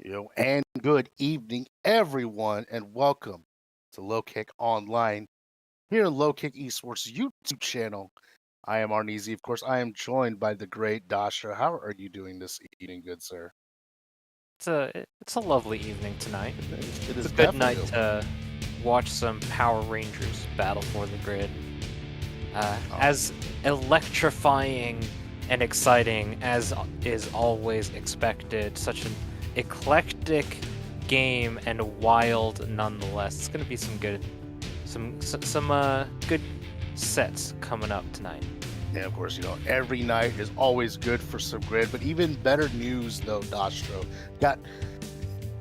And good evening, everyone, and welcome to Low Kick Online here in Low Kick Esports YouTube channel. I am Arneezy. Of course, I am joined by the great Dasha. How are you doing this evening, good sir? It's a lovely evening tonight. It It's is a good night definitely to watch some Power Rangers battle for the grid. oh, As electrifying and exciting as is always expected, such an eclectic game and wild nonetheless. It's gonna be some good sets coming up tonight. and of course, every night is always good for some grid, but even better news though, Dastro. Got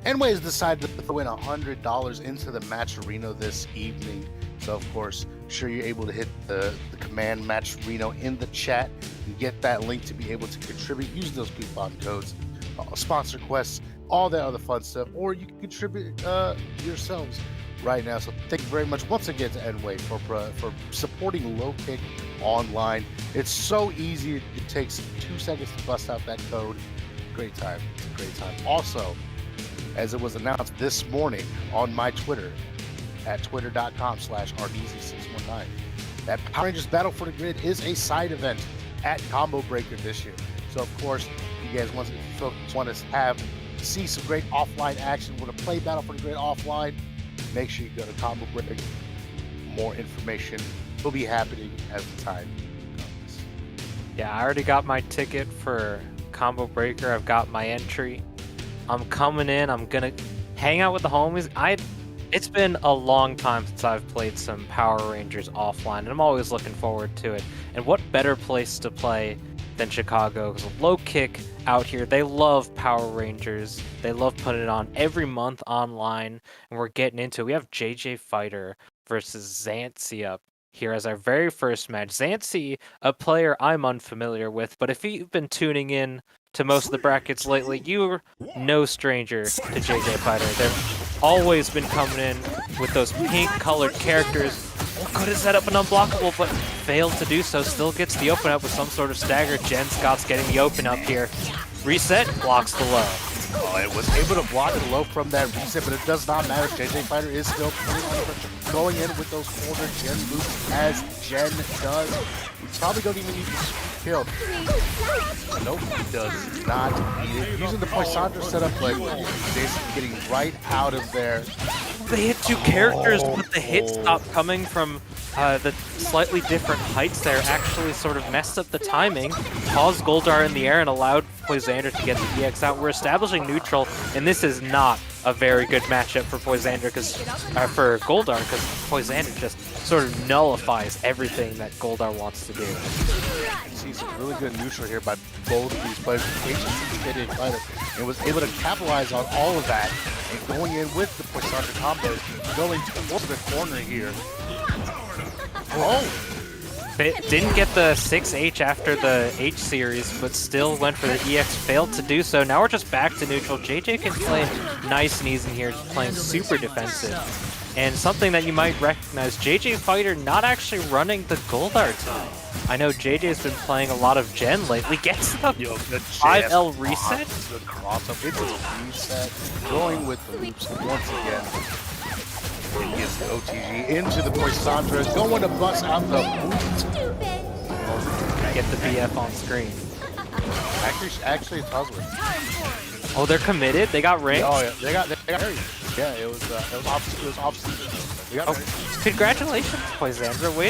Enway has decided to throw in $100 into the match arena this evening. So, of course, sure you're able to hit the command match Reno in the chat and get that link to be able to contribute. Use those coupon codes, sponsor quests, all that other fun stuff, or you can contribute yourselves right now. So, thank you very much once again to Enway for supporting Low Kick Online. It's so easy. It takes 2 seconds to bust out that code. Great time. It's a great time. Also, as it was announced this morning on my Twitter at twitter.com/rdeasy619. That Power Rangers Battle for the Grid is a side event at Combo Breaker this year. So, of course, if you guys want to see some great offline action, want to play Battle for the Grid offline, make sure you go to Combo Breaker. More information will be happening as the time comes. Yeah, I already got my ticket for Combo Breaker. I've got my entry. I'm coming in. I'm gonna hang out with the homies. It's been a long time since I've played some Power Rangers offline, and I'm always looking forward to it. And what better place to play than Chicago? Because Low Kick out here, they love Power Rangers. They love putting it on every month online, and we're getting into it. We have JJ Fighter versus Zanzi up here as our very first match. Zanzi, a player I'm unfamiliar with, but if you've been tuning in to most of the brackets lately, you're no stranger to JJ Fighter. They've always been coming in with those pink-colored characters. Could have set up an unblockable, but failed to do so. Still gets the open up with some sort of stagger. Jen Scott's getting the open up here. Reset, blocks the low. Oh, it was able to block the low from that reset, but it does not matter. JJ Fighter is still going in with those corner Gen boots as Jen does. We probably don't even need to kill. Nope, he does not need it. Using the Poisandra setup, but Jason getting right out of there. They hit two characters, but the hit stopped coming from the slightly different heights there. Actually sort of messed up the timing, paused Goldar in the air, and allowed Poisander to get the EX out. We're establishing neutral, and this is not a very good matchup for Poisander, for Goldar, because Poisander just sort of nullifies everything that Goldar wants to do. You see some really good neutral here by both of these players. JJ Fighter and was able to capitalize on all of that and going in with the Poisandra combo, going towards the corner here. Oh! Didn't get the 6H after the H series, but still went for the EX, failed to do so. Now we're just back to neutral. JJ can play nice knees in here, just playing super defensive. And something that you might recognize, JJ Fighter not actually running the Goldar tonight. I know JJ's been playing a lot of Gen lately. Gets the 5L reset? The cross up into the reset, going with the loops once again. He gets the OTG into the Poisandra, going to bust out the boot. Get the BF on screen. Actually, it's Husband. Oh, they're committed? They got rings? Oh, yeah, they got married. Yeah, it was off season. They got married. Congratulations, Poisandra. Way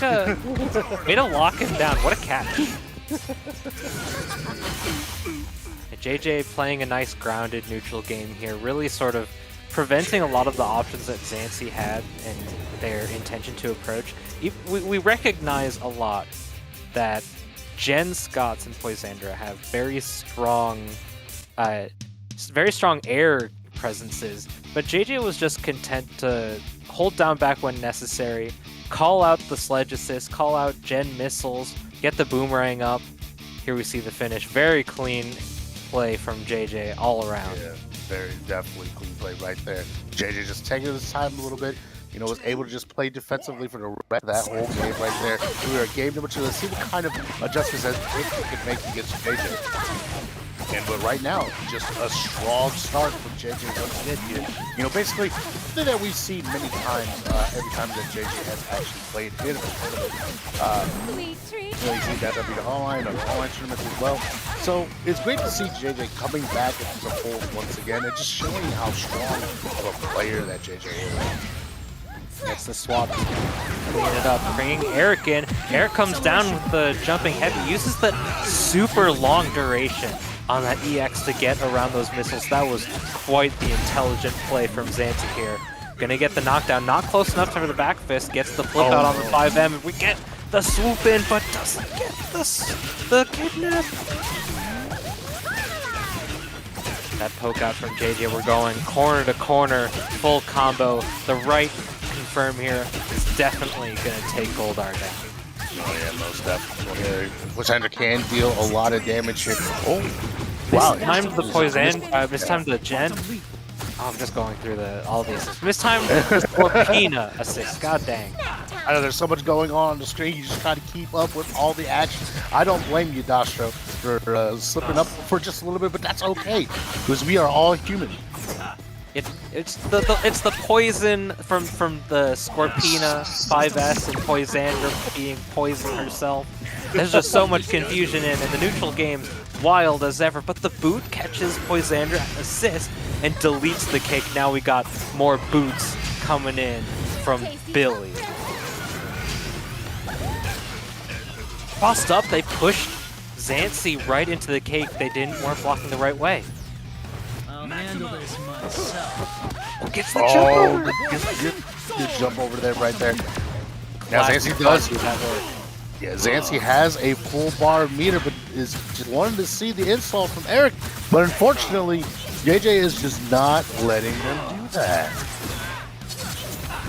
to lock him down. What a catch. JJ playing a nice grounded neutral game here, really sort of preventing a lot of the options that Zanzi had and their intention to approach. We recognize a lot that Jen Scotts and Poisandra have very strong air presences, but JJ was just content to hold down back when necessary, call out the sledge assist, call out Gen missiles, get the boomerang up. Here we see the finish. Very clean play from JJ all around. Yeah, very definitely clean play right there. JJ just taking his time a little bit. Was able to just play defensively for the rest of that whole game right there. We are at game number 2. Let's see what kind of adjustments that it can make against JJ. But right now, just a strong start from JJ once again here. You know, basically, something that we've seen many times every time that JJ has actually played in a tournament. You know, you see that W online, on online tournaments as well. So it's great to see JJ coming back into the fold once again and just showing how strong of a player that JJ is. Gets the swap, clean it up, bringing Eric in. Eric comes down with the jumping heavy, uses the super long duration on that EX to get around those missiles. That was quite the intelligent play from Zanzi here. Gonna get the knockdown, not close enough for the back fist, gets the flip out on the 5M, and we get the swoop in, but doesn't get the kidnap. That poke out from JJ, we're going corner to corner, full combo. The right confirm here is definitely gonna take gold our deck. Oh yeah, most definitely. Poisander can deal a lot of damage here. Oh, wow. Mistimed the poison, mistimed the gen. Oh, I'm just going through all the assists. Mistimed the Scorpina assist, god dang. I know there's so much going on the screen, you just try to keep up with all the action. I don't blame you, Dastro, for slipping up for just a little bit, but that's okay, because we are all human. It's the poison from the Scorpina 5S and Poisander being poison herself. There's just so much confusion in, and the neutral game's wild as ever. But the boot catches Poisander assist and deletes the kick. Now we got more boots coming in from Billy. Crossed up, they pushed Zanzi right into the cake. They weren't blocking the right way. I'll handle this myself. Gets the jump over. Good jump over there, right there. Now Zanzi does. Yeah, Zanzi has a full bar meter, but is just wanting to see the install from Eric. But unfortunately, JJ is just not letting them do that.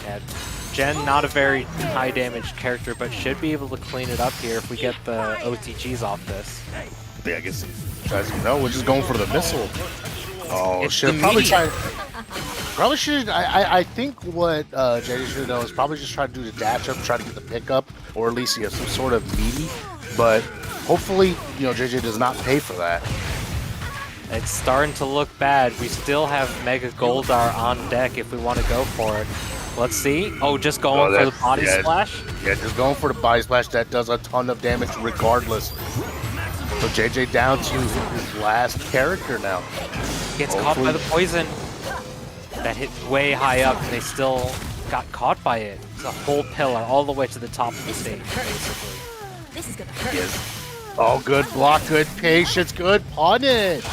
Yeah, Jen, not a very high damage character, but should be able to clean it up here if we get the OTGs off this. Yeah, I guess, as you know, we're just going for the missile. Oh, It's shit. the Probably meteor. Probably should. I think what JJ should have done is probably just try to do the dash up, try to get the pickup, or at least some sort of meaty. But hopefully, you know, JJ does not pay for that. It's starting to look bad. We still have Mega Goldar on deck if we want to go for it. Let's see. Oh, just going for the body splash? Yeah, just going for the body splash. That does a ton of damage regardless. So JJ down to his last character now. Gets caught by the poison. That hit way high up, and they still got caught by it. It's a whole pillar all the way to the top of the stage, basically. This is gonna hurt. Yes. Oh, good block, good patience, good punish.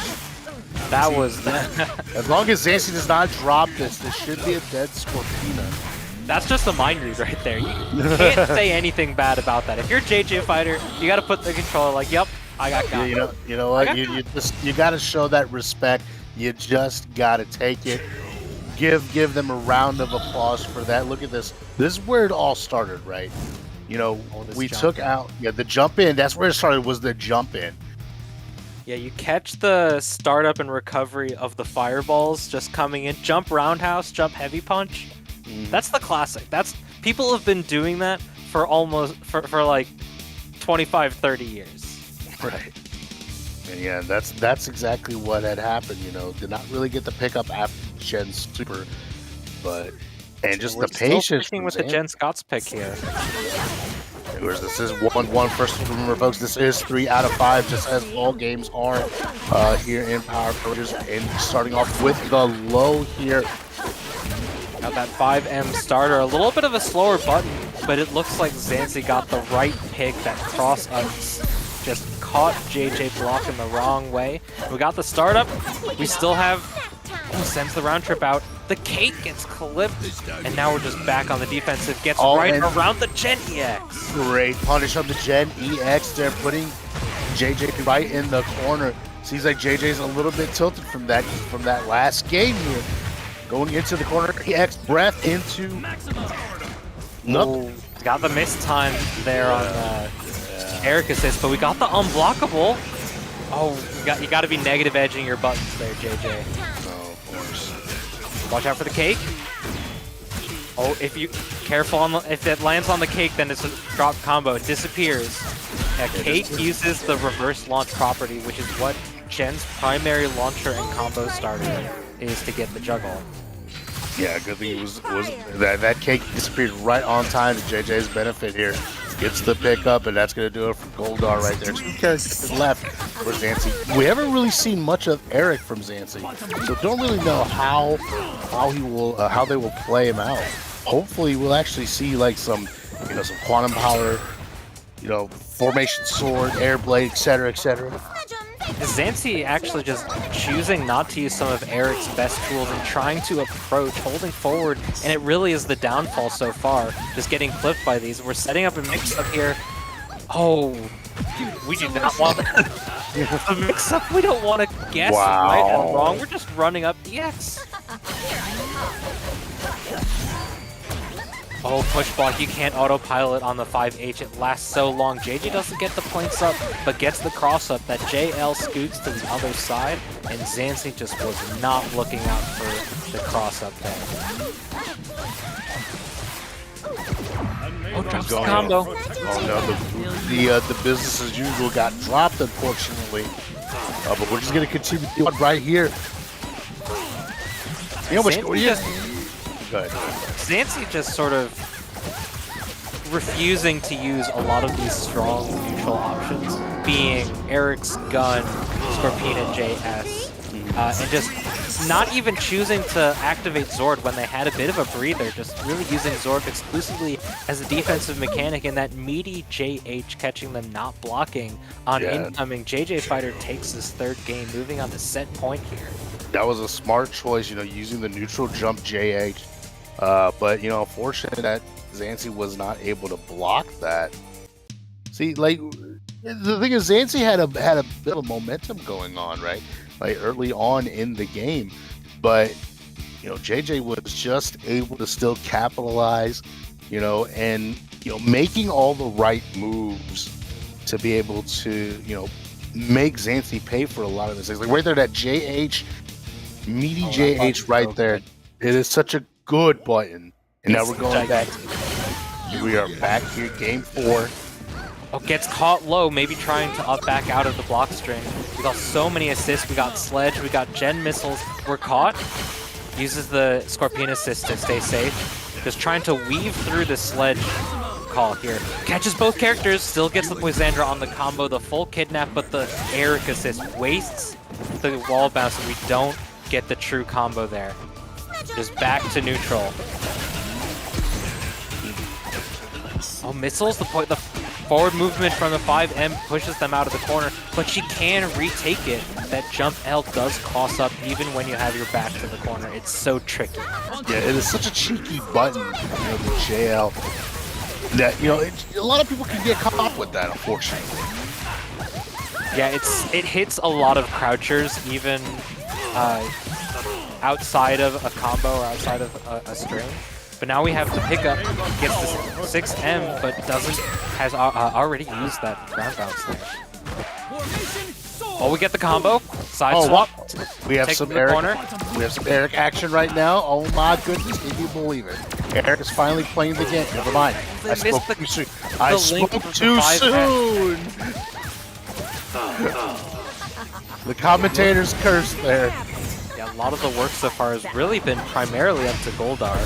That was As long as Zanzi does not drop this should be a dead Scorpina. that's just a mind read right there. You can't say anything bad about that. If you're a JJ fighter, you got to put the controller like, yep, I got got. You know what? You got to show that respect. You just got to take it. Give them a round of applause for that. Look at this. This is where it all started, right? You know, we took out the jump in. That's where it started. Was the jump in. Yeah, you catch the startup and recovery of the fireballs just coming in. Jump roundhouse, jump heavy punch. That's the classic. People have been doing that for for like 25, 30 years. Right. And yeah, that's exactly what had happened. You know, did not really get the pickup after Gen's super, and just the patience. Sticking with the Jen Scott's pick here. Whereas this is 1-1. First, remember, folks, this is 3 out of 5, just as all games are here in Power Rangers. And starting off with the low here. Now that 5M starter, a little bit of a slower button, but it looks like Zanzi got the right pick. That cross ups just caught JJ blocking the wrong way. We got the startup. We still have sends the round trip out. The cake gets clipped, and now we're just back on the defensive. Gets right around the Gen EX. Great punish on the Gen EX. They're putting JJ right in the corner. Seems like JJ's a little bit tilted from that last game here. Going into the corner, EX breath into nothing. Got the miss time there on Eric assist, but we got the unblockable. Oh, you got to be negative edging your buttons there, JJ. Oh, of course. Watch out for the cake. Oh, if it lands on the cake, then it's a drop combo. It disappears. Yeah, cake uses the reverse launch property, which is what Jen's primary launcher and combo starter is to get the juggle. Yeah, good thing was that cake disappeared right on time to JJ's benefit here. Gets the pickup, and that's going to do it for Goldar right there. 2 characters left for Zanzi. We haven't really seen much of Eric from Zanzi, so don't really know how they will play him out. Hopefully, we'll actually see like some quantum power, formation sword, air blade, etc., etc. Zanzi actually just choosing not to use some of Eric's best tools and trying to approach, holding forward, and it really is the downfall so far, just getting clipped by these. We're setting up a mix-up here. Oh, we do not want a mix-up. We don't want to guess right or wrong. We're just running up DX. Oh, push block, you can't autopilot on the 5H, it lasts so long. JJ doesn't get the points up, but gets the cross up. That JL scoots to the other side, and Zanzi just was not looking out for the cross up there. Oh, drops the combo. Oh no, the business as usual got dropped, unfortunately. But we're just going to continue doing right here. Go ahead. Zanzi just sort of refusing to use a lot of these strong neutral options, being Eric's gun, Scorpina JS, and just not even choosing to activate Zord when they had a bit of a breather, just really using Zord exclusively as a defensive mechanic, and that meaty JH catching them not blocking on incoming. JJ Fighter takes his 3rd game, moving on to set point here. That was a smart choice, using the neutral jump JH. But unfortunately that Zanzi was not able to block that. See, like the thing is, Zanzi had a bit of momentum going on, right? Like early on in the game, but JJ was just able to still capitalize, and making all the right moves to be able to make Zanzi pay for a lot of mistakes. Like right there, that JH, meaty JH right there. It is such a good button. And now we're going back. We are back here, game 4. Oh, gets caught low, maybe trying to back out of the block string. We got so many assists. We got Sledge, we got Gen missiles. We're caught. Uses the Scorpion assist to stay safe. Just trying to weave through the Sledge call here. Catches both characters, still gets the Poisandra on the combo, the full kidnap, but the Eric assist wastes the wall bounce, and we don't get the true combo there. Just back to neutral. Oh, missiles, the forward movement from the 5M pushes them out of the corner, but she can retake it. That jump L does cross up even when you have your back to the corner. It's so tricky. Yeah, it is such a cheeky button, the JL, that, a lot of people can get caught with that, unfortunately. Yeah, it hits a lot of crouchers, even outside of a combo or outside of a string. But now we have the pickup, gets the 6M, but has already used that ground bounce there. Oh, we get the combo. Side swap. We have some Eric. We have some Eric action right now. Oh my goodness, can you believe it? Eric is finally playing the game. Never mind. I spoke too soon. I spoke too soon. The commentator's curse there. Yeah, a lot of the work so far has really been primarily up to Goldar.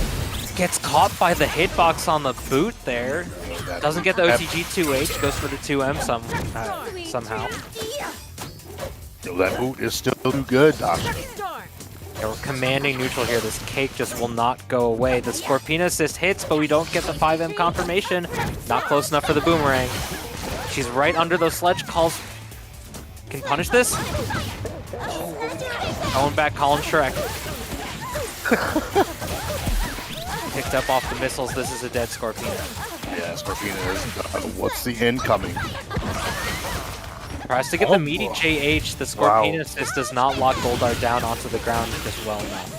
Gets caught by the hitbox on the boot there. Doesn't get the OTG 2H, goes for the 2M somehow. That boot is still too good, Doc. Yeah, we're commanding neutral here. This cake just will not go away. The Scorpina assist hits, but we don't get the 5M confirmation. Not close enough for the boomerang. She's right under those sledge calls. Can punish this? Going back, Colin Shrek. Picked up off the missiles. This is a dead Scorpina. Yeah, Scorpina is. What's the incoming? Tries to get the meaty JH. The Scorpina assist does not lock Goldar down onto the ground just well enough.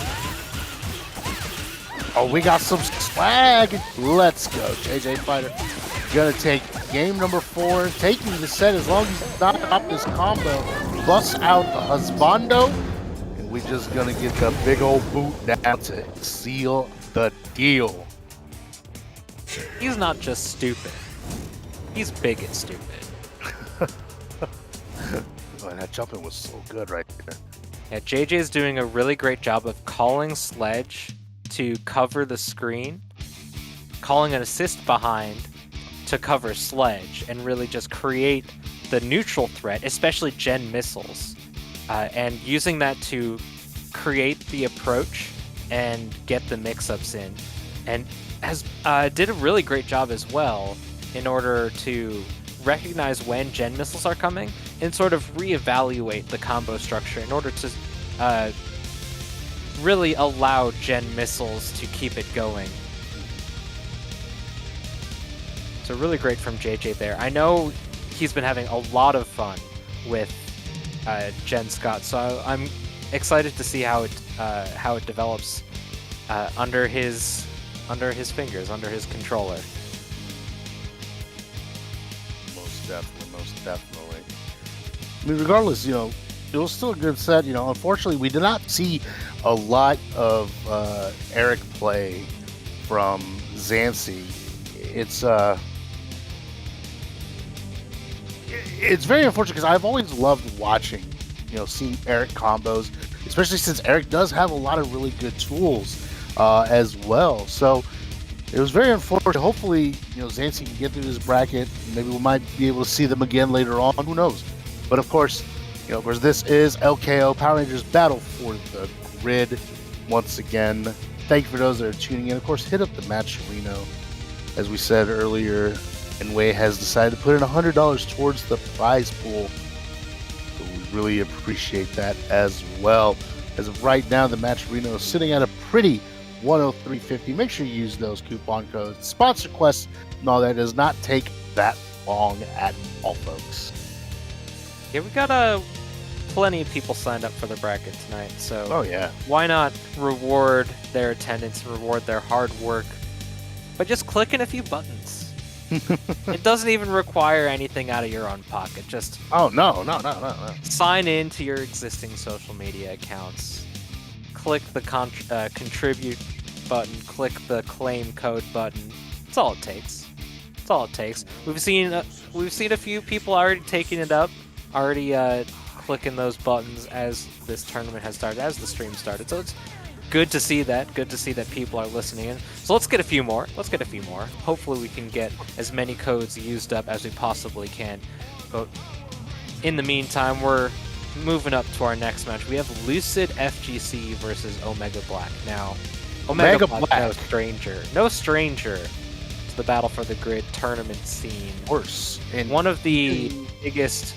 Oh, we got some swag. Let's go. JJ Fighter gonna take game number 4, taking the set as long as he's not up this combo. Bust out the husbando. And we're just gonna get the big old boot down to seal the deal. He's not just stupid. He's big and stupid. Oh, that jumping was so good right there. Yeah, JJ is doing a really great job of calling Sledge to cover the screen, calling an assist behind to cover Sledge, and really just create the neutral threat, especially Gen missiles, and using that to create the approach and get the mix-ups in, and has did a really great job as well in order to recognize when Gen missiles are coming and sort of reevaluate the combo structure in order to really allow Gen missiles to keep it going. So really great from JJ there. I know he's been having a lot of fun with Gen Scott, so I'm excited to see how it develops under his fingers, under his controller. Most definitely. I mean, regardless, you know, it was still a good set. You know, unfortunately, we did not see a lot of Eric play from Zanzi. It's very unfortunate because I've always loved watching, you know, seeing Eric combos, especially since Eric does have a lot of really good tools as well. So it was very unfortunate. Hopefully, you know, Zanzi can get through this bracket. Maybe we might be able to see them again later on. Who knows? But of course, you know, this is LKO Power Rangers Battle for the Grid. Once again, thank you for those that are tuning in. Of course, hit up the match Reno. As we said earlier, Enway has decided to put in $100 towards the prize pool. So we really appreciate that as well. As of right now, the match Reno is sitting at a pretty 103.50. Make sure you use those coupon codes, sponsor quests, and all that. It does not take that long at all, folks. Yeah, we got plenty of people signed up for the bracket tonight, so Oh yeah. why not reward their attendance, reward their hard work by just clicking a few buttons. It doesn't even require anything out of your own pocket. Just no. sign in to your existing social media accounts. Click the contribute button. Click the claim code button. That's all it takes. That's all it takes. We've seen a few people already taking it up, already clicking those buttons as this tournament has started, as the stream started. So it's good to see that. Good to see that people are listening in. So let's get a few more. Hopefully we can get as many codes used up as we possibly can. But in the meantime, we're moving up to our next match. We have Lucid FGC versus Omega Black. Now, Omega Black, no stranger to the Battle for the Grid tournament scene. Worse. And one of the biggest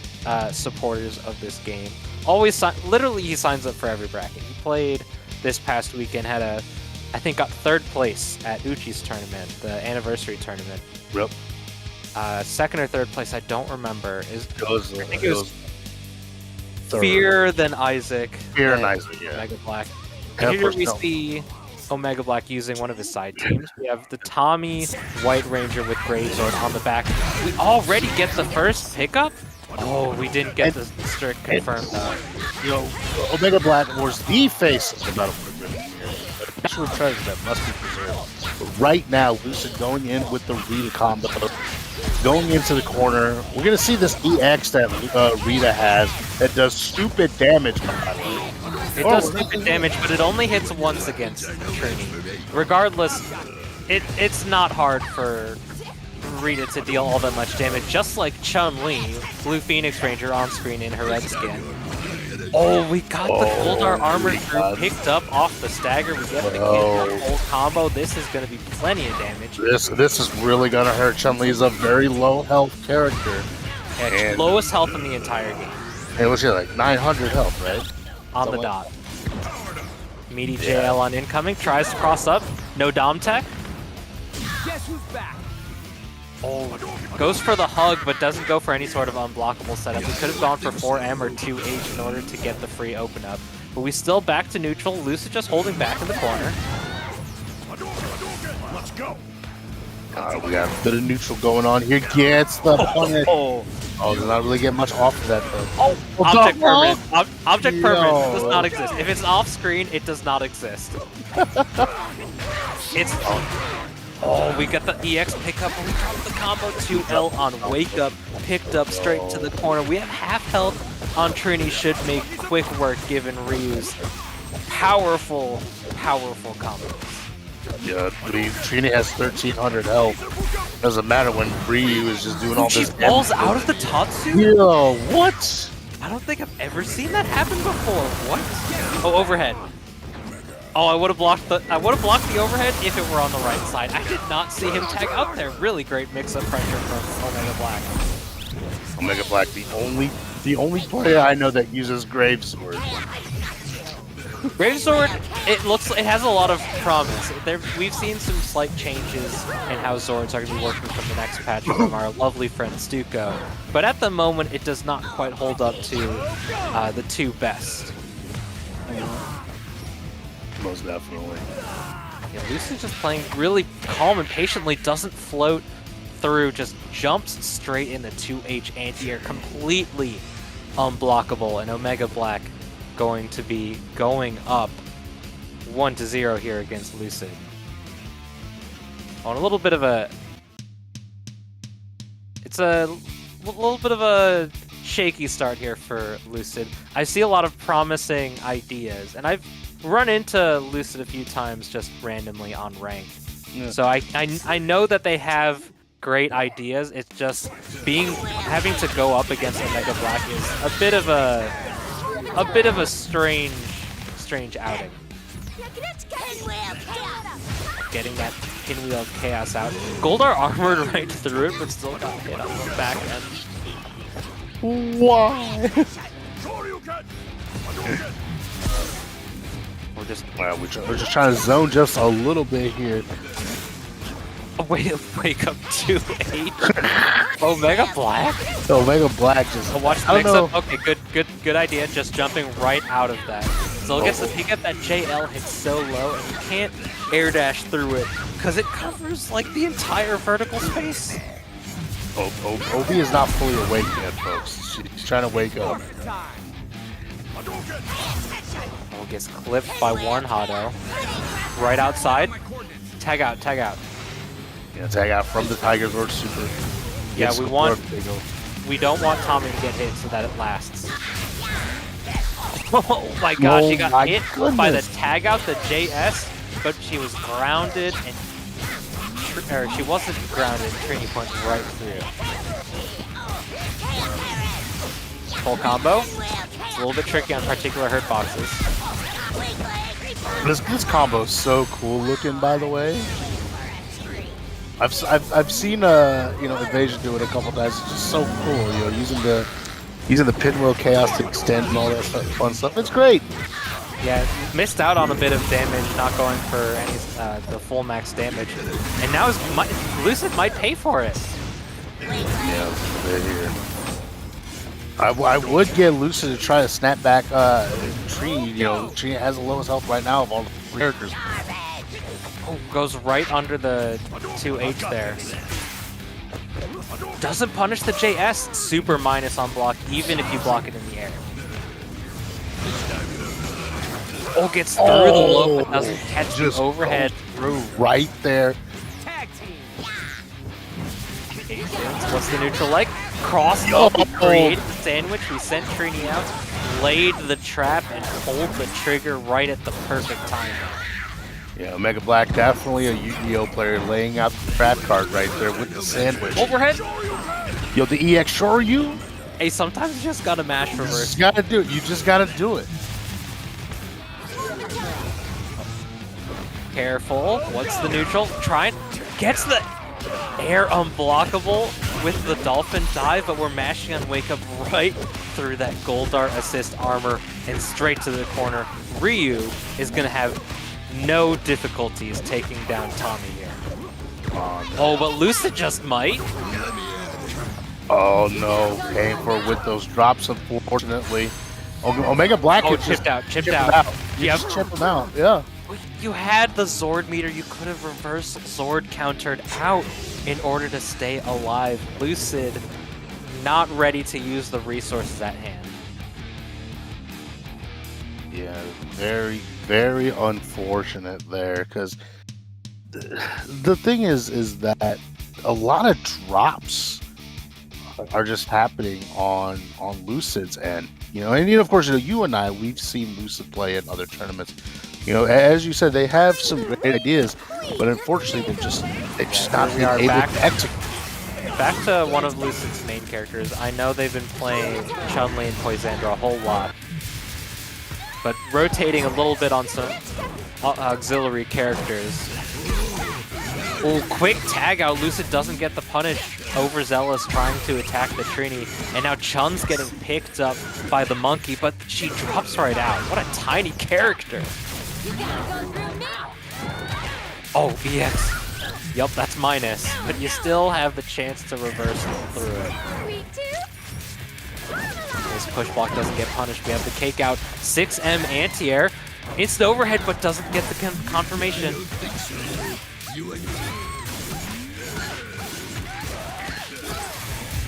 supporters of this game. Literally he signs up for every bracket. He played this past weekend, got third place at Uchi's tournament, the anniversary tournament. Yep. Second or third place, I don't remember. I think it was third. Fear, then Isaac. Fear and Isaac, yeah. Omega Black. Yeah, And here we see Omega Black using one of his side teams. We have the Tommy White Ranger with Gravesword on the back. We already get the first pickup? Oh, we didn't get the strict confirmed though. You know, Omega Black was the face of the Battle for the Grid. A national treasure that must be preserved. But right now, Lucid going in with the Rita combo, going into the corner. We're gonna see this EX that Rita has that does stupid damage. It does stupid damage, but it only hits once against Trini. Regardless, it's not hard for Rita to deal all that much damage, just like Chun-Li, Blue Phoenix Ranger on screen in her red skin. Oh, we got the Goldar armor picked up off the stagger. We get the whole combo. This is going to be plenty of damage. This is really going to hurt. Chun-Li is a very low health character. Yeah, lowest health in the entire game. Hey, what's she like? 900 health, right? On the dot. Meaty JL on incoming, tries to cross up. No Dom tech. Guess who's back? Oh, goes for the hug, but doesn't go for any sort of unblockable setup. We could have gone for 4M or 2H in order to get the free open up. But we still back to neutral. Lucid just holding back in the corner. Let's go. We got a bit of neutral going on here. Gets the punish. Oh, does not really get much off of that though. Object permanent. Object permanent does not exist. If it's off screen, it does not exist. It's. Oh, we got the EX pickup, and we dropped the combo 2L on Wake Up, picked up straight to the corner. We have half health on Trini should make quick work given Ryu's powerful combos. Yeah, I mean, Trini has 1,300 health. Doesn't matter when Ryu is just doing all She this. falls out of the Tatsu? Yeah, what? I don't think I've ever seen that happen before. What? Oh, overhead. Oh, I would have blocked the overhead if it were on the right side. I did not see him tag up there. Really great mix-up pressure from Omega Black. Omega Black, the only player I know that uses Gravesword. Gravesword, it has a lot of promise. We've seen some slight changes in how Zords are going to be working from the next patch from our lovely friend Stuko. But at the moment, it does not quite hold up to the two best. Most definitely. Yeah, Lucid's just playing really calm and patiently, doesn't float through, just jumps straight into 2H anti-air, completely unblockable, and Omega Black going to be going up 1-0 here against Lucid. On a little bit of a... It's a little bit of a shaky start here for Lucid. I see a lot of promising ideas, and I've run into Lucid a few times just randomly on rank. Yeah. So I know that they have great ideas. It's just having to go up against Omega Black is a bit of a strange outing. Getting that pinwheel of chaos out. Goldar armored right through it, but still got hit on the back end. Why? We're just We're just trying to zone just a little bit here. a way to wake up 2H. Omega Black? So Omega Black just. Oh, watch the I mix don't up. Okay, good idea. Just jumping right out of that. Still gets the peek at that JL hits so low, and you can't air dash through it because it covers like the entire vertical space. OB is not fully awake yet, folks. She's trying to wake up. Oh, gets clipped by one Hado. Right outside. Tag out. Yeah, tag out from the Tigers or Super. Yeah, Yes, we don't want Tommy to get hit so that it lasts. Oh my gosh, she got hit by the tag out, the JS, but she was grounded and she wasn't grounded. Trini went right through. Full combo. It's a little bit tricky on particular hurt boxes. This combo is so cool looking, by the way. I've seen Invasion do it a couple times. It's just so cool, using the pinwheel chaos to extend and all that fun stuff. It's great. Yeah, missed out on a bit of damage, not going for any the full max damage, and now Lucid might pay for it. Yeah, right here. I would get Lucid to try to snap back Tree. Tree has the lowest health right now of all the characters. Oh, goes right under the 2H there. Doesn't punish the JS. Super minus on block, even if you block it in the air. Oh, gets through the low, but doesn't catch the overhead through. Right there. What's the neutral like? Cross up, created the sandwich. We sent Trini out, laid the trap, and pulled the trigger right at the perfect time. Yeah, Omega Black, definitely a Yu-Gi-Oh player, laying out the trap card right there with the sandwich. Overhead. Yo, the EX Shoryu? Hey, sometimes you just gotta mash You reverse. just gotta do it. You just gotta do it. Careful. What's the neutral? Gets the air unblockable with the dolphin dive, but we're mashing on wake up right through that Goldar assist armor and straight to the corner. Ryu is gonna have no difficulties taking down Tommy here. Oh, but Lucid just might. Oh no, paying for it with those drops, unfortunately. Omega Black could chipped out. You Yep. just chip him out, yeah. You had the Zord meter. You could have reverse Zord countered out in order to stay alive. Lucid not ready to use the resources at hand. Yeah, very, very unfortunate there, because the thing is that a lot of drops are just happening on Lucid's end. And of course, you and I, we've seen Lucid play in other tournaments. As you said, they have some great ideas, but unfortunately, they've just not been able to execute. Back to one of Lucid's main characters. I know they've been playing Chun-Li and Poisandra a whole lot, but rotating a little bit on some auxiliary characters. Oh, quick tag out. Lucid doesn't get the punish. Overzealous trying to attack the Trini, and now Chun's getting picked up by the monkey, but she drops right out. What a tiny character. Oh, EX. Yup, that's minus, but you still have the chance to reverse through it. This push block doesn't get punished. We have the cake out. 6M anti-air. It's the overhead, but doesn't get the confirmation. We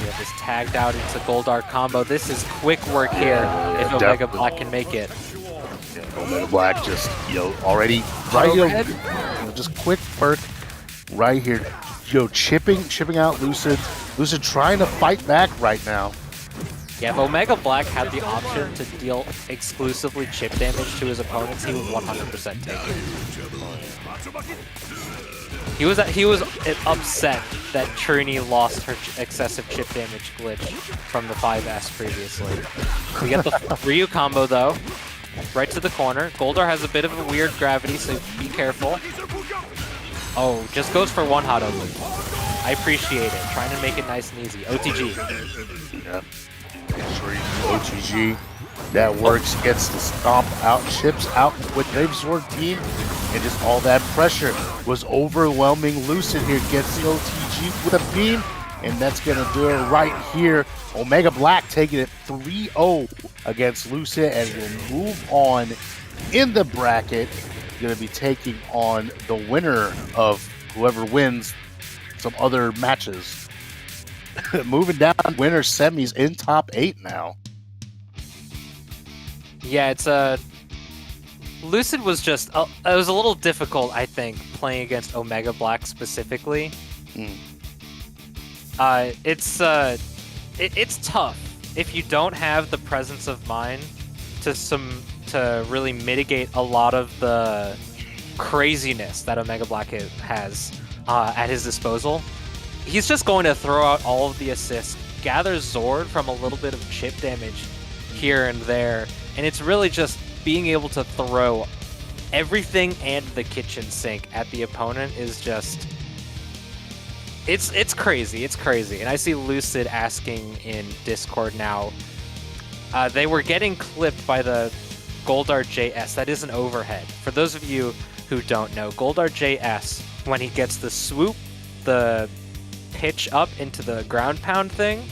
have this tagged out into Goldar combo. This is quick work here if Omega Black can make it. Omega Black just, already right just quick work right here. Chipping out Lucid. Lucid trying to fight back right now. Yeah, if Omega Black had the option to deal exclusively chip damage to his opponents, he would 100% take it. He was upset that Trini lost her excessive chip damage glitch from the 5S previously. We get the Ryu combo though, right to the corner. Goldar has a bit of a weird gravity, so be careful. Oh, just goes for one hot open. I appreciate it. Trying to make it nice and easy. OTG. Yeah. OTG. That works. Gets the stomp out, chips out with Gravesword team, and just all that pressure was overwhelming. Lucid here gets the OTG with a beam, and that's gonna do it right here. Omega Black taking it 3-0 against Lucid, and will move on in the bracket. Going to be taking on the winner of whoever wins some other matches. Moving down, winner semis in top 8 now. Yeah, it's Lucid was just it was a little difficult, I think, playing against Omega Black specifically. It's tough if you don't have the presence of mind to really mitigate a lot of the craziness that Omega Black has at his disposal. He's just going to throw out all of the assists, gather Zord from a little bit of chip damage here and there, and it's really just being able to throw everything and the kitchen sink at the opponent is just... It's crazy, and I see Lucid asking in Discord now, they were getting clipped by the Goldar JS. That is an overhead. For those of you who don't know, Goldar JS, when he gets the swoop, the pitch up into the ground pound thing,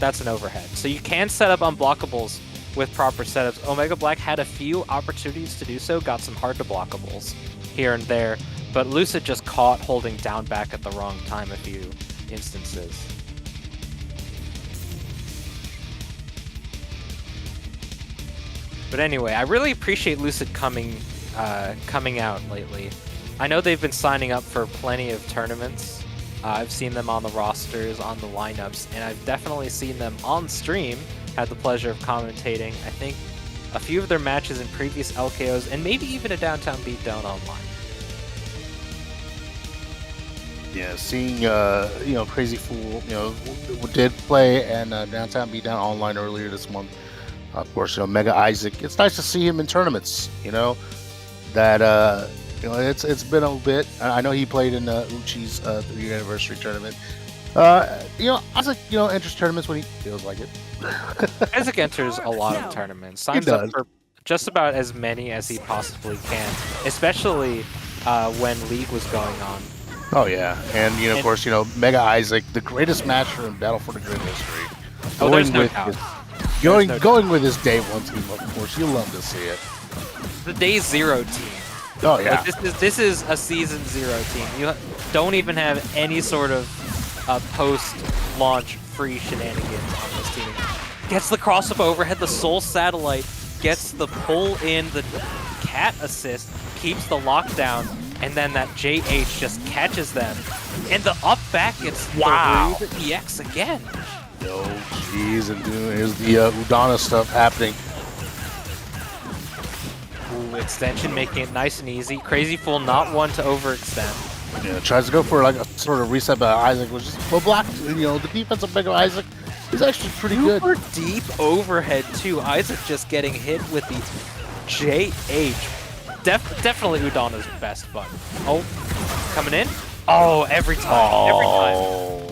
that's an overhead. So you can set up unblockables with proper setups. Omega Black had a few opportunities to do so, got some hard to blockables here and there, but Lucid just caught holding down back at the wrong time a few instances. But anyway, I really appreciate Lucid coming out lately. I know they've been signing up for plenty of tournaments. I've seen them on the rosters, on the lineups, and I've definitely seen them on stream. Had the pleasure of commentating, I think, a few of their matches in previous LKOs, and maybe even a Downtown Beatdown online. Yeah, seeing Crazy Fool, did play and Downtown Beatdown online earlier this month. Of course, Mega Isaac. It's nice to see him in tournaments. That it's been a bit. I know he played in Uchi's 3-year anniversary tournament. Isaac, enters tournaments when he feels like it. Isaac enters a lot of tournaments. Signs up for just about as many as he possibly can, especially when League was going on. Oh yeah, and of course, Mega Isaac, the greatest matcher in Battle for the Grid history. Oh, there's no doubt. Going with his day one team, of course, you love to see it. The day zero team. Oh yeah. Like, this is a season 0 team. You don't even have any sort of post-launch free shenanigans on this team. Gets the cross-up overhead, the Soul Satellite gets the pull in, the cat assist, keeps the lockdown, and then that JH just catches them. And the up back gets the EX again. Yo, jeez, and here's the Udana stuff happening. Ooh, extension making it nice and easy. Crazy Fool not one to overextend. Yeah, tries to go for like a sort of reset, but Isaac was just well blocked. You know, the defensive pick of Isaac is actually pretty good. Super deep overhead too. Isaac just getting hit with the JH. Definitely Udana's best button. Oh, coming in. Oh, every time. Every time.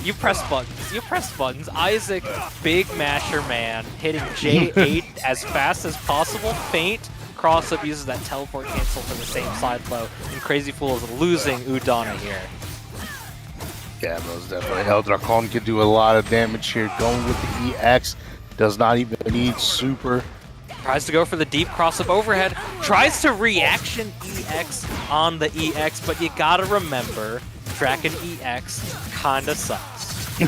You press buttons. You press buttons. Isaac, big masher man, hitting J8 as fast as possible. Feint. Cross up uses that teleport cancel for the same side low. And Crazy Fool is losing Udana here. Yeah, most definitely. El Dracon can do a lot of damage here. Going with the EX. Does not even need super. Tries to go for the deep cross-up overhead. Tries to reaction EX on the EX, but you gotta remember, Draken EX kinda sucks.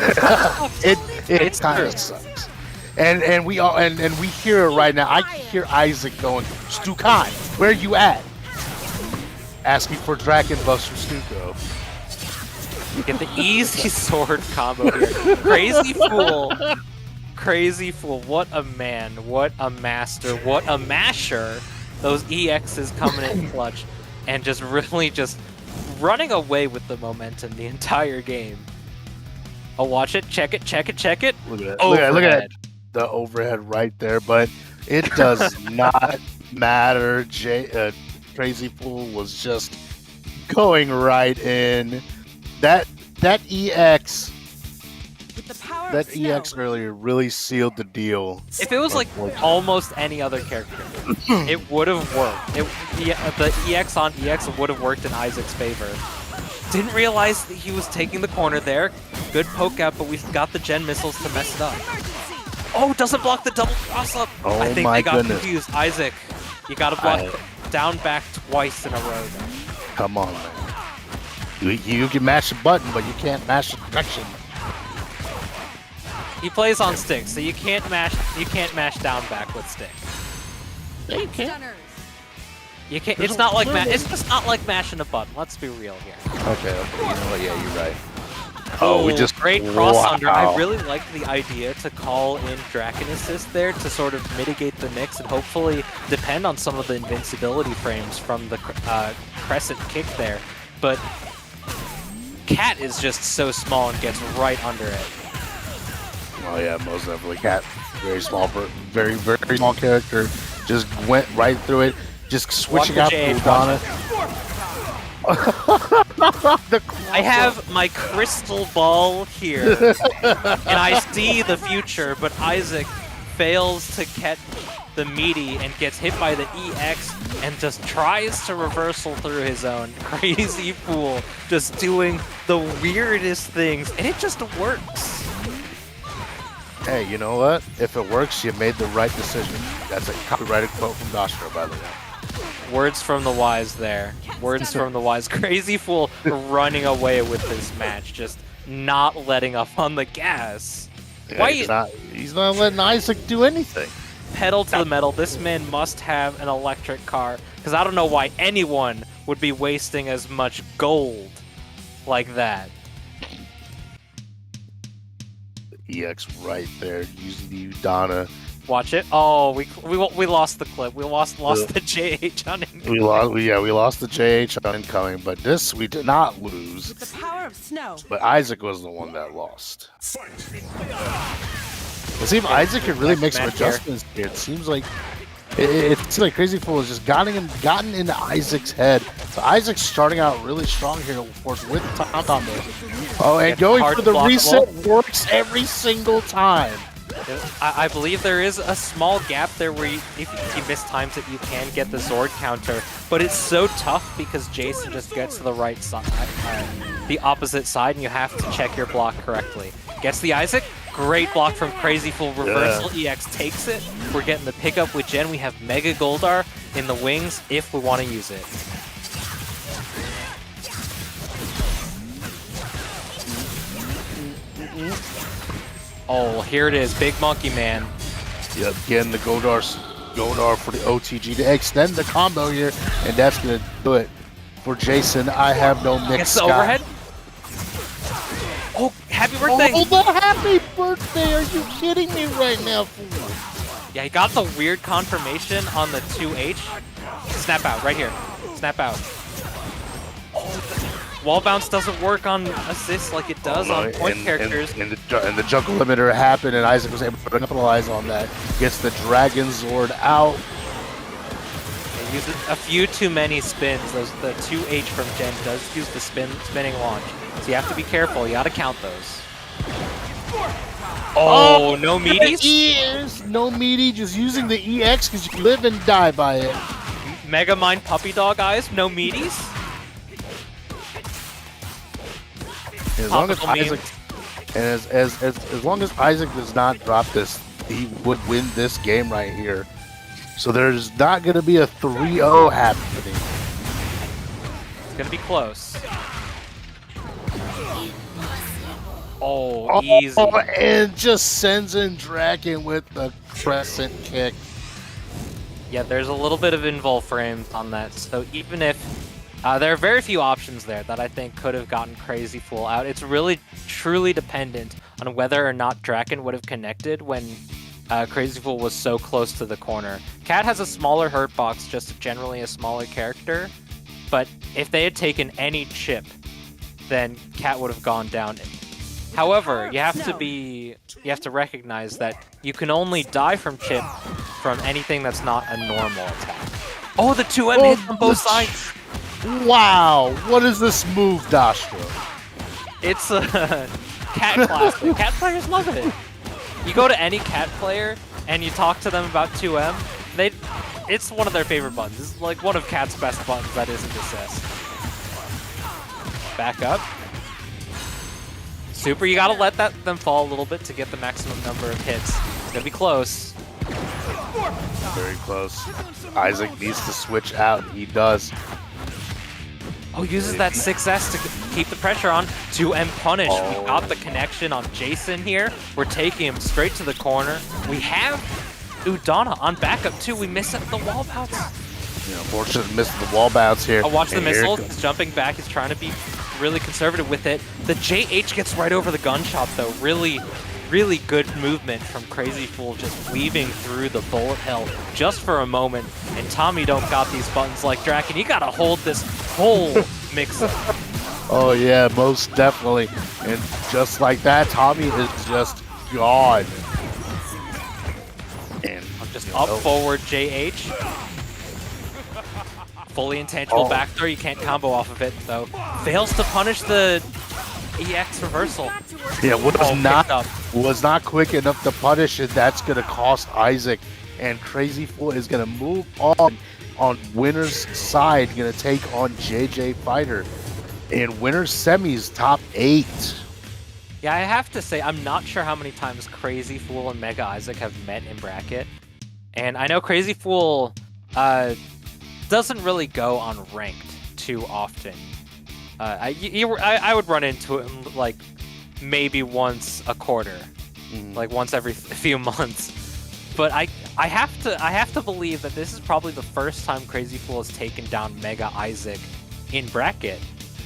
it kind of sucks. And we all and we hear it right now. I hear Isaac going, Stukan, where you at? Asking for Draken buffs from Stuko. You get the easy sword combo here. Crazy Fool. Crazy Fool, what a man, what a master, what a masher. Those EXs coming in clutch and just really just running away with the momentum the entire game. Oh, watch it, check it, check it, check it. Look at that. Look at the overhead right there, but it does not matter. Crazy Fool was just going right in. That EX. That EX earlier really sealed the deal. If it was like almost any other character, it would have worked. The EX on EX would have worked in Isaac's favor. Didn't realize that he was taking the corner there. Good poke out, but we've got the gen missiles to mess it up. Oh, doesn't block the double cross up. Oh, I think my they got goodness. confused. Isaac, you gotta block down back twice in a row. Come on, man. You can mash the button, but you can't mash the direction. He plays on stick, so you can't mash down back with stick. Yeah, you can. You can't. It's not like it's just not like mashing a button. Let's be real here. Okay. You know what? Yeah, you're right. Oh, we just great cross under. I really like the idea to call in Draken Assist there to sort of mitigate the mix and hopefully depend on some of the invincibility frames from the crescent kick there. But Cat is just so small and gets right under it. Oh yeah, most definitely. Cat, very small, very small character. Just went right through it. Just switching out to Udana. I have my crystal ball here, and I see the future, but Isaac fails to catch the meaty and gets hit by the EX and just tries to reversal through his own. Crazy Fool just doing the weirdest things, and it just works. Hey, you know what? If it works, you made the right decision. That's a copyrighted quote from Dostro, by the way. Words from the wise there. Words from the wise. Crazy Fool running away with this match, just not letting up on the gas. Yeah, Why he's not letting Isaac do anything. Pedal to the metal. This man must have an electric car, because I don't know why anyone would be wasting as much gold like that. EX right there, using the Udana. Watch it. Oh, we lost the clip. We lost the JH on incoming. We lost the JH on incoming, but this we did not lose. With the power of snow. But Isaac was the one that lost. Let's see if Isaac can really make some adjustments here. It seems like it seems like Crazy Fool has just gotten into Isaac's head. So Isaac's starting out really strong here, of course, with Tom combo. Oh, and going for the reset works every single time. I believe there is a small gap there where if you mistimes it, you can get the Zord counter, but it's so tough because Jason just gets to the right side, the opposite side, and you have to check your block correctly. Gets the Isaac, great block from Crazy Fool, reversal, EX takes it. We're getting the pickup with Jen. We have Mega Goldar in the wings if we want to use it. Oh, here it is, Big Monkey Man. Yep, getting the Goldar for the OTG to extend the combo here, and that's going to do it for Jason. I have no mix. Gets the overhead. Oh, happy birthday! Oh, the happy birthday! Are you kidding me right now, fool? Yeah, he got the weird confirmation on the 2H. Snap out, right here. Snap out. Wall bounce doesn't work on assists like it does on point characters. And the jungle limiter happened, and Isaac was able to capitalize on that. Gets the Dragon Zord out. He uses a few too many spins. The 2H from Gen does use the spinning launch. So you have to be careful. You gotta count those. Oh, no meaties? No meaty, just using the EX because you live and die by it. Mega Mind Puppy Dog Eyes, no meaties? As long as Isaac, and as long as Isaac does not drop this, he would win this game right here. So there's not going to be a 3-0 happening. It's going to be close. Oh, easy. And just sends in Draken with the crescent kick. Yeah, there's a little bit of invul frames on that. So even if there are very few options there that I think could have gotten Crazy Fool out. It's really, truly dependent on whether or not Draken would have connected when Crazy Fool was so close to the corner. Cat has a smaller hurt box, just generally a smaller character, but if they had taken any chip, then Cat would have gone down. However, you have to recognize that you can only die from chip from anything that's not a normal attack. Oh, the 2M hits on both sides. Wow, what is this move, Dastro? It's a Cat classic. Cat players love it. You go to any Cat player and you talk to them about 2M, it's one of their favorite buttons. It's like one of Cat's best buttons that isn't assist. Back up. Super, you gotta let them fall a little bit to get the maximum number of hits. It's gonna be close. Very close. Isaac needs to switch out. He does. Oh, uses that 6S to keep the pressure on. 2M punish. We got the connection on Jason here. We're taking him straight to the corner. We have Udana on backup too. We miss the wall bounce. You know, fortunately missed the wall bounce here. Oh, watch the missile. He's jumping back. He's trying to be really conservative with it. The JH gets right over the gunshot though. Really, really good movement from Crazy Fool, just weaving through the bullet hell just for a moment. And Tommy don't got these buttons like Draken. You gotta hold this whole mix-up. Oh yeah, most definitely. And just like that, Tommy is just gone. And just up forward JH. Fully intangible back throw. You can't combo off of it though. Fails to punish the EX reversal. Yeah, was not quick enough to punish it. That's gonna cost Isaac, and Crazy Fool is gonna move on winner's side, gonna take on JJ Fighter in winner's semis top 8. Yeah, I have to say I'm not sure how many times Crazy Fool and Mega Isaac have met in bracket, and I know Crazy Fool doesn't really go on ranked too often. I would run into him like maybe once a quarter, like once every few months. But I have to believe that this is probably the first time Crazy Fool has taken down Mega Isaac in bracket.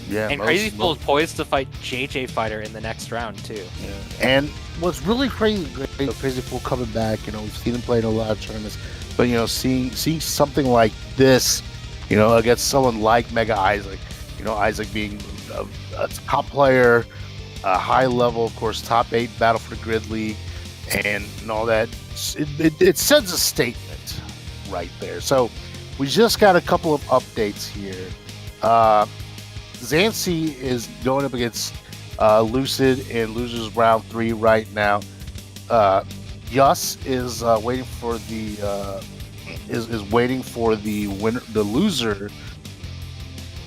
Yeah, and Crazy Fool is poised to fight JJ Fighter in the next round too. Yeah. And what's really crazy, Crazy Fool coming back. You know, we've seen him play in a lot of tournaments, but you know, seeing something like this, you know, against someone like Mega Isaac. You know, Isaac being a top player, a high level, of course, top 8 Battle for Grid League, and all that. It sends a statement right there. So we just got a couple of updates here. Zanzi is going up against Lucid in losers round 3 right now. Yus is waiting for the waiting for the winner, the loser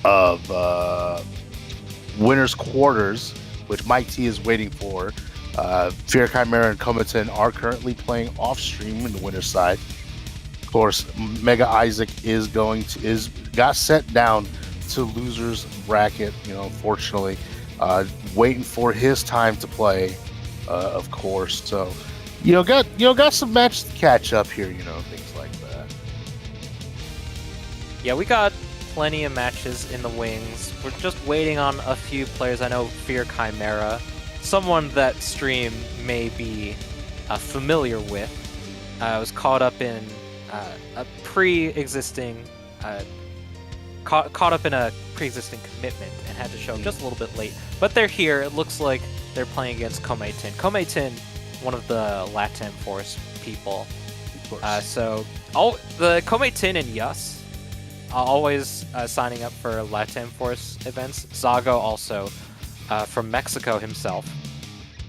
of winner's quarters, which Mike T is waiting for. Fear Chimera and Cometon are currently playing off stream in the winner's side. Of course, Mega Isaac got sent down to losers bracket. You know, unfortunately, waiting for his time to play. Of course, so got some matches to catch up here. You know, things like that. Yeah, we got plenty of matches in the wings. We're just waiting on a few players. I know Fear Chimera someone that stream may be familiar with. I was caught up in a pre-existing caught up in a pre-existing commitment and had to show up just a little bit late. But they're here. It looks like they're playing against Kometin. Kometin, one of the Latam Force people. So the Kometin and Yus are always signing up for Latam Force events. Zago also from Mexico himself.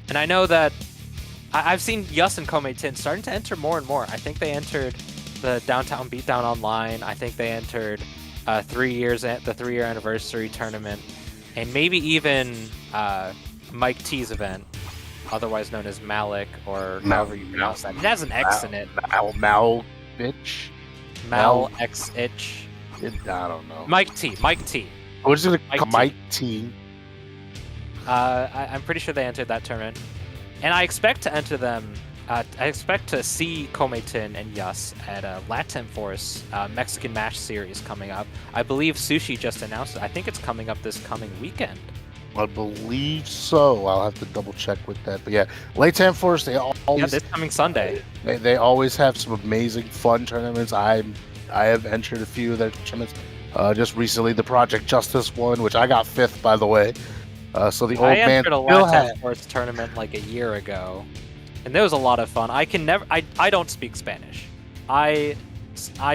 And I know that I've seen Yus and Kometin starting to enter more and more. I think they entered the Downtown Beatdown Online. I think they entered the 3-year anniversary tournament, and maybe even Mike T's event, otherwise known as Malik, or however you pronounce that. It has an X in it. Mal bitch. Mal X itch. I don't know. Mike T. We're just gonna call Mike T. I'm pretty sure they entered that tournament, and I expect to enter them. I expect to see Kometin and Yus at a Latam Force Mexican Match Series coming up. I believe Sushi just announced it. I think it's coming up this coming weekend. I believe so. I'll have to double check with that. But yeah, Latam Force, they always this coming Sunday. They always have some amazing fun tournaments. I have entered a few of their tournaments. Just recently, the Project Justice one, which I got 5th, by the way. So the old I man entered a still Latam Force tournament like a year ago, and there was a lot of fun. I don't speak Spanish. I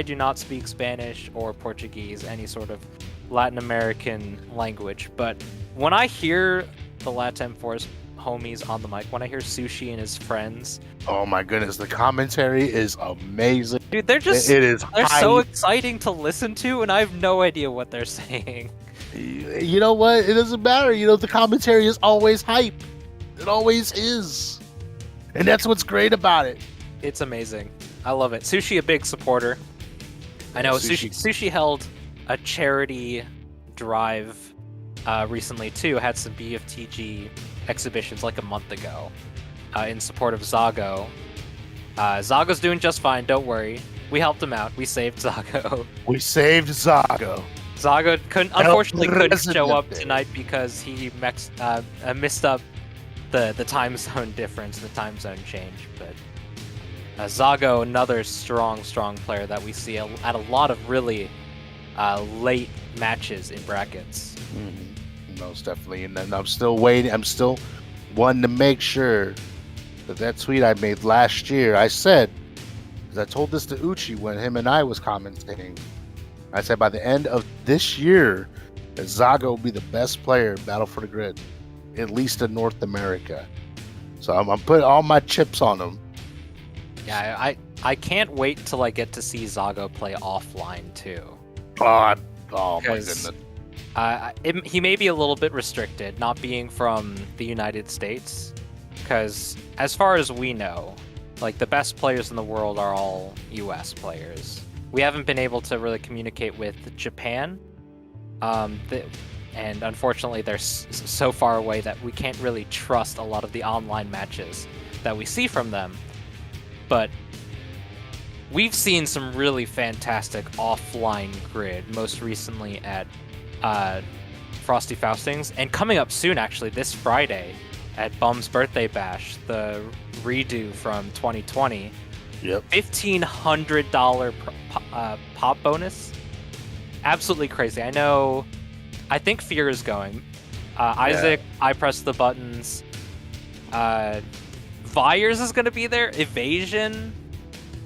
do not speak Spanish or Portuguese, any sort of Latin American language. But when I hear the Latam Force homies on the mic, when I hear Sushi and his friends, oh my goodness, the commentary is amazing. Dude, they're so exciting to listen to, and I have no idea what they're saying. You know what? It doesn't matter. You know, the commentary is always hype. It always is. And that's what's great about it. It's amazing. I love it. Sushi, a big supporter. I know Sushi held a charity drive recently too. Had some BFTG exhibitions like a month ago in support of Zago. Zago's doing just fine. Don't worry. We helped him out. We saved Zago. We saved Zago. Zago unfortunately couldn't show up tonight because he missed up the time zone difference, the time zone change. But Zago, another strong player that we see at a lot of really late matches in brackets. Mm-hmm. Most definitely. And then I'm still waiting. I'm still wanting to make sure that tweet I made last year, I said, because I told this to Uchi when him and I was commentating, I said by the end of this year, that Zago will be the best player in Battle for the Grid, at least in North America. So I'm putting all my chips on him. Yeah, I can't wait till I get to see Zago play offline too. Oh my goodness. He may be a little bit restricted, not being from the United States, because as far as we know, like the best players in the world are all US players. We haven't been able to really communicate with Japan, and unfortunately they're so far away that we can't really trust a lot of the online matches that we see from them. But we've seen some really fantastic offline grid, most recently at Frosty Faustings, and coming up soon, actually, this Friday at Bum's Birthday Bash, the redo from 2020. Yep. $1,500 pop bonus. Absolutely crazy. I think Fear is going. Isaac, I press the buttons. Vyers is going to be there. Evasion.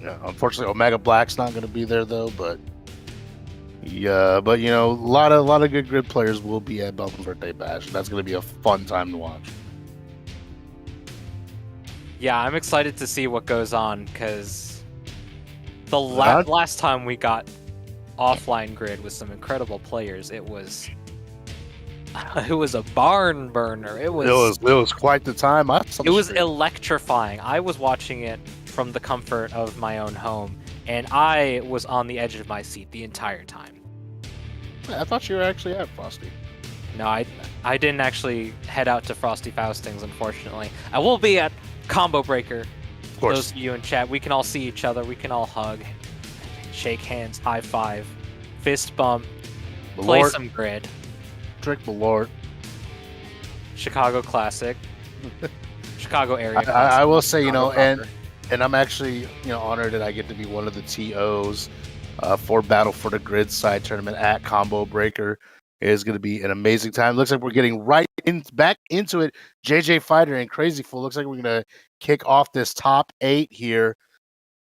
Yeah, unfortunately, Omega Black's not going to be there though. But yeah, but you know, a lot of good grid players will be at Bum's Birthday Bash. That's going to be a fun time to watch. Yeah, I'm excited to see what goes on because the last time we got offline grid with some incredible players, it was a barn burner. It was quite the time. It was electrifying. I was watching it from the comfort of my own home, and I was on the edge of my seat the entire time. I thought you were actually at Frosty. No, I didn't actually head out to Frosty Faustings, unfortunately. I will be at Combo Breaker. Of course. Those of you in chat, we can all see each other. We can all hug, shake hands, high five, fist bump, play some grid. Drink Malort. Chicago Classic. Chicago area. I will say, you know, Chicago and I'm actually, honored that I get to be one of the TOs for Battle for the Grid side tournament at Combo Breaker. It is going to be an amazing time. Looks like we're getting back into it. JJ Fighter and Crazy Fool. Looks like we're going to kick off this top 8 here.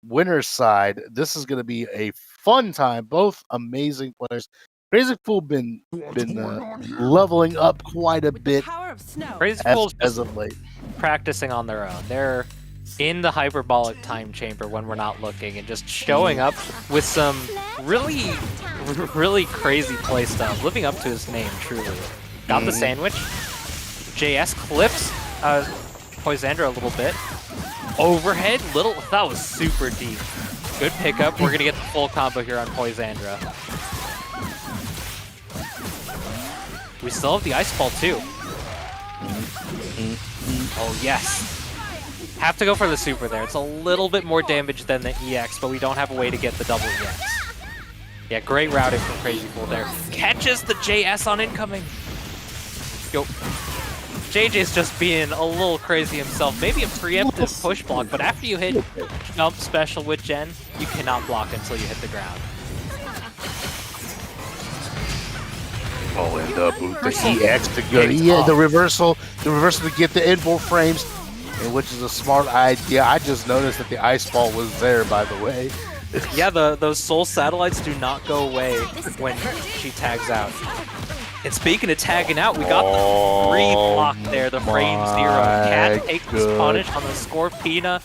Winner's side. This is going to be a fun time. Both amazing players. Crazy Fool been leveling up quite a bit Crazy Fool's as of late. practicing on their own. They're in the hyperbolic time chamber when we're not looking and just showing up with some really crazy play stuff, living up to his name, truly. Got the sandwich. JS clips Poisandra a little bit. Overhead, that was super deep. Good pickup. We're gonna get the full combo here on Poisandra. We still have the ice ball too. Oh yes. Have to go for the super there. It's a little bit more damage than the EX, but we don't have a way to get the double EX. Yeah, great routing from Crazy Fool there. Catches the JS on incoming. Yo. JJ's just being a little crazy himself. Maybe a preemptive push block, but after you hit jump special with Jen, you cannot block until you hit the ground. Oh, and the EX to go. Yeah, the reversal to get the inboard frames, and which is a smart idea. I just noticed that the ice ball was there, by the way. Yeah, those soul satellites do not go away when she tags out. And speaking of tagging out, we got the free block there, the frame 0. Cat takes this punish on the Scorpina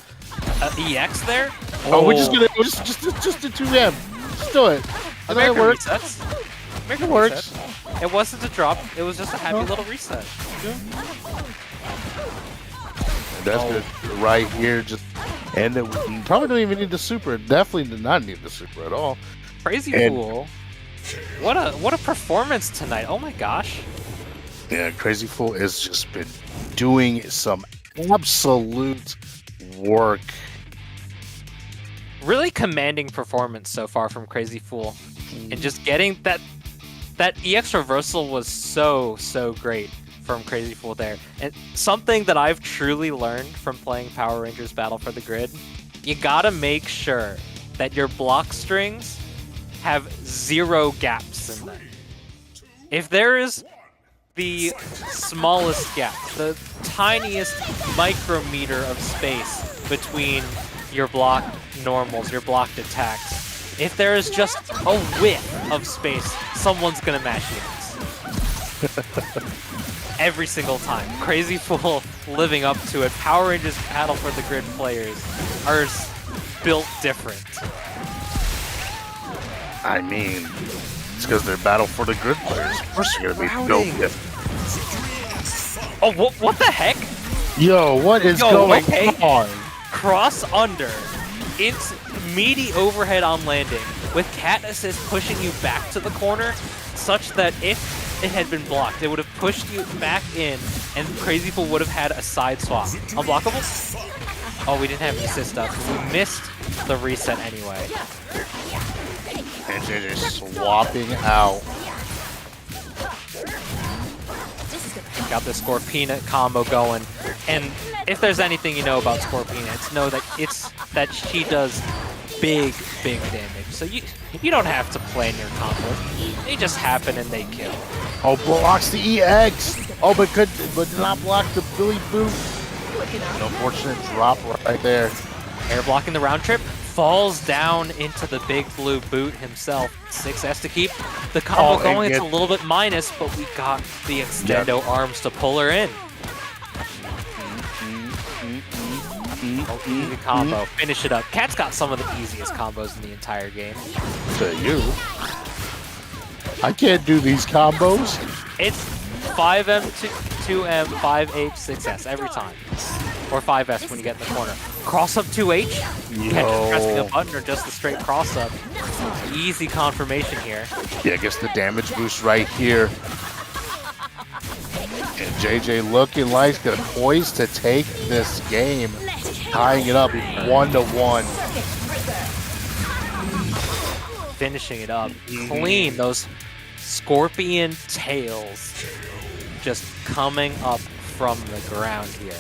EX there. Oh, we're just gonna just a 2M. Just do it. American That works. resets. American It works. Reset. It wasn't a drop. It was just a happy little reset. That's good. Right here, just and it probably don't even need the super. Definitely did not need the super at all. Crazy Fool. What a performance tonight. Oh my gosh. Yeah, Crazy Fool has just been doing some absolute work. Really commanding performance so far from Crazy Fool. And just getting that EX reversal was so great from Crazy Fool there. And something that I've truly learned from playing Power Rangers Battle for the Grid, you gotta make sure that your block strings have 0 gaps in them. If there is the smallest gap, the tiniest micrometer of space between your block normals, your blocked attacks, if there is just a whiff of space, someone's gonna mash you. Every single time. Crazy Fool living up to it. Power Rangers Battle for the Grid players are built different. I mean, it's because they're Battle for the Grid players. Of course, they're gonna be built different. Oh, what the heck? Yo, what is going on? Cross under. It's meaty overhead on landing with cat assist pushing you back to the corner such that if it had been blocked, it would have pushed you back in and Crazy Fool would have had a side swap. Unblockable? Oh, we didn't have the assist up. We missed the reset anyway. And they're just swapping out. Got the Scorpina combo going. And if there's anything you know about Scorpina, it's know that she does big damage. So you don't have to plan your combos. They just happen and they kill. Oh, blocks the EX. Oh, but did not block the Billy Boot. An unfortunate drop right there. Air blocking the round trip. Falls down into the big blue boot himself. 6S to keep the combo going. It's a little bit minus, but we got the extendo arms to pull her in. Easy combo. Finish it up. Cat's got some of the easiest combos in the entire game. To you. I can't do these combos. It's 5M, 2M, 5H, 6S every time. Or 5S when you get in the corner. Cross up 2H. Catch pressing a button or just the straight cross up. Easy confirmation here. Yeah, I guess the damage boost right here. And JJ looking like they're poised to take this game, tying it up 1-1. Finishing it up clean. Those scorpion tails just coming up from the ground here.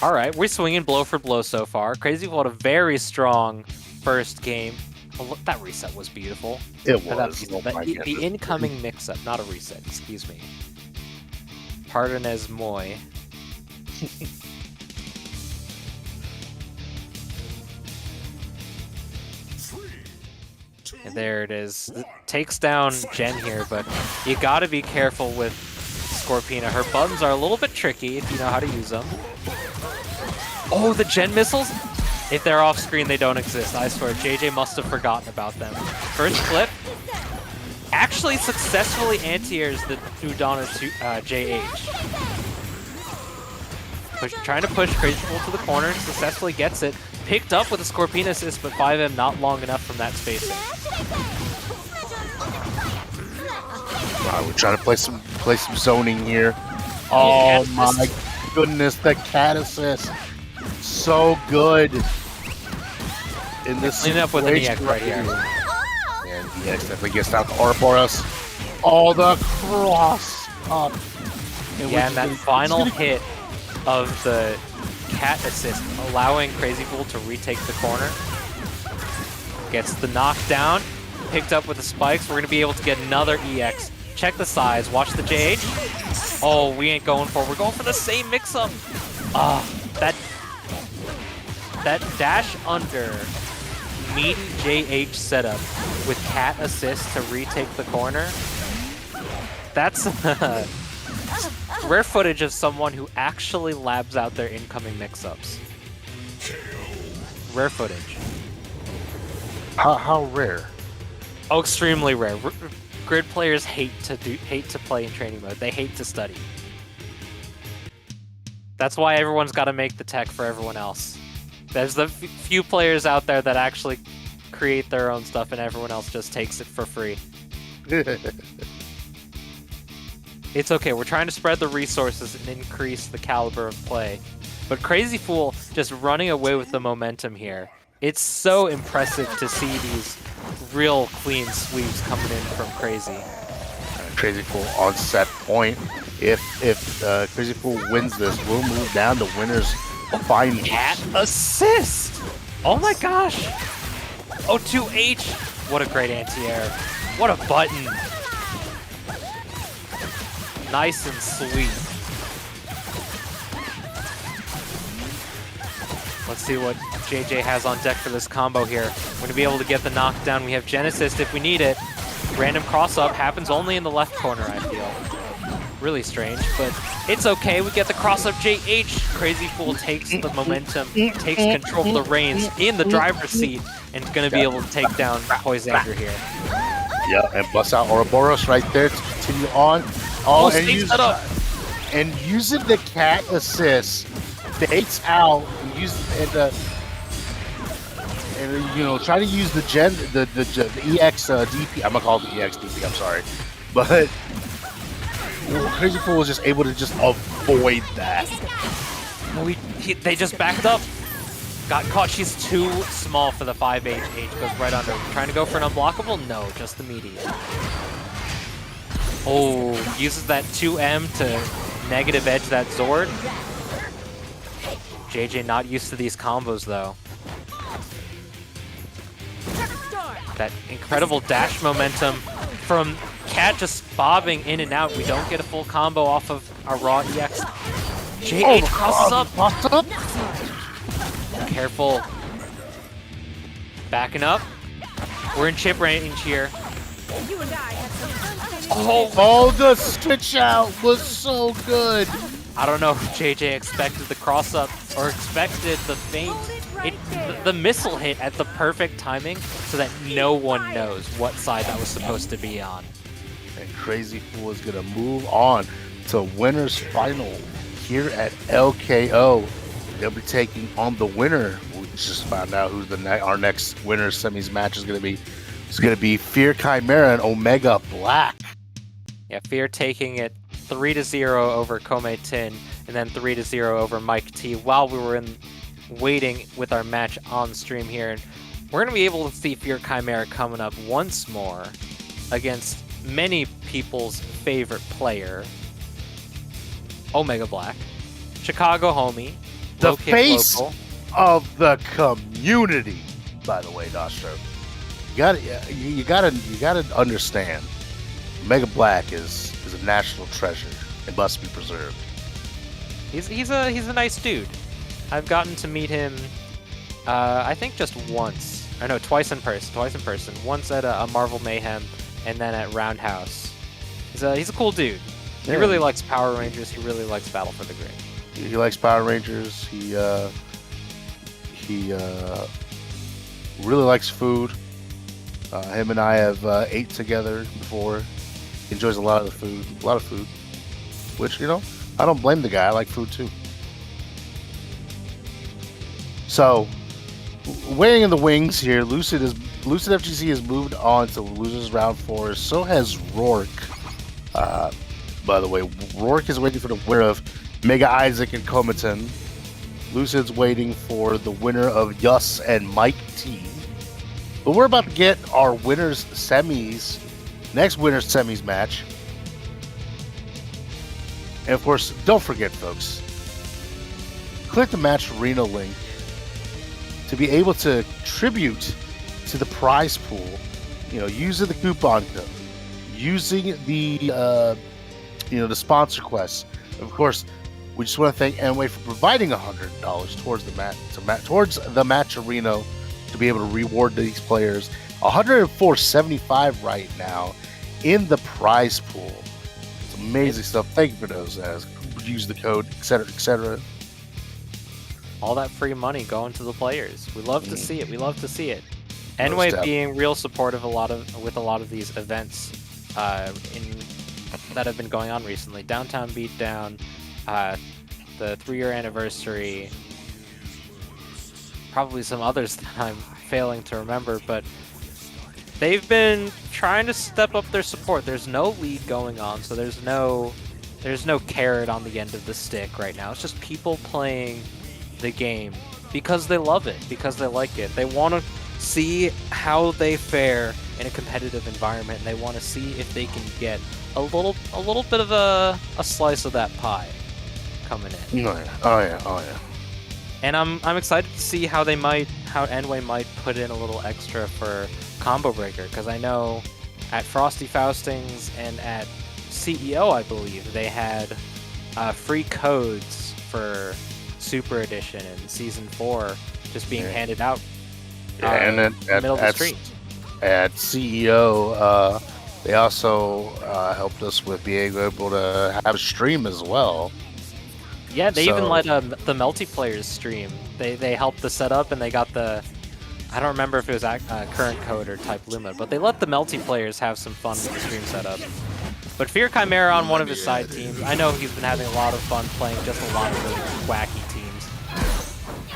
All right, we're swinging blow for blow so far. Crazy Fool had a very strong first game. Oh, look, that reset was beautiful. It Or that was. reset, Oh my the goodness. incoming mix-up, not a reset, excuse me. Pardon as moi. And there it is. Takes down Jen here, but you gotta be careful with Scorpina. Her buttons are a little bit tricky if you know how to use them. Oh, the Jen missiles? If they're off screen, they don't exist. I swear, JJ must have forgotten about them. First clip. Actually successfully anti-airs the Udana to JH. Trying to push Crazy Fool to the corner, successfully gets it. Picked up with a Scorpion assist, but 5M not long enough from that spacing. Wow, we're trying to play some zoning here. Oh my goodness, the cat assist. So good. In this Clean up with an EX situation right here. And EX definitely gets down to Ouroboros. Oh, the cross up. Yeah, and that final hit of the cat assist, allowing Crazy Fool to retake the corner. Gets the knockdown, picked up with the spikes. We're going to be able to get another EX. Check the size, watch the JH. Oh, we ain't going for it. We're going for the same mix-up. That dash under meaty JH setup with cat assist to retake the corner. That's rare footage of someone who actually labs out their incoming mix-ups. Rare footage. How rare? Oh, extremely rare. Grid players hate to play in training mode. They hate to study. That's why everyone's got to make the tech for everyone else. There's the few players out there that actually create their own stuff, and everyone else just takes it for free. It's okay, we're trying to spread the resources and increase the caliber of play. But Crazy Fool just running away with the momentum here. It's so impressive to see these real clean sweeps coming in from Crazy. Crazy Fool on set point. If Crazy Fool wins this, we'll move down to winners finals. Cat assist! Oh my gosh! Oh, 2H! What a great anti-air. What a button! Nice and sweet. Let's see what JJ has on deck for this combo here. We're going to be able to get the knockdown. We have Genesis if we need it. Random cross-up happens only in the left corner, I feel. Really strange, but it's okay. We get the cross-up JH. Crazy Fool takes the momentum, takes control of the reins in the driver's seat, and is going to be able to take down Poisander here. Yeah, and bust out Ouroboros right there to continue on. Oh, and using the cat assist, baits out, and you know, try to use the EX DP. I'm gonna call it the EX DP. I'm sorry, but Crazy Fool was just able to just avoid that. They just backed up. Got caught. She's too small for the 5H. H goes right under. Trying to go for an unblockable? No, just the median. Oh, uses that 2M to negative edge that Zord. JJ not used to these combos though. That incredible dash momentum from Cat just bobbing in and out. We don't get a full combo off of our raw EX. JH crosses up. Careful. Backing up. We're in chip range here. Oh, the switch out was so good. I don't know if JJ expected the cross up or expected the feint. The missile hit at the perfect timing so that no one knows what side that was supposed to be on. And Crazy Fool is gonna move on to winners final here at LKO. They'll be taking on the winner. We just found out who's our next winner semis match is gonna be. It's gonna be Fear Chimera and Omega Black. Yeah, Fear taking it 3-0 over Kome Tin and then 3-0 over Mike T while we were waiting with our match on stream here. And we're going to be able to see Fear Chimera coming up once more. against many people's favorite player, Omega Black, Chicago homie, The low kick face local. of the community, by the way, Nostro. You gotta understand. Mega Black is a national treasure. It must be preserved. He's a nice dude. I've gotten to meet him, I think just once. Or no, twice in person. Once at a Marvel Mayhem, and then at Roundhouse. He's a cool dude. He Yeah. really likes Power Rangers. He really likes Battle for the Grid. He likes Power Rangers. He really likes food. Him and I have ate together before. He enjoys a lot of food. Which, I don't blame the guy. I like food too. So, weighing in the wings here, Lucid FGC has moved on to losers round 4. So has Rourke. By the way, Rourke is waiting for the winner of Mega Isaac and Comaton. Lucid's waiting for the winner of Yus and Mike T. But we're about to get our next winner's semis match. And of course, don't forget, folks, click the Match Arena link to be able to contribute to the prize pool, using the coupon code, using the sponsor quest. Of course, we just want to thank Enway for providing $100 towards the match arena to be able to reward these players. $104.75 right now in the prize pool. It's amazing stuff. Thank you for those guys. Use the code, etc. All that free money going to the players. We love to see it. Most Enway definitely. being real supportive with a lot of these events that have been going on recently. Downtown Beatdown, the 3-year anniversary, probably some others that I'm failing to remember, but they've been trying to step up their support. There's no league going on, so there's no carrot on the end of the stick right now. It's just people playing the game because they love it, because they like it. They want to see how they fare in a competitive environment, and they want to see if they can get a little bit of a slice of that pie coming in. Oh yeah. And I'm excited to see how Enway might put in a little extra for Combo Breaker, because I know at Frosty Faustings and at CEO, I believe, they had free codes for Super Edition and Season 4 just being handed out And then in the middle of the stream. At CEO, they also helped us with being able to have a stream as well. Yeah, they even So- let the multiplayers stream. They helped the setup, and they got the... I don't remember if it was current code or type Luma, but they let the multiplayers have some fun with the stream setup. But Fear Chimera on one of his side teams, I know he's been having a lot of fun playing just a lot of really wacky teams.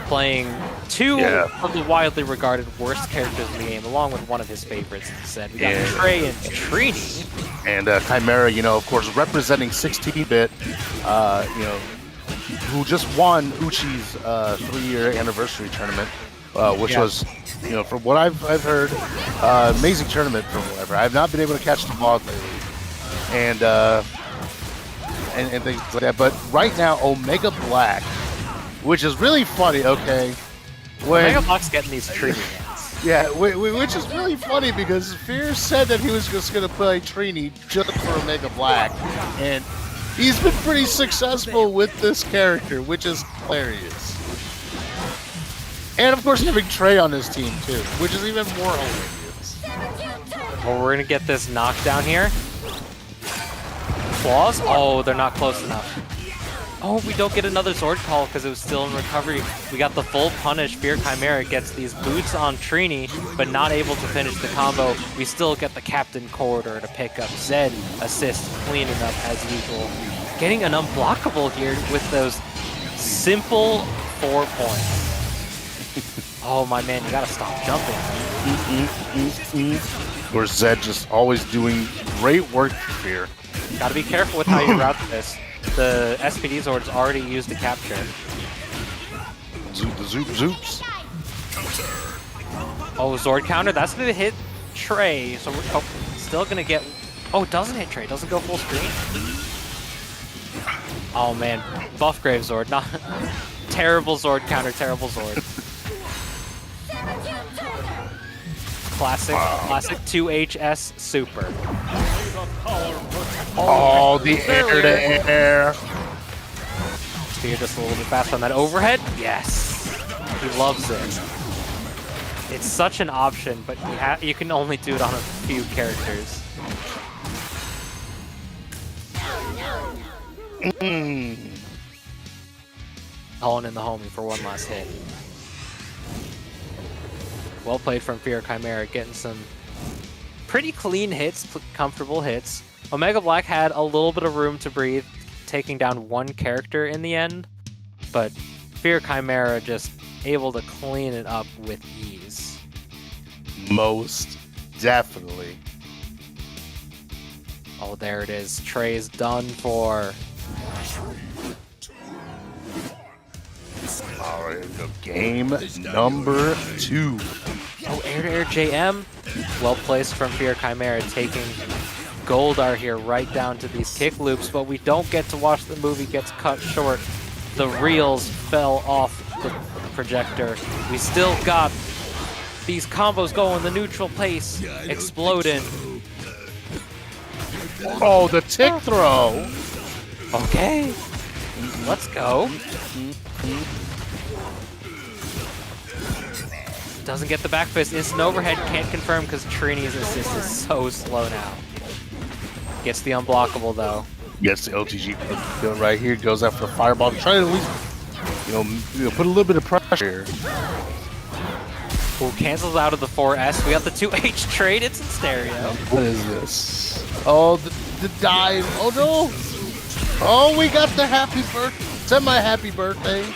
Playing two of the widely regarded worst characters in the game, along with one of his favorites, he said. We got Trey and Trini. And Chimera, of course, representing 16-bit, who just won Uchi's 3-year anniversary tournament, which was, from what I've heard, amazing tournament from whatever. I've not been able to catch them all lately, and things like that. But right now, Omega Black, which is really funny. Okay, Omega Black's getting these Trini hands. Yeah, which is really funny because Fear said that he was just going to play Trini just for Omega Black, and he's been pretty successful with this character, which is hilarious. And of course, having Trey on his team too, which is even more hilarious. Well, we're gonna get this knockdown here. Claws? Oh, they're not close enough. Oh, we don't get another sword call because it was still in recovery. We got the full punish. Fear Chimera gets these boots on Trini, but not able to finish the combo. We still get the Captain Corridor to pick up. Zed assists, cleaning up as usual. Getting an unblockable here with those simple 4 points. Oh my man, you gotta stop jumping. Or Zed just always doing great work for Fear. Gotta be careful with how you route this. The SPD Zord's already used the capture. Zoops. Oh, Zord counter, that's gonna hit Trey. So we're still gonna get... Oh, doesn't hit trade, doesn't go full screen. Oh man, buff Grave Zord, not... terrible Zord counter, terrible Zord. Classic 2HS super. Oh, the air to air. Fear just a little bit faster on that overhead. Yes, he loves it. It's such an option, but you can only do it on a few characters. Calling in the homie for one last hit. Well played from Fear Chimera, getting some pretty clean hits, comfortable hits. Omega Black had a little bit of room to breathe, taking down one character in the end, but Fear Chimera just able to clean it up with ease. Most definitely. Oh, there it is. Trey's done for. All right, game number 2. Oh, air-to-air JM. Well placed from Fear Chimera, taking Goldar here right down to these kick loops, but we don't get to watch the movie gets cut short. The reels fell off the projector. We still got these combos going, the neutral place exploding. Oh, the tick throw. Okay, let's go. Doesn't get the back fist. Instant overhead, can't confirm because Trini's assist is so slow now. Gets the unblockable though. Gets the LTG right here. Goes after the fireball. Trying to at least, put a little bit of pressure. Ooh, cancels out of the 4S. We got the 2H trade. It's in stereo. What is this? Oh, the dive. Oh no. Oh, we got the happy birthday. Semi-happy birthday.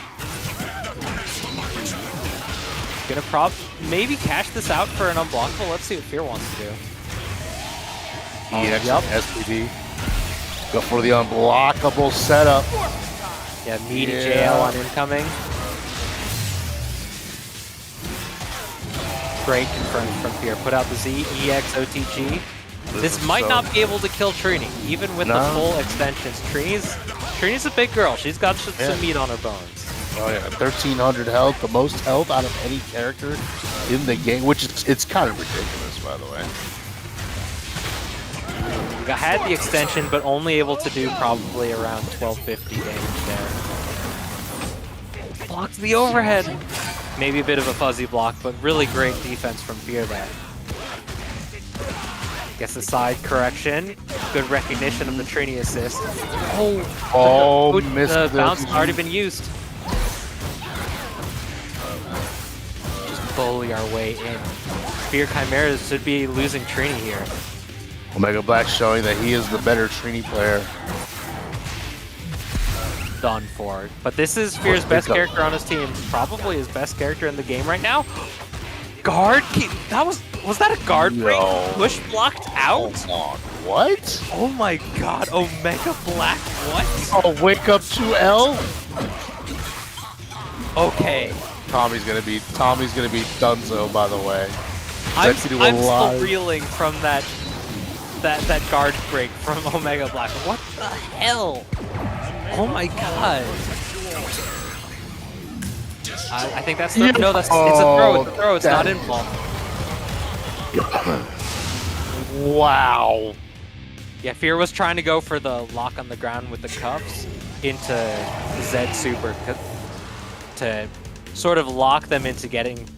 Gonna maybe cash this out for an unblockable. Let's see what Fear wants to do. EX SPD. Go for the unblockable setup. Yeah, meaty JL on incoming. Great confirmed from Fear. Put out the Z, EX, OTG. This might not be able to kill Trini, even with the full extensions. Trini's a big girl. She's got some meat on her bones. Oh yeah, 1,300 health, the most health out of any character in the game, which it's kind of ridiculous, by the way. Had the extension, but only able to do probably around 1250 damage there. Blocked the overhead. Maybe a bit of a fuzzy block, but really great defense from Fear there. Gets the side correction. Good recognition of the Trini assist. Oh, missed the bounce already been used. Just bully our way in. Fear Chimera should be losing Trini here. Omega Black showing that he is the better Trini player. Done for. But this is Fear's best character on his team. Probably his best character in the game right now. Guard? Was that a guard break? Push blocked out? What? Oh my god, Omega Black, what? Oh, wake up 2L? Okay. Tommy's gonna be Dunzo, by the way. I'm still reeling from that guard break from Omega Black. What the hell? Oh my god. I think that's the no, it's a throw. It's a throw. It's not in ball. Wow. Yeah, Fear was trying to go for the lock on the ground with the cuffs into Zed Super to sort of lock them into getting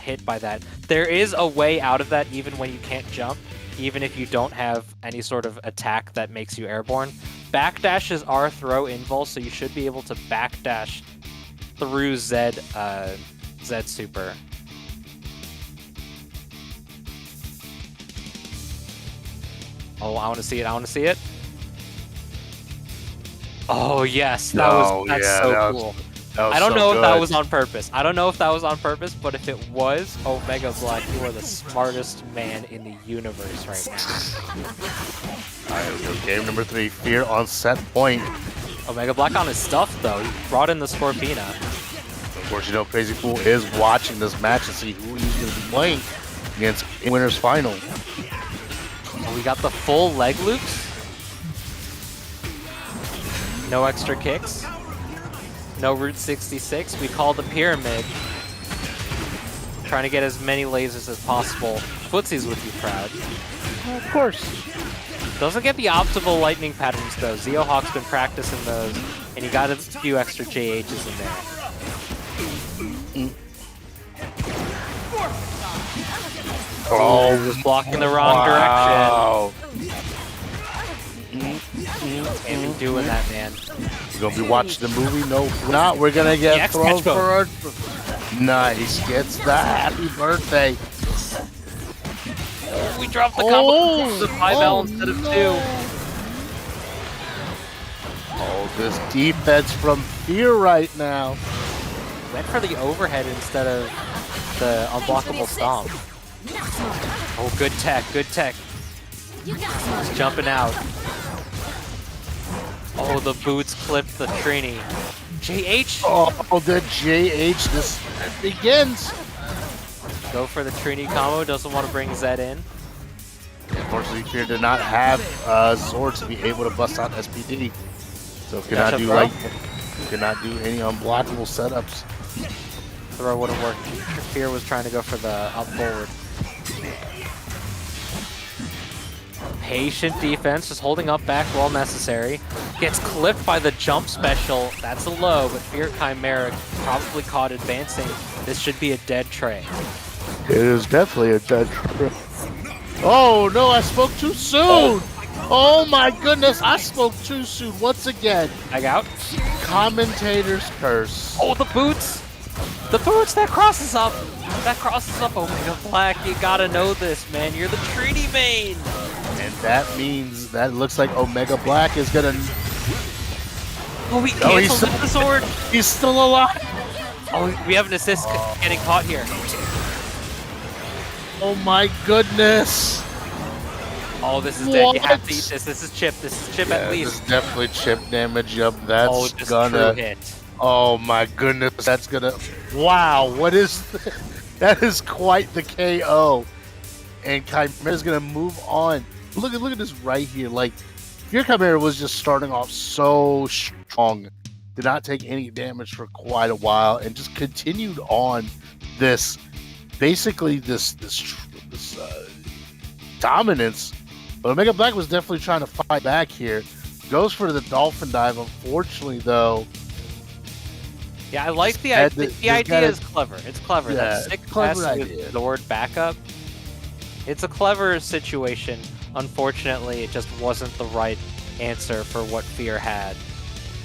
hit by that. There is a way out of that even when you can't jump, even if you don't have any sort of attack that makes you airborne. Backdashes are throw invul, so you should be able to backdash through Zed Super. Oh, I want to see it. I want to see it. Oh, yes. That's so cool. I don't know if that was on purpose. I don't know if that was on purpose, but if it was, Omega Black, you are the smartest man in the universe right now. Alright, let's go. Game number 3, Fear on set point. Omega Black on his stuff, though. He brought in the Scorpina. Of course, Crazy Fool is watching this match to see who he's going to be playing against in Winners Final. We got the full leg loops. No extra kicks. No Route 66. We call the pyramid. Trying to get as many lasers as possible. Footsie's with you, proud. Of course. Doesn't get the optimal lightning patterns though. Zeohawk's been practicing those, and he got a few extra JHs in there. Oh, just blocking the wrong direction. Can't be doing that, man. We're gonna be watching the movie. No, we're not. We're gonna get thrown for our. Nice, gets the happy birthday. We dropped the combo to 5L instead of 2. Oh, this defense from Fear right now. Went for the overhead instead of the unblockable stomp. Oh, good tech, good tech. He's jumping out. Oh, the boots clipped the Trini. JH! Oh, the JH, this begins. Go for the Trini combo, doesn't want to bring Zed in. Unfortunately, Fear did not have swords to be able to bust out SPD. So cannot do any unblockable setups. Throw wouldn't work. Fear was trying to go for the up forward. Patient defense, just holding up back while necessary. Gets clipped by the jump special. That's a low, but Fear Chimera probably caught advancing. This should be a dead tray. It is definitely a dead tray. Oh no, I spoke too soon! Oh my goodness, I spoke too soon once again. Tag out. Commentator's curse. Oh, the boots! The boots, that crosses up! That crosses up, Omega Black. You gotta know this, man. You're the Trini main! And that means that looks like Omega Black is gonna. Oh, he canceled the sword! He's still alive! Oh, we have an assist getting caught here. Oh my goodness! Oh, this is dead. You have to eat this. This is chip. This is chip at least. This is definitely chip damage. Yup, that's just gonna. True hit. Oh my goodness, that's gonna. Wow, what is. That is quite the KO. And Chimera's gonna move on. Look at this right here. Like, Fear Chimera was just starting off so strong. Did not take any damage for quite a while and just continued on this. Basically, this dominance. But Omega Black was definitely trying to fight back here. Goes for the dolphin dive. Unfortunately, though. Yeah, I like the idea. The idea is clever. It's clever. Yeah, That sick clever pass idea. with Lord backup. It's a clever situation. Unfortunately, it just wasn't the right answer for what Fear had.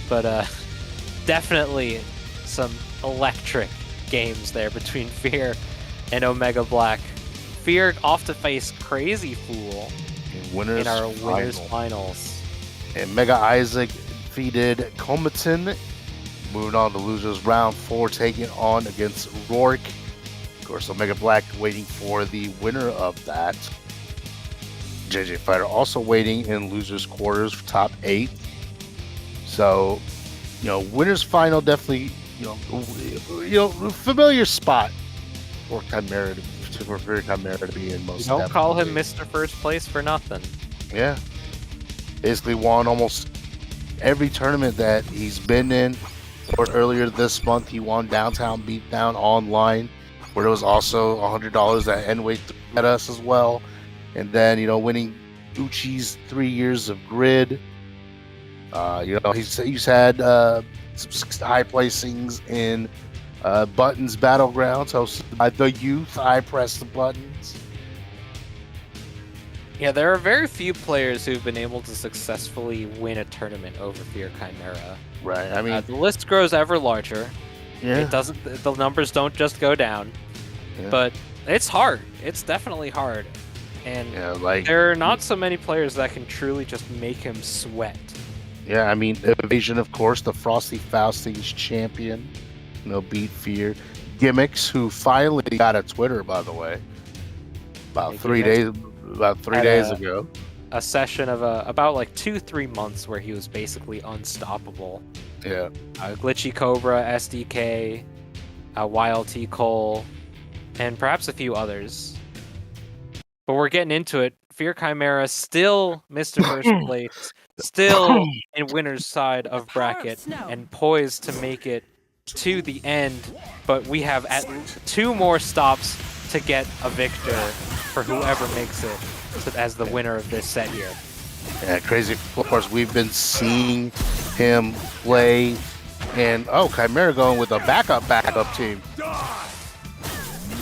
But definitely some electric games there between Fear and Omega Black. Fear off to face Crazy Fool in our winners finals. And Mega Isaac defeated Comaton. Moving on to losers round 4, taking on against Rourke. Of course, Omega Black waiting for the winner of that. JJ Fighter also waiting in losers quarters for top 8. So, winners final definitely, familiar spot for Chimera for Chimera to be in most. Don't call him Mr. First Place for nothing. Yeah, basically won almost every tournament that he's been in. Or earlier this month, he won Downtown Beatdown online, where there was also $100 that Enway threw at us as well. And then, winning Uchi's 3 years of grid. He's had some high placings in Buttons Battlegrounds, hosted by the youth. I press the buttons. Yeah, there are very few players who've been able to successfully win a tournament over Fear Chimera. Right. I mean, The list grows ever larger. yeah. It doesn't. The numbers don't just go down. Yeah. But it's hard. It's definitely hard. And like there are not so many players that can truly just make him sweat. Yeah, I mean, Evasion, of course, the Frosty Faustings champion, beat Fear. Gimmicks, who finally got a Twitter, by the way, about 3 days ago. A session of about like 2-3 months where he was basically unstoppable. Yeah. Glitchy Cobra, SDK, YLT Cole, and perhaps a few others. But we're getting into it. Fear Chimera still Mr. First Place, still in winner's side of bracket, and poised to make it to the end. But we have at 2 more stops to get a victor for whoever makes it as the winner of this set here. Yeah, crazy. Of course, we've been seeing him play, and Chimera going with a backup team.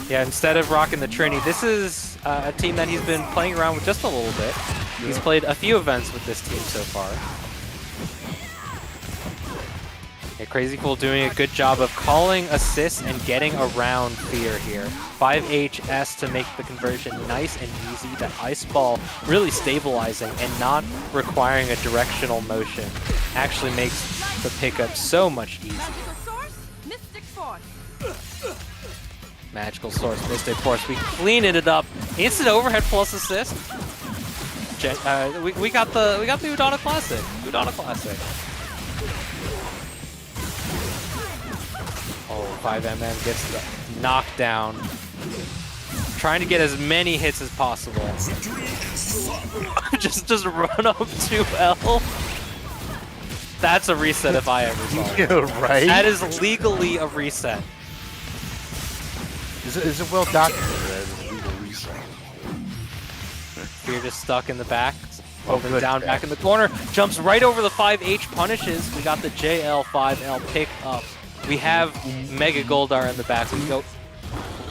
Yeah, instead of rocking the Trini, this is a team that he's been playing around with just a little bit. He's played a few events with this team so far. Yeah, Crazy Fool doing a good job of calling assists and getting around Fear here. 5HS to make the conversion nice and easy. That Ice Ball really stabilizing and not requiring a directional motion actually makes the pickup so much easier. Magical Source, Mystic Force. We cleaned it up. Instant overhead plus assist. We got the Udana Classic. Udana Classic. Oh, 5MM gets the knockdown. Trying to get as many hits as possible. just run up 2L. That's a reset if I ever saw it. Yeah, right? That is legally a reset. Is it well documented as a legal reset? Fear just stuck in the back. Over down back in the corner. Jumps right over the 5H, punishes. We got the JL 5L pick up. We have Mega Goldar in the back. We go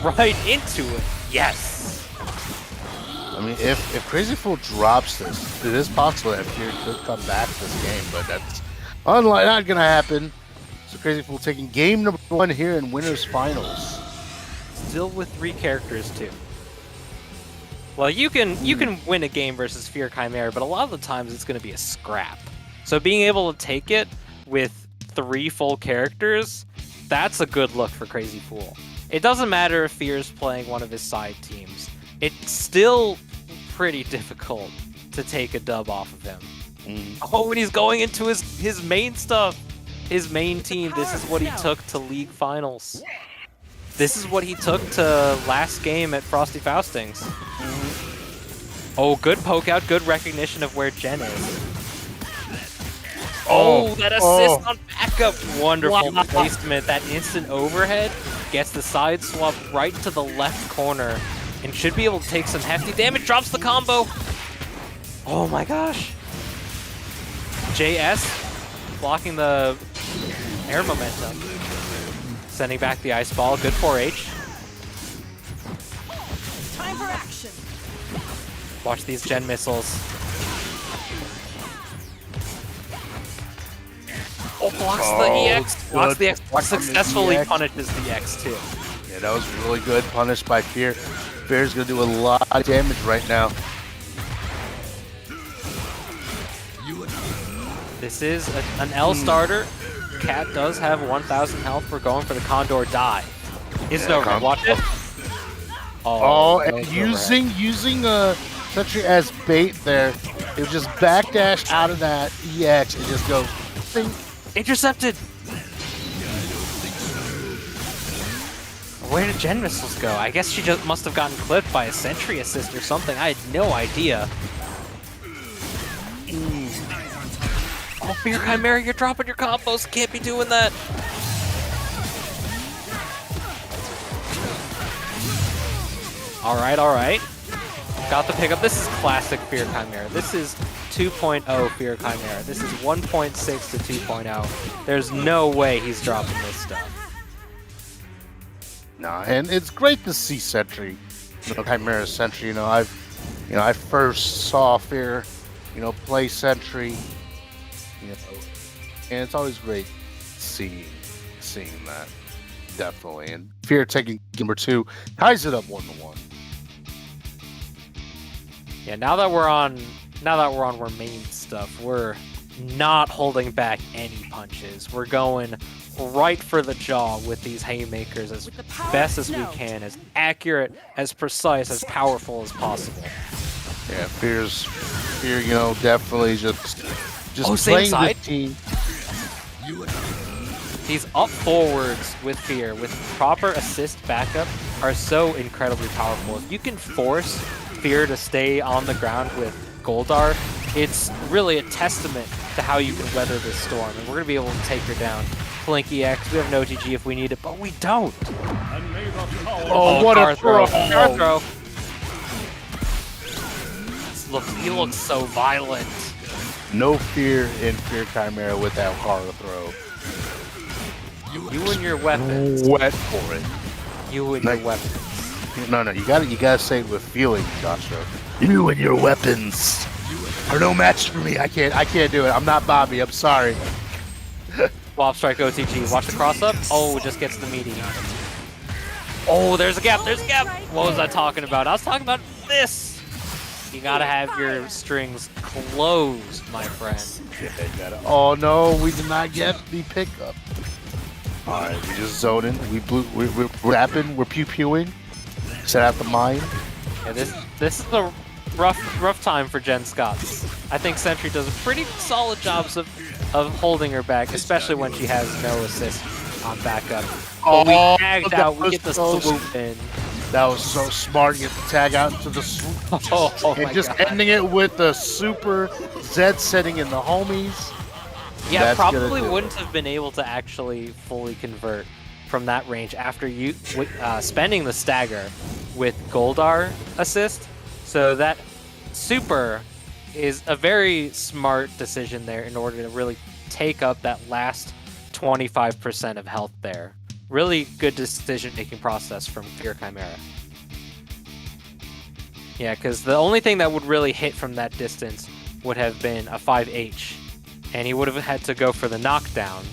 right into it. Yes! I mean, if Crazy Fool drops this, it is possible that Fear could come back this game, but that's not going to happen. So Crazy Fool taking game number 1 here in Winners Finals. Still with 3 characters too. Well, you can win a game versus Fear Chimera, but a lot of the times it's going to be a scrap. So being able to take it with 3 full characters, that's a good look for Crazy Fool. It doesn't matter if Fear's playing one of his side teams. It's still pretty difficult to take a dub off of him. Oh, and he's going into his main stuff. His main team. This is what he took to League Finals. This is what he took to last game at Frosty Faustings. Oh, good poke out, good recognition of where Jen is. Oh, that assist on backup. Wonderful placement. That instant overhead gets the side swap right to the left corner and should be able to take some hefty damage. Drops the combo. Oh my gosh. JS blocking the air momentum. Sending back the ice ball. Good 4H. Time for action. Watch these gen missiles. Oh, blocks the EX. Blocks the X. Successfully punishes the X too. Yeah, that was really good. Punished by Fear. Fear's going to do a lot of damage right now. This is an L starter. Cat does have 1,000 health. We're going for the Condor dive. Is it over? Watch it. Oh, and using Sentry as bait there. It was just backdash out of that EX and just goes. Bing. Intercepted. Where did Gen Missiles go? I guess she just must have gotten clipped by a Sentry assist or something. I had no idea. Oh, Fear Chimera, you're dropping your combos. Can't be doing that. All right. Got the pickup. This is classic Fear Chimera. This is 2.0 Fear Chimera. This is 1.6 to 2.0. There's no way he's dropping this stuff. Nah, and it's great to see Sentry, Chimera Sentry. I first saw Fear, play Sentry. And it's always great seeing that, definitely. And Fear taking number 2 ties it up 1-1. Yeah, now that we're on our main stuff, we're not holding back any punches. We're going right for the jaw with these haymakers as best as we can, as accurate, as precise, as powerful as possible. Yeah, Fear, definitely just playing the team. These up forwards with Fear, with proper assist backup, are so incredibly powerful. If you can force Fear to stay on the ground with Goldar, it's really a testament to how you can weather this storm. And we're going to be able to take her down. Flinky X, we have an OTG if we need it, but we don't. Oh, what a throw. Car throw. Look, he looks so violent. No fear in Fear Chimera with that car throw. You and your weapons. Wet for it. You and your weapons. No, you gotta say it with feeling, Joshua. You and your weapons are no match for me. I can't do it. I'm not Bobby. I'm sorry. Swap strike OTG. Watch the cross up. Oh, just gets the meaty. Oh, there's a gap. There's a gap. What was I talking about? I was talking about this. You gotta have your strings closed, my friend. Oh no, we did not get the pickup. All right, we just zoning. We're rapping. We're pew-pewing. Set out the mine. Yeah, this is a rough time for Jen Scott. I think Sentry does a pretty solid job of holding her back, especially when she has no assist on backup. But we tagged out. We get the swoop in. That was so smart. Get the tag out into the swoop. And just ending it with the super Zed setting in the homies. Yeah, That's probably wouldn't have been able to actually fully convert from that range after you spending the stagger with Goldar assist. So that super is a very smart decision there in order to really take up that last 25% of health there. Really good decision-making process from Fear Chimera. Yeah, because the only thing that would really hit from that distance would have been a 5H. And he would have had to go for the knockdown.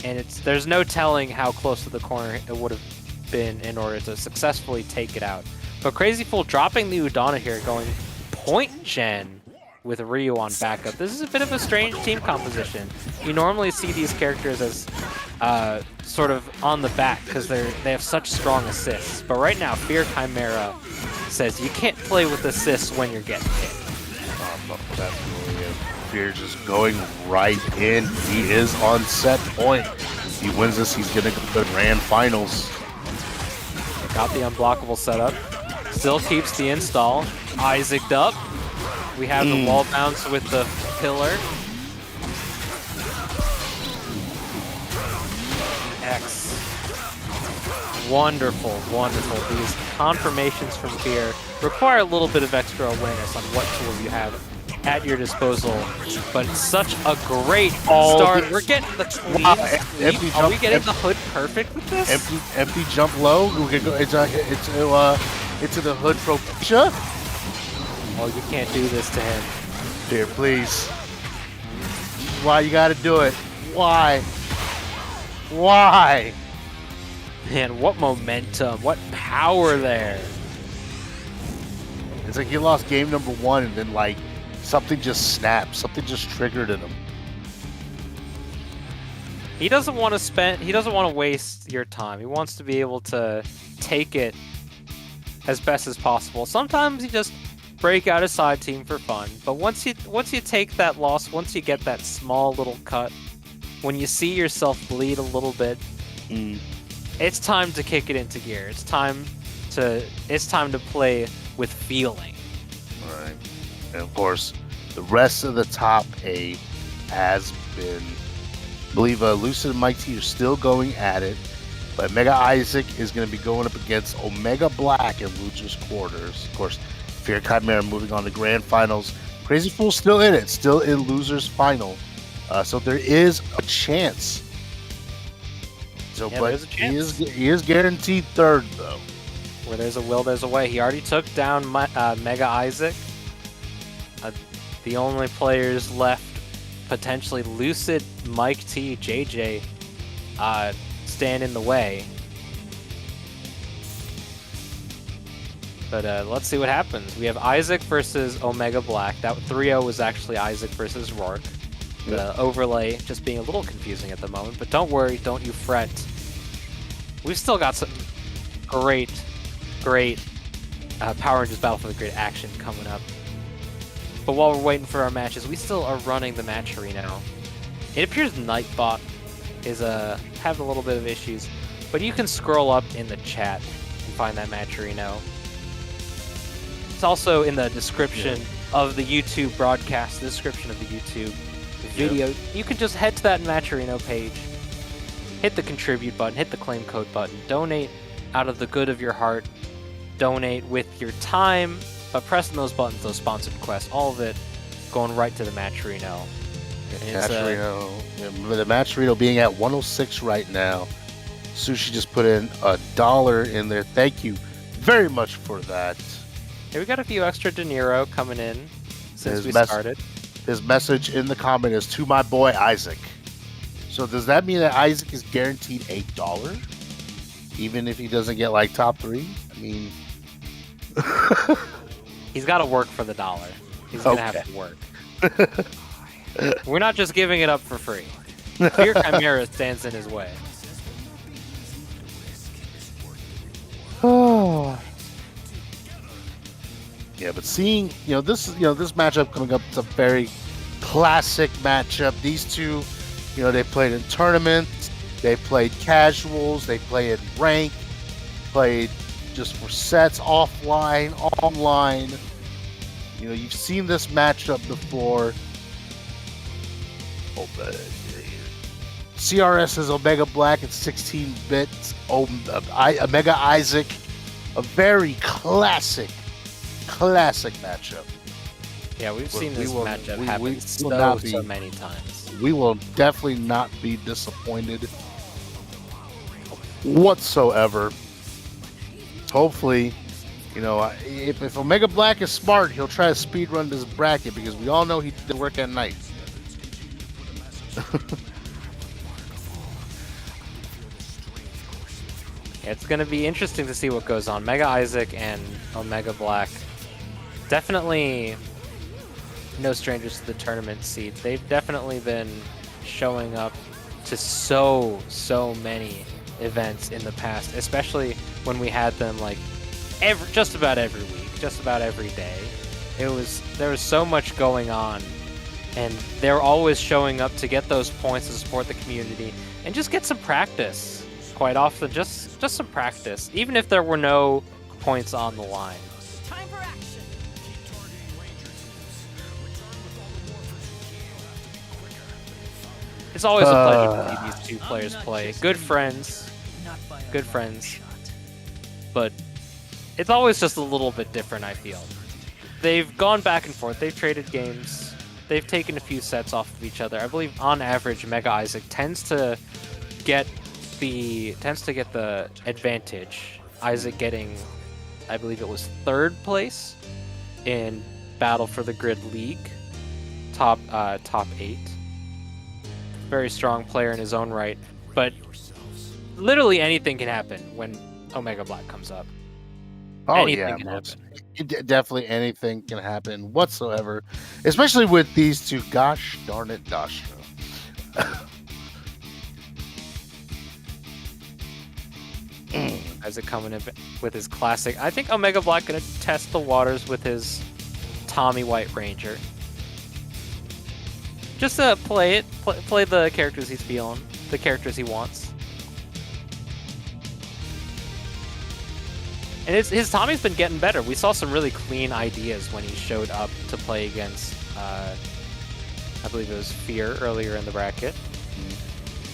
And there's no telling how close to the corner it would have been in order to successfully take it out. But Crazy Fool dropping the Udana here, going point gen with Ryu on backup. This is a bit of a strange team composition. You normally see these characters as sort of on the back because they have such strong assists. But right now, Fear Chimera says you can't play with assists when you're getting hit. That's really it. Fear just going right in. He is on set point. If he wins this, he's gonna go to the Grand Finals. Got the unblockable setup. Still keeps the install. Isaac'd up. We have the wall bounce with the pillar. X. Wonderful, wonderful. These confirmations from Fear require a little bit of extra awareness on what tools you have at your disposal, but it's such a great start. We're getting the clean sweep. Are we getting the hood perfect with this? Empty jump low. We can go into the hood pro Pusha. Oh, you can't do this to him. Fear, please. Why you gotta do it? Why? Why? Man, what momentum, what power there. It's like he lost game number 1 and then like something just snapped, something just triggered in him. He doesn't want to waste your time. He wants to be able to take it as best as possible. Sometimes you just break out a side team for fun, but once you take that loss, once you get that small little cut, when you see yourself bleed a little bit, it's time to kick it into gear. It's time to play with feeling. Right. And of course, the rest of the top 8 has been, I believe Lucid and Mike T are still going at it, but Mega Isaac is going to be going up against Omega Black in Losers Quarters. Of course, Fear Chimera moving on to Grand Finals. Crazy Fool still in it, still in Losers Final. So there is a chance. So, yeah, but there's a chance. He is guaranteed 3rd though. Where there's a will, there's a way. He already took down Mega Isaac. The only players left, potentially Lucid, Mike T, JJ, stand in the way. But let's see what happens. We have Isaac versus Omega Black. That 3-0 was actually Isaac versus Rourke. The overlay just being a little confusing at the moment, but don't worry, don't you fret. We've still got some great Power Rangers Battle for the Grid action coming up. But while we're waiting for our matches, we still are running the match arena. It appears Nightbot is having a little bit of issues, but you can scroll up in the chat and find that match arena. It's also in the description of the YouTube broadcast, the description of the YouTube video. You can just head to that Matcherino page, hit the contribute button, hit the claim code button, donate out of the good of your heart, donate with your time, but pressing those buttons, those sponsored quests, all of it going right to the Matcherino. The Matcherino being at 106 right now. Sushi just put in $1 in there. Thank you very much for that. Hey, we got a few extra De Niro coming in since we started. His message in the comment is to my boy Isaac. So does that mean that Isaac is guaranteed $8? Even if he doesn't get like top 3? I mean... He's got to work for the dollar. He's going to have to work. We're not just giving it up for free. Fear Chimera stands in his way. Oh. Yeah, but seeing this matchup coming up, it's a very classic matchup. These two, they played in tournaments, they played casuals, they played in rank, played just for sets, offline, online. You've seen this matchup before. CRS is Omega Black at 16 bits. Omega Isaac, a very classic matchup. Yeah, we've seen this matchup happen so many times. We will definitely not be disappointed whatsoever. Hopefully, if Omega Black is smart, he'll try to speedrun this bracket because we all know he did work at night. It's going to be interesting to see what goes on. Mega Isaac and Omega Black, definitely no strangers to the tournament seed. They've definitely been showing up to so many events in the past, especially when we had them like just about every week, just about every day. There was so much going on, and they're always showing up to get those points to support the community and just get some practice. Quite often, just some practice, even if there were no points on the line. Time for action. It's always a pleasure to see these two players play. Good friends, but it's always just a little bit different, I feel. They've gone back and forth, they've traded games, they've taken a few sets off of each other. I believe on average, Mega Isaac tends to get the advantage. Isaac getting, I believe it was 3rd place in Battle for the Grid League, top 8. Very strong player in his own right, but literally anything can happen when Omega Black comes up. Anything can happen. Definitely anything can happen whatsoever, especially with these two. Gosh darn it, Dashro. Isaac coming in with his classic. I think Omega Black gonna test the waters with his Tommy White Ranger. Just to play the characters he's feeling, the characters he wants. And his Tommy's been getting better. We saw some really clean ideas when he showed up to play against, I believe it was Fear earlier in the bracket.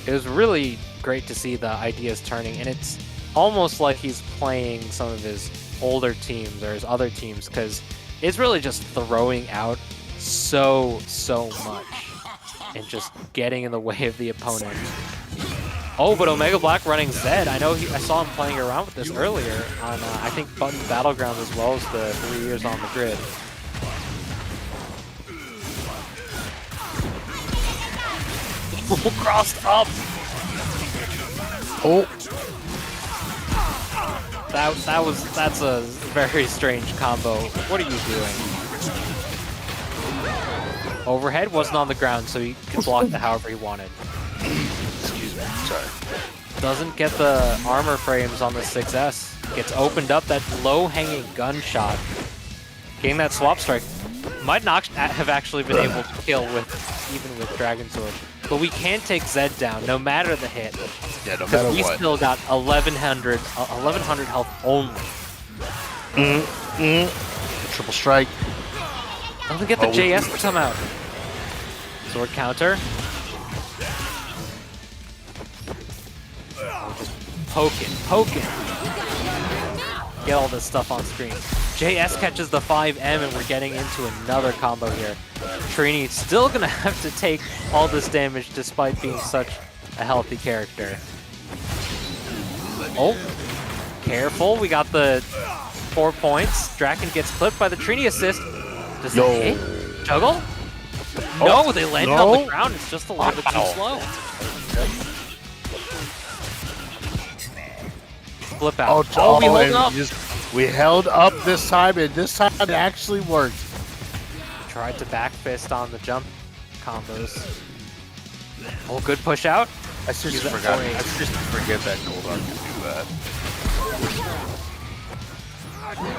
It was really great to see the ideas turning, and it's almost like he's playing some of his older teams or his other teams, because it's really just throwing out so much and just getting in the way of the opponent. Oh, but Omega Black running Zed. I saw him playing around with this earlier on, I think, Button Battleground, as well as the 3 years on the grid. Crossed up. Oh. That's a very strange combo. What are you doing? Overhead wasn't on the ground, so he could block it however he wanted. Excuse me. Sorry. Doesn't get the armor frames on the 6S. Gets opened up, that low-hanging gunshot. Getting that swap strike. Might not have actually been able to kill even with Dragon Sword. But we can take Zed down, no matter the hit. Yeah, no matter what. We still got 1100 health only. Triple strike. Doesn't get the JS to come out. Sword counter. Just poking. Get all this stuff on screen. JS catches the 5M and we're getting into another combo here. Trini still gonna have to take all this damage despite being such a healthy character. Oh, careful. We got the 4 points. Draken gets clipped by the Trini assist. Does it hit? Juggle? No, they landed on the ground. It's just a little bit too slow. Flip out. Oh, we hold up. We held up this time, and this time it actually worked. Tried to back fist on the jump combos. Oh, good push out. I seriously forgot. I seriously forget that Goldar can do that.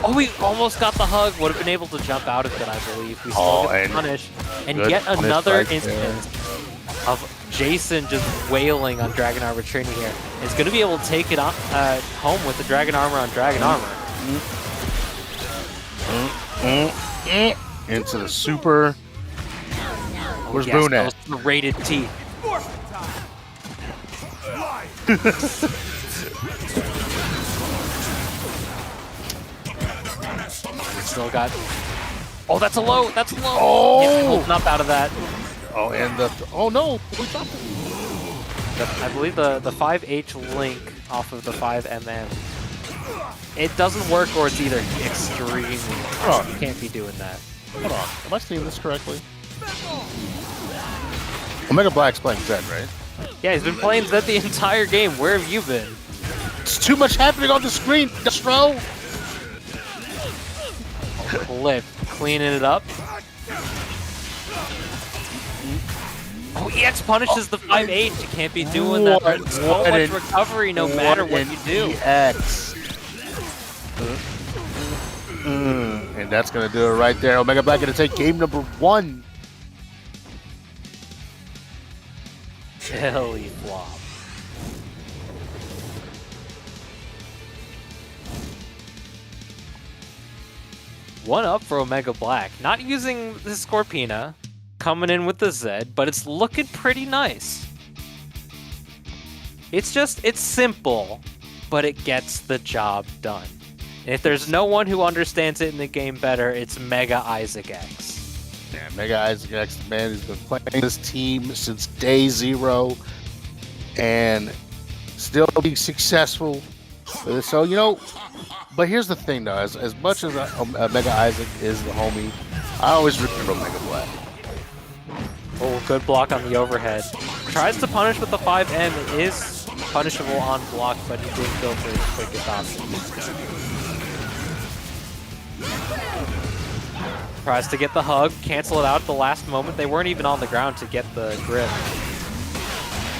Oh, we almost got the hug. Would have been able to jump out of it, I believe. We still get punished. And yet another instance of Jason just wailing on Dragon Armor Trini here. Is going to be able to take it on, home with the Dragon Armor on Dragon Armor. Into the super. Where's Boone at? The rated T. Still got. Oh, that's a low. That's a low. Oh, yeah, holding up out of that. Oh, and the. Oh no, we dropped it. I believe the 5H link off of the 5MM. It doesn't work, or it's either extremely. Oh. You can't be doing that. Hold on. Am I seeing this correctly? Omega Black's playing Zed, right? Yeah, he's been playing Zed the entire game. Where have you been? It's too much happening on the screen, Destro. Flip, cleaning it up. Oh, EX punishes the 5H. You can't be doing that. There's so much recovery no matter what you do. EX. And that's going to do it right there. Omega Black going to take game number 1. Jelly flop. One up for Omega Black. Not using the Scorpina. Coming in with the Zed, but it's looking pretty nice. It's simple, but it gets the job done. And if there's no one who understands it in the game better, it's Mega Isaac X. Yeah, Mega Isaac X, man, has been playing this team since day 0 and still being successful. So, you know, but here's the thing, though. As much as Mega Isaac is the homie, I always remember Omega Black. Oh, good block on the overhead. Tries to punish with the 5M. It is punishable on block, but he did go for his quickest option. Tries to get the hug, cancel it out at the last moment. They weren't even on the ground to get the grip.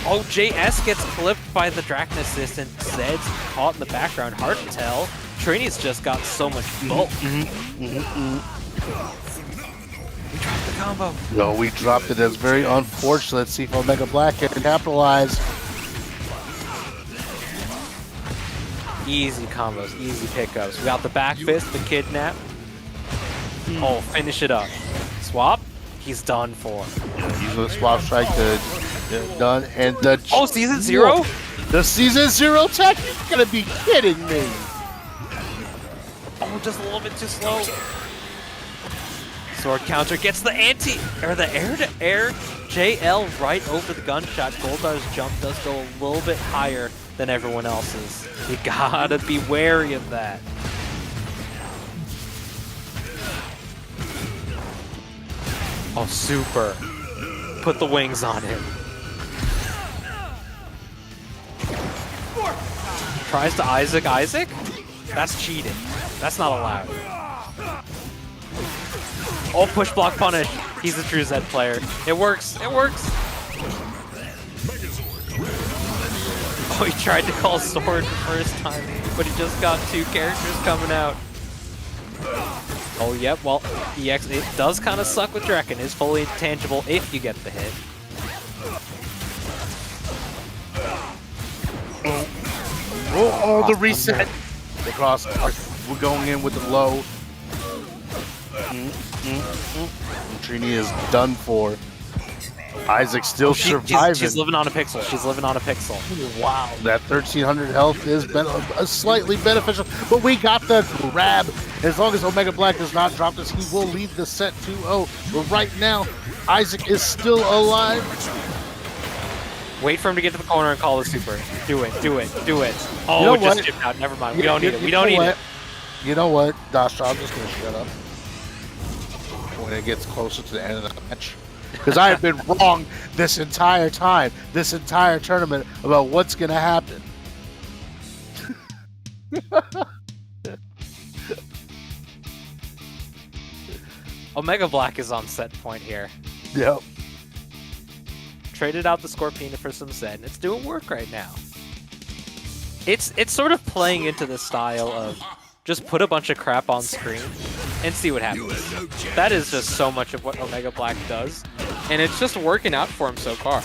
Oh, JS gets clipped by the Draken assist, and Zed's caught in the background. Hard to tell. Trini's just got so much bulk. We dropped the combo. No, we dropped it. That's very unfortunate. Let's see if Omega Black can capitalize. Easy combos, easy pickups. We got the back fist, the kidnap. Oh, finish it up. Swap. He's done for. Use the swap strike to done. And the season 0? The season 0 tech? You're gonna be kidding me. Oh, just a little bit too slow. Sword counter gets the the air-to-air JL right over the gunshot. Goldar's jump does go a little bit higher than everyone else's. You gotta be wary of that. Oh, super. Put the wings on him. Tries to Isaac. That's cheating. That's not allowed. Oh, push block punish. He's a true Zed player. It works. It works. Oh, he tried to call sword the first time, but he just got 2 characters coming out. Oh, yep. Well, EX, it does kind of suck with Draken. It's fully intangible if you get the hit. Oh, the reset. The cross. We're going in with the low. Trini is done for. Isaac still surviving. She's living on a pixel. She's living on a pixel. Wow, that 1300 health is slightly beneficial, but we got the grab. As long as Omega Black does not drop this, he will lead the set 2-0. But right now, Isaac is still alive. Wait for him to get to the corner and call the super. Do it, do it, do it. Oh, You know it just what? chipped out. Never mind. We don't need it. We don't need it. You know what, Dasha, I'm just going to shut up when it gets closer to the end of the match. Because I have been wrong this entire time, this entire tournament, about what's going to happen. Omega Black is on set point here. Yep. Traded out the Scorpina for some Zen. It's doing work right now. It's sort of playing into the style of just put a bunch of crap on screen and see what happens. That is just so much of what Omega Black does, and it's just working out for him so far.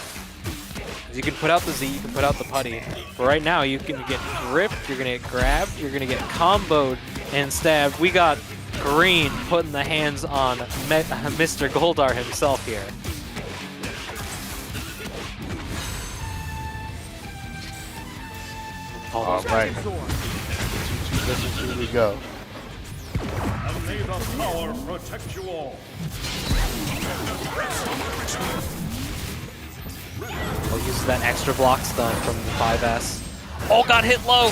You can put out the Z, you can put out the putty, but right now you can get gripped, you're gonna get grabbed, you're gonna get comboed and stabbed. We got Green putting the hands on Mr. Goldar himself here. All right. Here we go. And may the power protect you all. Oh, uses that extra block stun from the 5S. Oh, got hit low!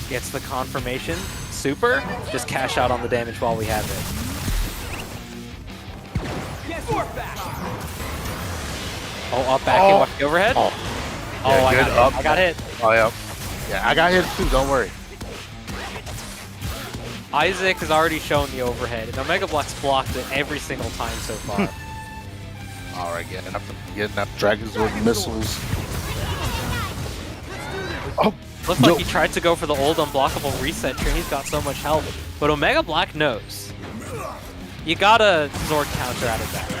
Gets the confirmation. Super. Just cash out on the damage while we have it. Guess who's back? Oh, up back in, watch the overhead. Oh, Oh, yeah, I good got up. hit. I got hit. Oh, yeah. Yeah, I got hit too, don't worry. Isaac has already shown the overhead, and Omega Black's blocked it every single time so far. All right, getting up Dragon Sword missiles. Oh, Looks like he tried to go for the old unblockable reset. Trini's got so much health, but Omega Black knows. You gotta Zord counter out of that.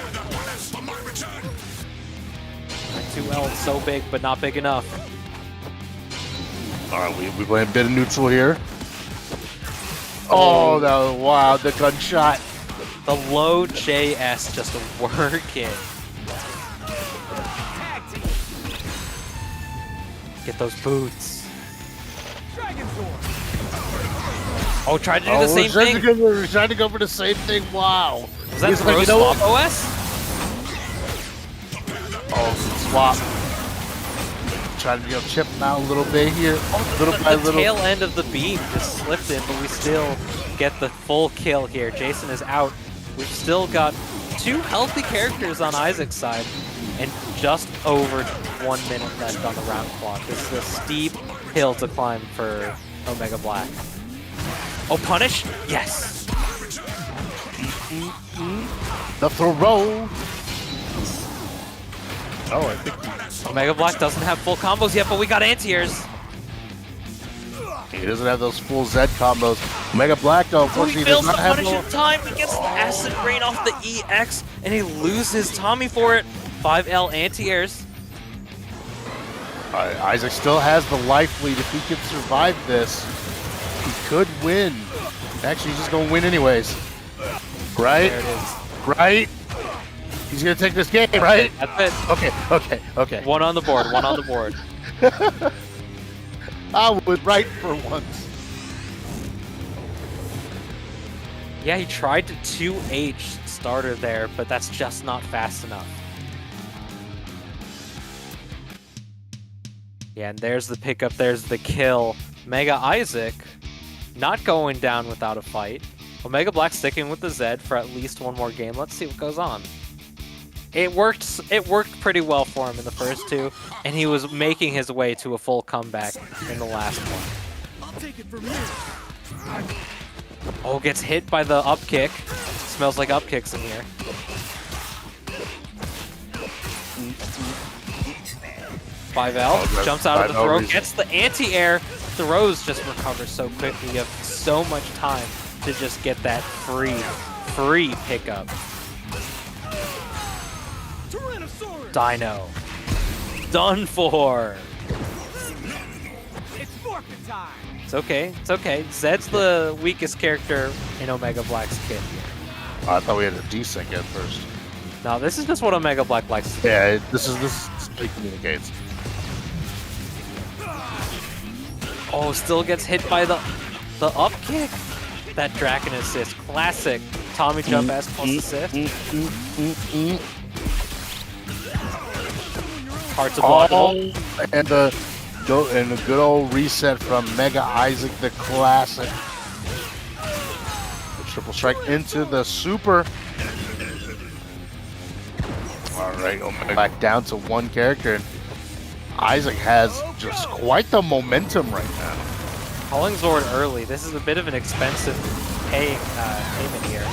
2L is so big, but not big enough. all right, we playing a bit of neutral here. Oh, that was wild, the gunshot. The low JS just working. Get those boots. Dragon Sword. Oh, tried to do the same thing. We're trying to go for the same thing. Wow. Was that He's throw like, you know swap what? OS? Oh, swap. Trying to chip him out a little bit here. Little by The little. tail end of the beam just slipped in, but we still get the full kill here. Jason is out. We've still got two healthy characters on Isaac's side, and just over 1 minute left on the round clock. This is a steep hill to climb for Omega Black. Oh, punish? Yes. The throw. Oh, I think Omega Black doesn't have full combos yet, but we got anti-airs. he doesn't have those full Z combos. Mega Black, though, He unfortunately, fails does to not have punish no. in time. He gets the acid rain off the EX, and he loses Tommy for it. 5L anti-airs. Isaac still has the life lead. If he can survive this, he could win. Actually, he's just going to win anyways. Right? There it is. Right? He's going to take this game, right? That's it. Okay. One on the board, one on the board. I was right for once. Yeah, he tried to 2H starter there, but that's just not fast enough. Yeah, and there's the pickup, there's the kill. Mega Isaac not going down without a fight. Omega Black sticking with the Z for at least one more game. Let's see what goes on. It worked pretty well for him in the first two, and he was making his way to a full comeback in the last one. I'll take it from here. Oh, gets hit by the up kick. Smells like up kicks in here. L jumps out of the throw, gets the anti-air. Throws just recovers so quickly. You have so much time to just get that free pickup. Dino. Done for. It's forfeit time. It's okay. It's okay. Zed's the weakest character in Omega Black's kit here. I thought we had a desync at first. No, this is just what Omega Black likes to do. Yeah, this is how he communicates. Oh, still gets hit by the up kick. That Draken assist. Classic Tommy Jump S plus assist. Hard to block. And the good old reset from Mega Isaac, the classic. The triple strike into the super. All right, Omega Black down to one character. And Isaac has just quite the momentum right now. Calling Zord early. This is a bit of an expensive payment here.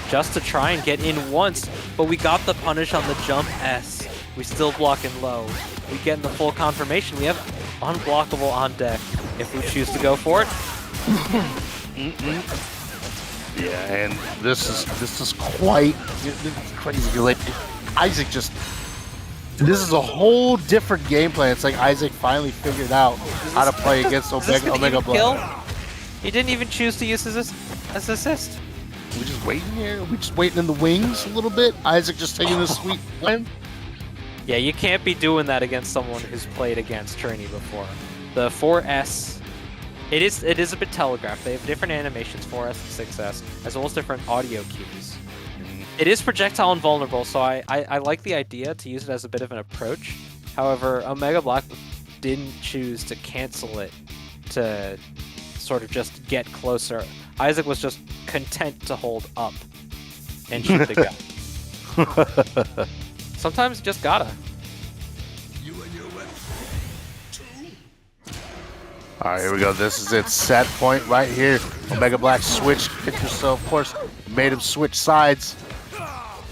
Just to try and get in once, but we got the punish on the jump S. We still blocking low. We getting the full confirmation. We have unblockable on deck if we choose to go for it. Yeah, and this is quite crazy. Like Isaac just. This is a whole different game plan. It's like Isaac finally figured out how to play against Omega Black. He didn't even choose to use his assist. We're just waiting here. We're just waiting in the wings a little bit. Isaac just taking a sweet win. Yeah, you can't be doing that against someone who's played against Trini before. The 4S, it is a bit telegraphed. They have different animations, 4S and 6S, as well as different audio cues. It is projectile invulnerable, so I like the idea to use it as a bit of an approach. However, Omega Black didn't choose to cancel it to sort of just get closer. Isaac was just content to hold up and shoot the guy. Sometimes you just gotta. All right, here we go. This is its set point right here. Omega Black switched, so of course, made him switch sides.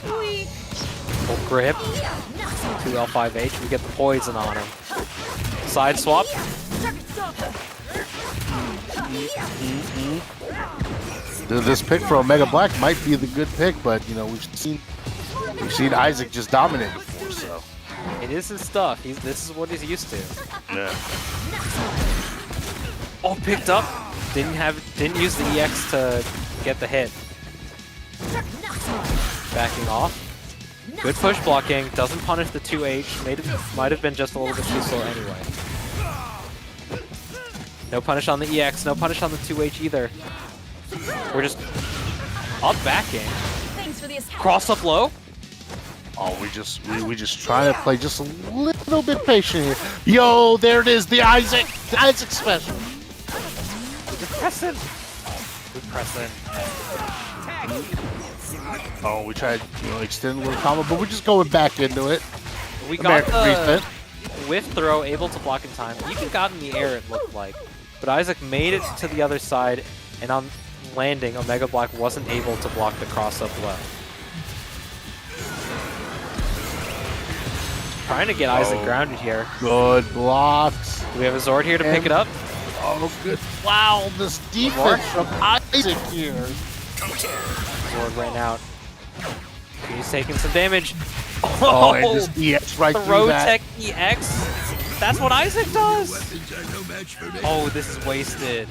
Full grip. 2L5H. We get the poison on him. Side swap. This pick for Omega Black might be the good pick, but you know we've seen Isaac just dominate before, so It is his stuff. This is what he's used to. yeah. Oh, picked up. Didn't use the EX to get the hit. Backing off. Good push blocking. Doesn't punish the 2H. Might have been just a little bit too slow anyway. No punish on the EX. No punish on the 2H either. We're just up backing. Cross up low. Oh, we just trying to play just a little bit patient here. Yo, there it is, the Isaac special. Just press in. We press in. Oh, we tried, extend a little combo, but we're just going back into it. We got American the reset. whiff throw, able to block in time. Even got in the air, it looked like. But Isaac made it to the other side, and on landing, Omega Black wasn't able to block the cross-up low. Trying to get Isaac grounded here. Good blocks. Do we have a Zord here to pick it up? Oh, good. Wow, this defense from Isaac here. Zord ran out. He's taking some damage. Oh, and this EX right through Throw that. tech EX. That's what Isaac does. Oh, this is wasted.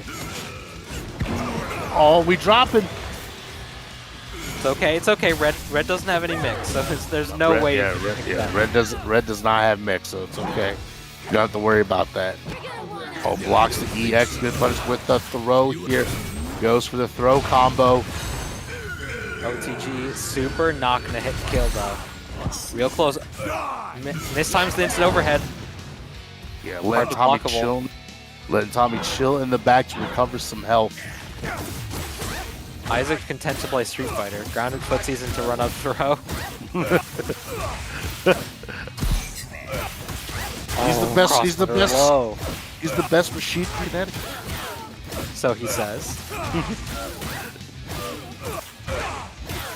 Oh, we dropping. It's okay. It's okay. Red doesn't have any mix, so there's no way. Red does not have mix, so it's okay. You don't have to worry about that. Oh, blocks the EX. Good punish with the throw here. Goes for the throw combo. OTG super not gonna hit kill though. Real close. Mistimes the instant overhead. Yeah, letting Tommy chill. Letting Tommy chill in the back to recover some health. Isaac content to play Street Fighter. Grounded footsies into run up throw. He's the best. He's the best. Low. He's the best machine kinetic. So he says.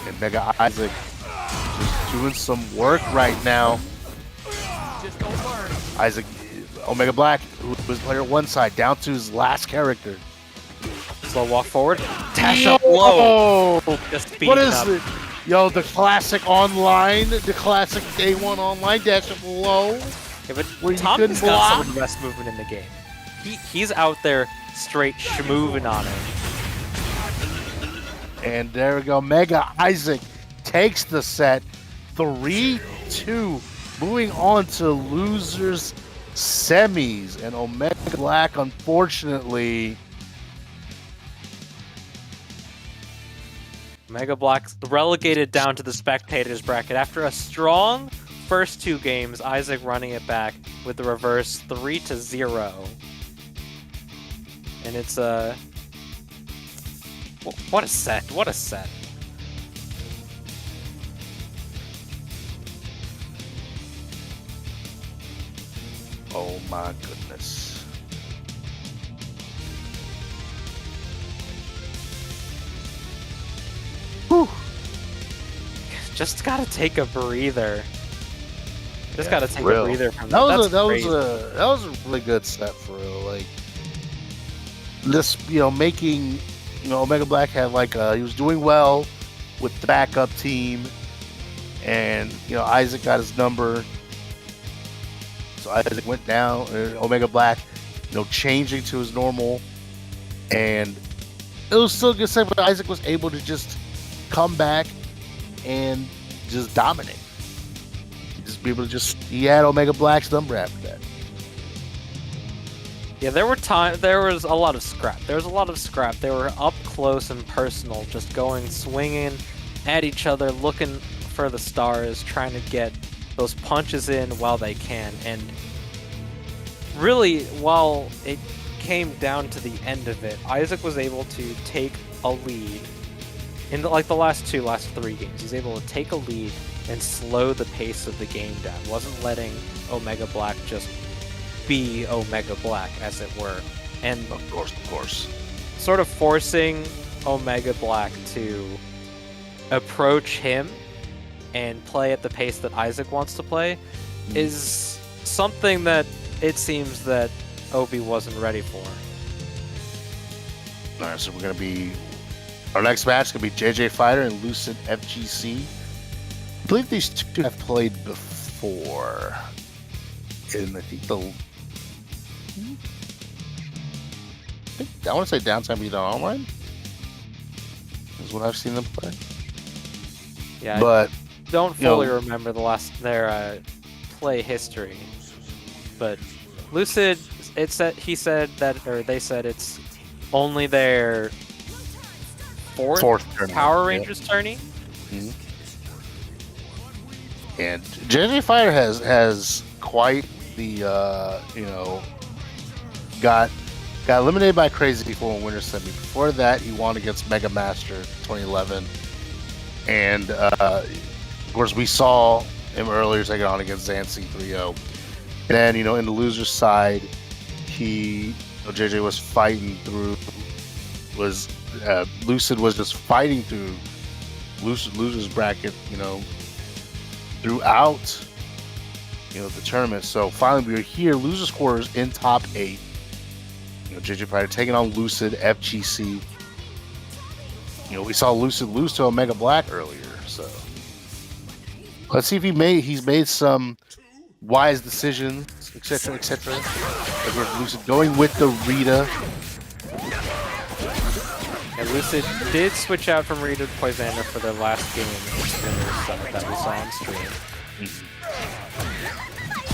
And Mega Isaac just doing some work right now. Isaac, Omega Black, who was player one side, down to his last character. Slow walk forward. Dash up low. Just What is up. it? Yo, the classic online, the classic day one online dash up low. Yeah, but Where you Tommy's couldn't got some block. of the best movement in the game. He's out there straight schmoovin' on it. And there we go. Mega Isaac takes the set. 3-2. Moving on to losers semis. And Omega Black, unfortunately. Mega Black's relegated down to the spectators bracket after a strong first 2 games. Isaac running it back with the reverse 3-0. And it's what a set. What a set. Oh my goodness. Whew. Just gotta take a breather. Just Yeah, gotta take real. a breather from That was That's that crazy. was a really good set for real. Like this, making Omega Black had he was doing well with the backup team, and Isaac got his number. So Isaac went down, and Omega Black, changing to his normal, and it was still a good set, but Isaac was able to just come back and just dominate. He had Omega Black's number after that. Yeah, there was a lot of scrap. There was a lot of scrap. They were up close and personal, just swinging at each other, looking for the stars, trying to get those punches in while they can. And really, while it came down to the end of it, Isaac was able to take a lead in the last 3 games. He's able to take a lead and slow the pace of the game down. Wasn't letting Omega Black just be Omega Black, as it were. And Of course. sort of forcing Omega Black to approach him and play at the pace that Isaac wants to play is something that it seems that Obi wasn't ready for. All right, so we're gonna be our next match is gonna be JJ Fighter and Lucid FGC. I believe these two have played before, and I want to say Downtime Beat Online is what I've seen them play. Yeah, But I don't fully remember their play history, but Lucid, they said it's only their fourth tournament, Power Rangers tourney. Mhm. And JJ Fighter has quite the got eliminated by Crazy before in Winter Semi. Before that, he won against Mega Master 2011, and of course we saw him earlier taking on against Zanzi 3-0. And then in the loser side, JJ was fighting through Lucid was just fighting through losers bracket, throughout the tournament. So finally we are here. Loser scorers in top 8. JJ Fighter taking on Lucid FGC. We saw Lucid lose to Omega Black earlier, so let's see if he's made some wise decisions, etc., etc. Lucid going with the Rita. And Lucid did switch out from Rita to Poisander for their last game that we saw on stream.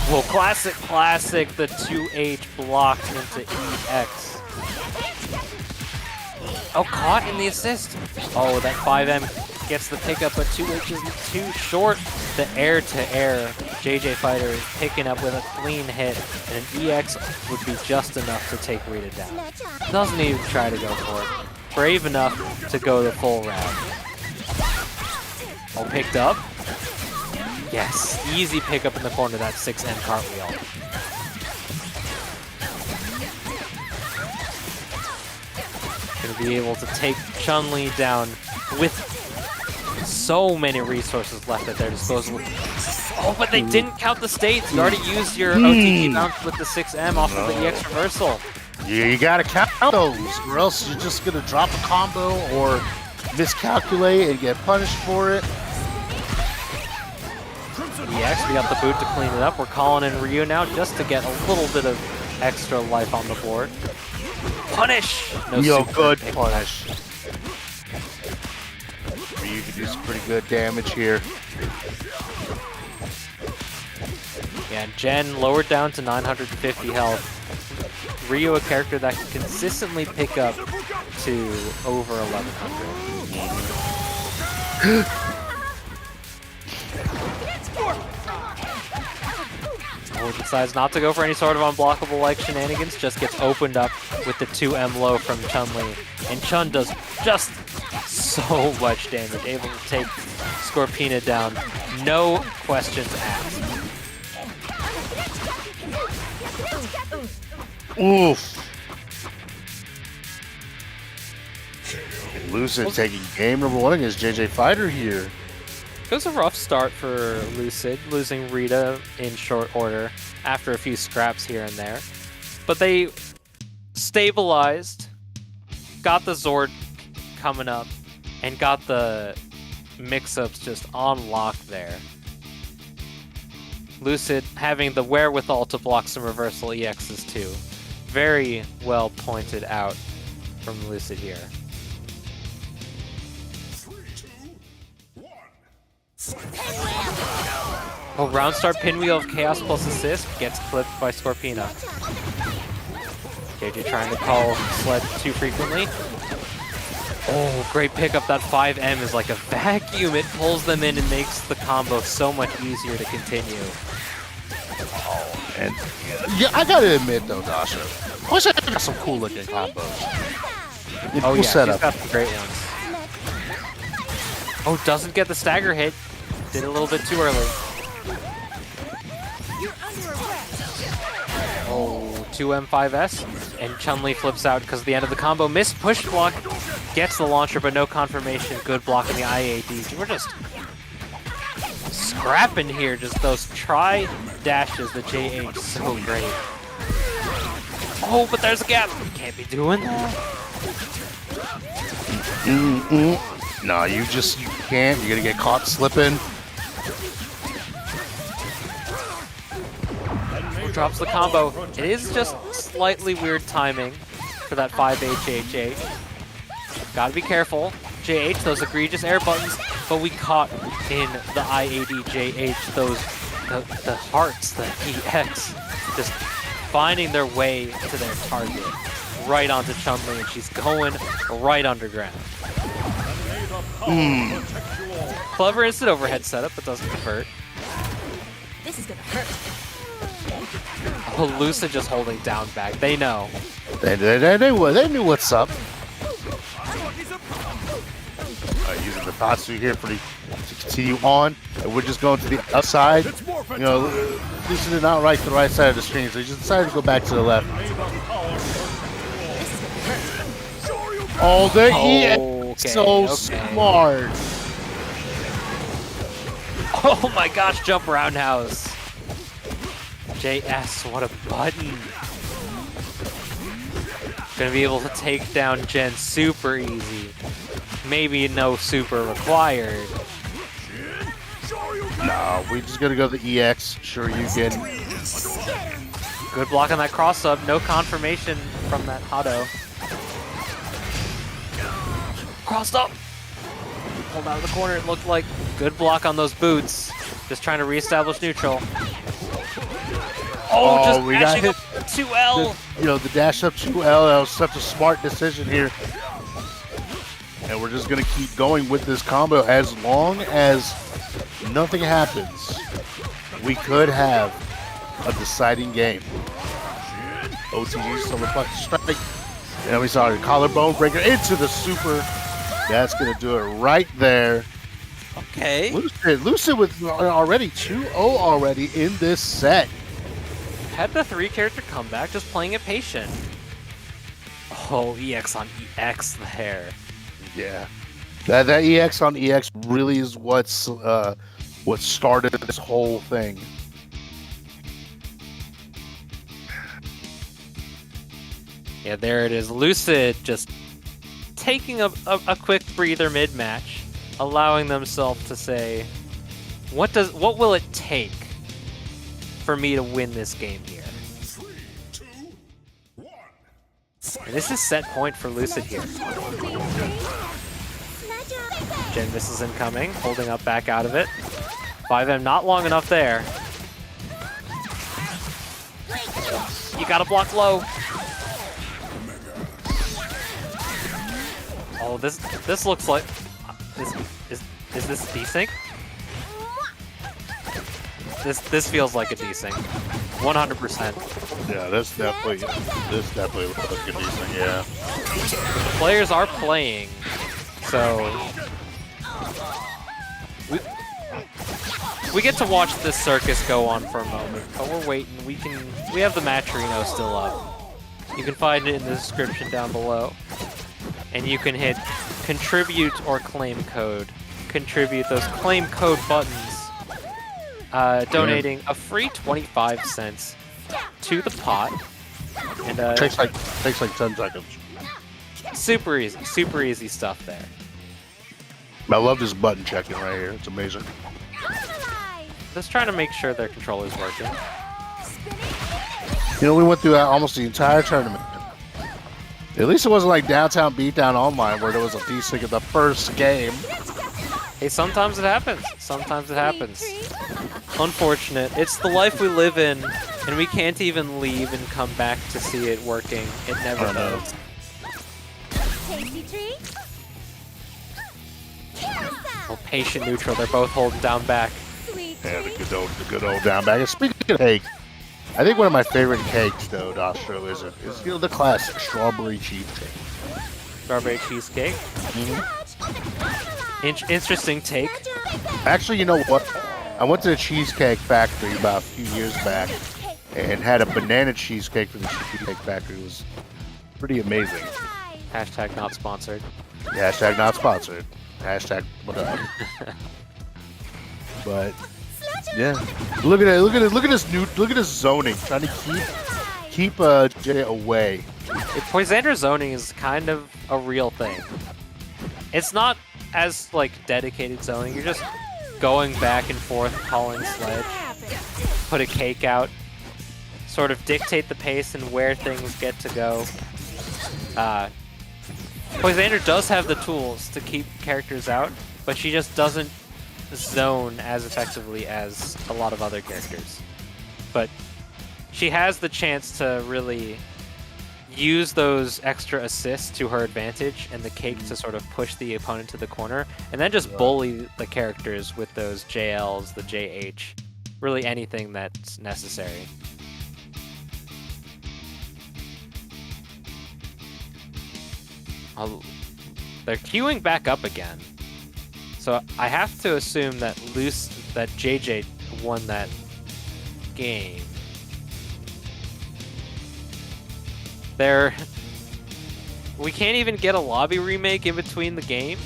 Well, classic, the 2H blocked into EX. Oh, caught in the assist. Oh, that 5M gets the pickup, but 2H is too short. The air-to-air JJ Fighter is picking up with a clean hit, and an EX would be just enough to take Rita down. Doesn't even try to go for it. Brave enough to go the full round. Oh, picked up. Yes, easy pickup in the corner, that 6M cartwheel. Gonna be able to take Chun-Li down with so many resources left at their disposal. Oh, but they didn't count the states. You already used your OTG bounce with the 6M off of the EX reversal. Yeah, you gotta count those, or else you're just gonna drop a combo or miscalculate and get punished for it. EX, we got the boot to clean it up. We're calling in Ryu now just to get a little bit of extra life on the board. Punish! No Yo, super good pick. punish. You can do some pretty good damage here. Yeah, and Jen lowered down to 950 health. Ryu, a character that can consistently pick up to over 1100. Oh, decides not to go for any sort of unblockable like shenanigans, just gets opened up with the 2M low from Chun-Li. And Chun does just so much damage, able to take Scorpina down, no questions asked. Oof. Lucid taking game number 1 against JJ Fighter here. It was a rough start for Lucid, losing Rita in short order after a few scraps here and there. But they stabilized, got the Zord coming up, and got the mix-ups just on lock there. Lucid having the wherewithal to block some reversal EXs too. Very well pointed out from Lucid here. 3, 2, 1. Oh, round start pinwheel of Chaos plus assist gets clipped by Scorpina. JJ trying to call sled too frequently. Oh, great pickup. That 5M is like a vacuum. It pulls them in and makes the combo so much easier to continue. And yeah, I gotta admit though, Dasha, wish I got some cool looking combos. Oh yeah, setup. she's got some great ones. Oh, doesn't get the stagger hit. Did it a little bit too early. Oh, 2M5S, and Chun-Li flips out because the end of the combo. Missed push block, gets the launcher, but no confirmation. Good block in the IAD. We're just scrapping here. Just those try dashes that JH so great. Oh, but there's a gap. Can't be doing that. No, you can't. You're gonna get caught slipping. Drops the combo. It is just slightly weird timing for that 5HHH. Gotta be careful. JH, those egregious air buttons, but we caught in the IAD JH the hearts, the EX, just finding their way to their target. Right onto Chun-Li, and she's going right underground. Clever instant overhead setup, but doesn't convert. This is gonna hurt. Oh, Lucid just holding down back. They know. They knew what's up. Using the Tatsu here to continue on, and we're just going to the outside. You know, Lucid did not right to the right side of the screen, so he just decided to go back to the left. Oh, the EX so smart. Oh my gosh, jump roundhouse. JS, what a button. Gonna be able to take down Jen super easy. Maybe no super required. No, we just gotta go to the EX. Sure, you can. Good block on that cross up. No confirmation from that Hado. Crossed up. Pulled out of the corner, it looked like. Good block on those boots. Just trying to reestablish neutral. Oh, just we got dashing hit. up 2L. The dash up 2L, that was such a smart decision here. And we're just gonna keep going with this combo as long as nothing happens. We could have a deciding game. OTG, so reflected strike. And we saw a collarbone breaker into the super. That's gonna do it right there. Okay. Lucid with already 2-0 already in this set. Had the 3-character comeback, just playing it patient. Oh, EX on EX there. Yeah, that EX on EX really is what started this whole thing. Yeah, there it is. Lucid just taking a quick breather mid-match, allowing themselves to say, what will it take for me to win this game here? 3, 2, And this is set point for Lucid here. Gen missiles incoming, holding up back out of it. 5M not long enough there. You gotta block low. Oh, this looks like is this desync? This feels like a desync, 100%. Yeah, this definitely looks like a decent. Yeah. The players are playing, so we get to watch this circus go on for a moment. But we're waiting. We have the match Reno still up. You can find it in the description down below. And you can hit contribute or claim code. Contribute those claim code buttons, donating a free 25 cents to the pot. And Takes like 10 seconds. super easy stuff there. I love this button checking right here. It's amazing. Just trying to make sure their controller's working. You know, we went through almost the entire tournament. At least it wasn't like Downtown Beatdown Online where there was a desync in the first game. Hey, sometimes it happens. Sometimes it happens. Unfortunate. It's the life we live in, and we can't even leave and come back to see it working. It never does. Well, patient neutral. They're both holding down back. Yeah, the good old down back. And speaking of cake, I think one of my favorite cakes, though, Dostro, is the classic strawberry cheesecake. Strawberry cheesecake. Interesting take. Actually, you know what? I went to the Cheesecake Factory about a few years back and had a banana cheesecake from the Cheesecake Factory. It was pretty amazing. Hashtag not sponsored. Hashtag not sponsored. Hashtag whatever. But yeah, look at this zoning. Trying to keep Jay away. Poisander zoning is kind of a real thing. It's not as like dedicated zoning. You're just going back and forth, calling sledge, put a cake out, sort of dictate the pace and where things get to go. Poisander does have the tools to keep characters out, but she just doesn't zone as effectively as a lot of other characters. But she has the chance to really use those extra assists to her advantage and the cake to sort of push the opponent to the corner, and then just bully the characters with those JLs, the JH, really anything that's necessary. They're queuing back up again. So I have to assume that that JJ won that game. We can't even get a lobby remake in between the game.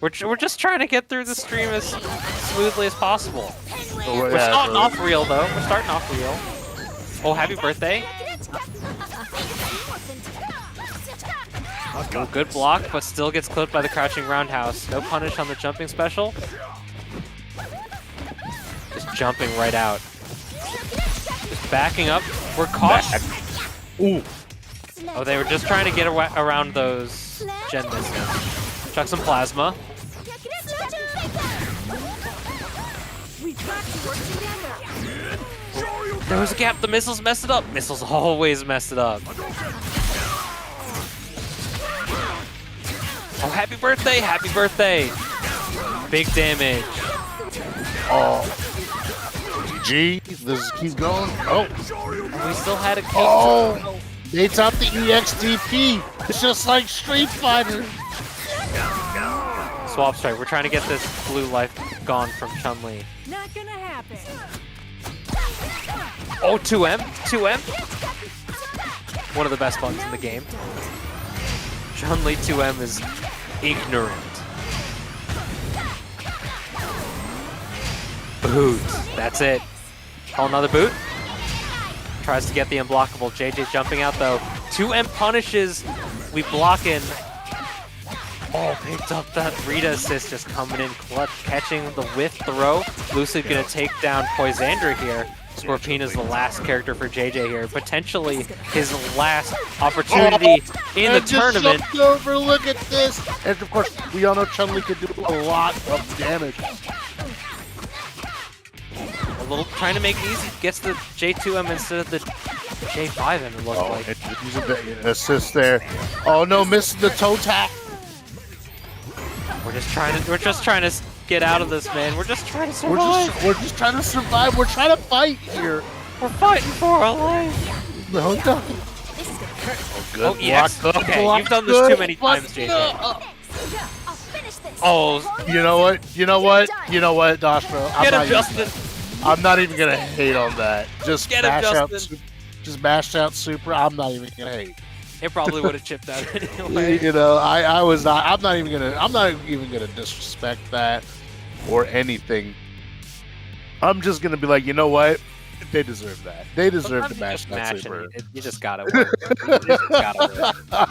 We're just trying to get through the stream as smoothly as possible. We're starting off real though. We're starting off real. Oh, happy birthday! Oh, good block, but still gets clipped by the crouching roundhouse. No punish on the jumping special. Just jumping right out. Just backing up. We're caught. Ooh. Oh, they were just trying to get around those gen missiles. Chuck some plasma. There was a gap. The missiles messed it up. Missiles always mess it up. Oh, happy birthday! Happy birthday! Big damage. Oh. GG. This keeps going. Oh. We still had a cake. Oh. They topped the EXDP. It's just like Street Fighter. Swap strike. We're trying to get this blue life gone from Chun-Li. Not gonna happen. Oh, 2M. 2M. One of the best buttons in the game. Chun-Li 2M is ignorant. Boot. That's it. Oh, another boot. Tries to get the unblockable. JJ jumping out though. 2M punishes. We block in. Oh, picked up that Rita assist, just coming in clutch, catching the whiff throw. Lucid gonna take down Poisander here. Scorpina's the last character for JJ here. Potentially his last opportunity in the tournament. Jumped over, look at this! And of course, we all know Chun-Li can do a lot of damage. A little trying to make it easy. Gets the J2M instead of the J5M, it looks like. He's a bit assist there. Oh no, missed the toe tap. We're just trying to get out of this, man. We're just trying to survive. We're just trying to survive. We're trying to fight here. We're fighting for our life. No, no. This is gonna hurt. Oh, good Oh, EX. block. Okay, Block. you've done this Good too many block. times, JJ. Yeah, I'll finish this. Oh, You know what? You know what? You know what, Dashro? get him, Justin. I'm not even gonna hate on that. Just Get him, mash out. Justin. Just mash out super. I'm not even gonna hate. It probably would have chipped out anyway. You know, I was not. I'm not even gonna disrespect that or anything. I'm just gonna be like, you know what? They deserve that. They deserve Sometimes to you mash just that mash super. and you just gotta win. You just gotta win.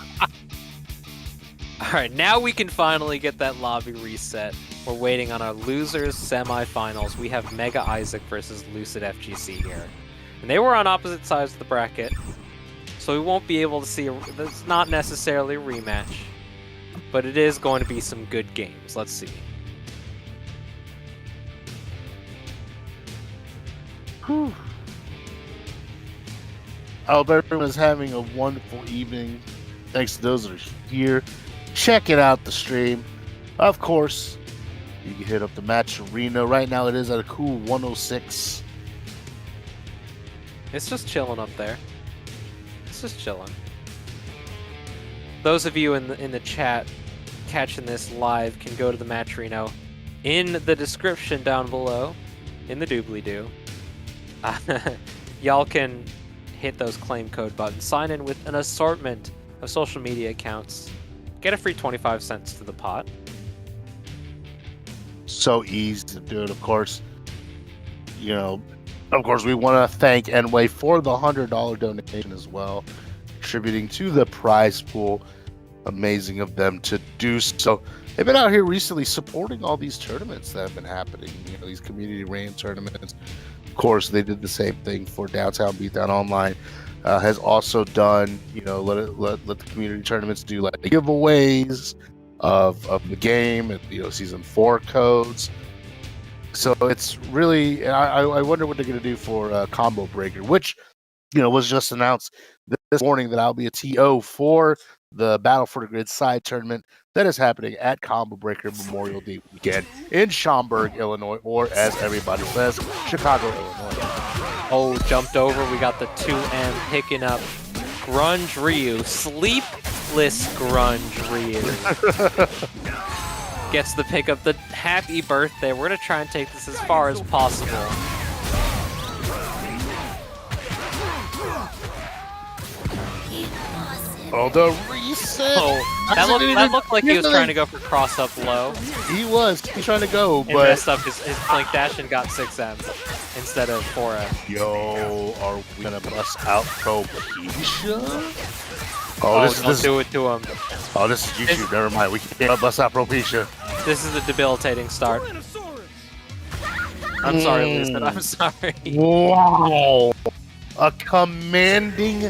Alright, now we can finally get that lobby reset. We're waiting on our losers semifinals. We have Mega Isaac versus Lucid FGC here. And they were on opposite sides of the bracket. So we won't be able to see that's not necessarily a rematch. But it is going to be some good games. Let's see. Whew. I hope everyone is having a wonderful evening. Thanks to those that are here. Checking out the stream. Of course, you can hit up the match arena. Right now it is at a cool 106. It's just chilling up there. It's just chilling. Those of you in the chat catching this live can go to the match arena in the description down below, in the doobly-doo. Y'all can hit those claim code buttons, sign in with an assortment of social media accounts, get a free 25 cents to the pot. So easy to do it, of course. You know, of course, we want to thank Enway for the $100 donation as well, contributing to the prize pool. Amazing of them to do so. They've been out here recently supporting all these tournaments that have been happening, you know, these community reign tournaments. Of course, they did the same thing for Downtown Beatdown Online. Has also done, you know, let the community tournaments do like giveaways of the game and, you know, season 4 codes. So it's really, I wonder what they're going to do for Combo Breaker, which, you know, was just announced this morning that I'll be a TO for the Battle for the Grid side tournament that is happening at Combo Breaker Memorial Day weekend in Schaumburg, Illinois, or as everybody says, Chicago, Illinois. Oh, jumped over. We got the 2M picking up Grunge Ryu. Sleepless Grunge Ryu. Gets the pick up. The happy birthday. We're going to try and take this as far as possible. Oh, the reset! Oh, that looked like he was trying to go for cross up low. He was. He's trying to go, And but messed up his flank dash and got 6M instead of 4M. yo, are we gonna bust out Propecia? Oh, this don't is do it to him. oh, this is YouTube. Never mind. We can't bust out Propecia. This is a debilitating start. I'm sorry, Lucid. I'm sorry. Wow, a commanding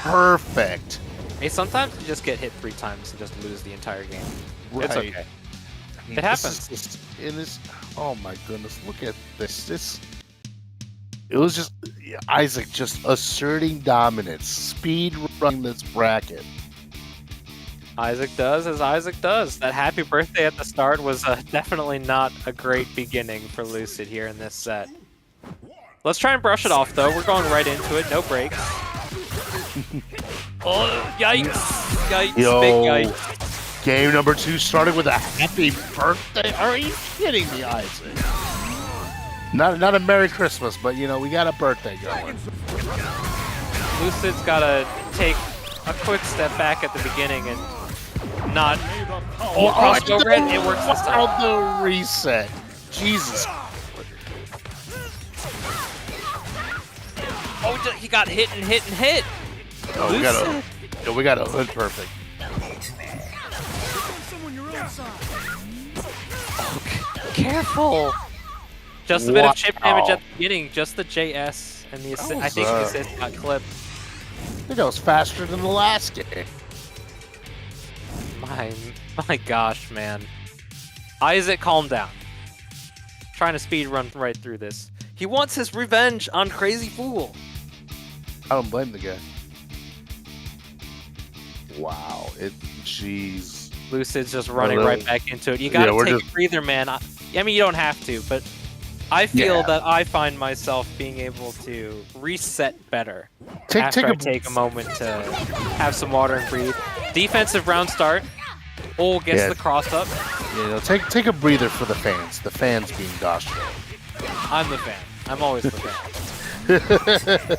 perfect. Hey, sometimes you just get hit 3 times and just lose the entire game. It's Right. okay. It happens. Oh my goodness, look at this. It was just Isaac just asserting dominance, speed running this bracket. Isaac does as Isaac does. That happy birthday at the start was definitely not a great beginning for Lucid here in this set. Let's try and brush it off, though. We're going right into it. No breaks. Oh, yikes. Yikes. Yo, Big yikes. game number 2 started with a happy birthday. Are you kidding me, Isaac? Not a Merry Christmas, but you know, we got a birthday going. Lucid's got to take a quick step back at the beginning and not cross over it. It works this time. The reset. Jesus. Oh, he got hit and hit and hit. Oh, we got a hood perfect. Someone your own side. Careful. Just a bit of chip damage Wow. at the beginning, just the JS and the assist. I was, think the assist got clipped. I think that was faster than the last game. My gosh, man. Isaac, calm down. Trying to speed run right through this. He wants his revenge on Crazy Fool. I don't blame the guy. Wow, jeez. Lucid's just running Really? right back into it. You gotta we're take just- a breather, man. I mean, you don't have to, but I feel Yeah. that I find myself being able to reset better Take after I a take a moment to have some water and breathe. Defensive round start. Oh, gets Yeah. the cross up. take a breather for the fans. The fans being Dastro. I'm the fan. I'm always the fan.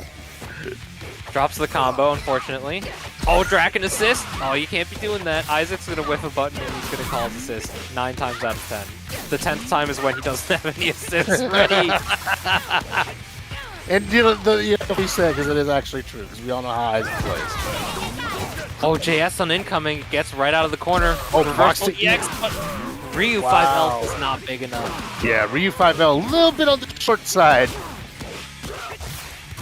Drops the combo, unfortunately. Oh, Draken assist. Oh, you can't be doing that. Isaac's gonna whiff a button and he's gonna call his assist 9 times out of 10. The 10th time is when he doesn't have any assists ready. And we said because it is actually true because we all know how Isaac plays. Oh, JS on incoming, gets right out of the corner. Oh, Reversal box to EX, but Ryu Wow. 5L is not big enough. Yeah, Ryu 5L a little bit on the short side.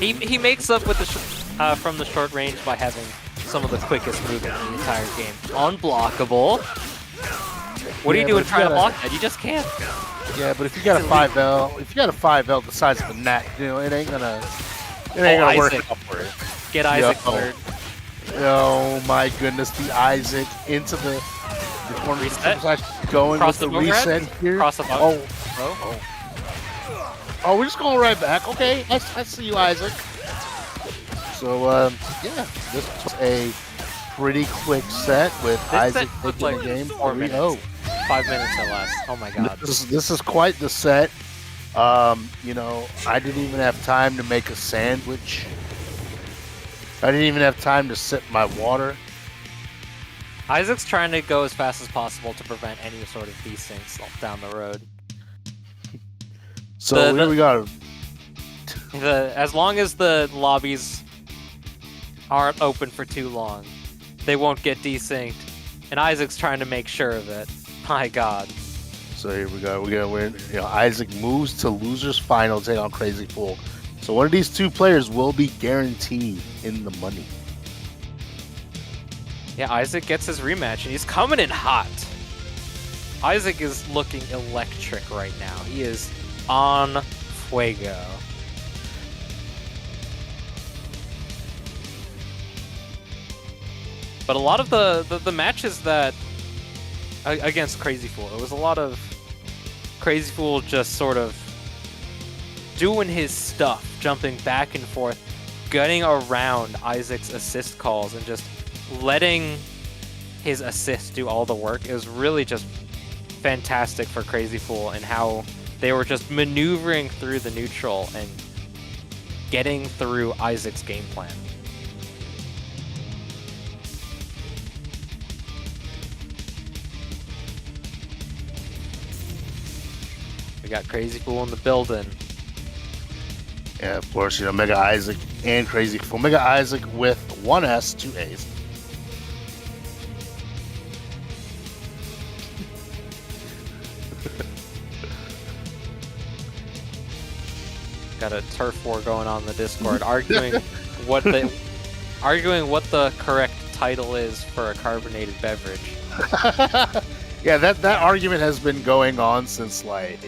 He makes up with the from the short range by having some of the quickest movement in the entire game. Unblockable. What are Yeah, you doing but trying to you block that? You just can't. Yeah, but if you got a 5L, the size of a gnat, it ain't gonna work Isaac. out for you. Get Isaac Yo. third. Oh my goodness, the Isaac into the corner. Reset. Going Cross with the the overhead? reset here. Cross the Oh, bro. oh, we're just going right back. Okay, I see you, Isaac. So, yeah, this was a pretty quick set with This Isaac set took taking like the game 4 3-0. 5 minutes or less. Oh my god. This is quite the set. I didn't even have time to make a sandwich. I didn't even have time to sip my water. Isaac's trying to go as fast as possible to prevent any sort of desyncs down the road. So here we go. As long as the lobbies aren't open for too long, they won't get desynced. And Isaac's trying to make sure of it. My god. So here we go. We're gonna win. Isaac moves to losers final, take on Crazy Fool. So one of these two players will be guaranteed in the money. Yeah, Isaac gets his rematch, and he's coming in hot. Isaac is looking electric right now. He is on fuego. But a lot of the matches that against Crazy Fool, it was a lot of Crazy Fool just sort of doing his stuff, jumping back and forth, getting around Isaac's assist calls and just letting his assist do all the work. It was really just fantastic for Crazy Fool and how they were just maneuvering through the neutral and getting through Isaac's game plan. We got Crazy Fool in the building. Yeah, of course, Mega Isaac and Crazy Fool. Mega Isaac with 1 S, 2 A's. Got a turf war going on in the Discord, arguing what the correct title is for a carbonated beverage. Yeah, that argument has been going on since like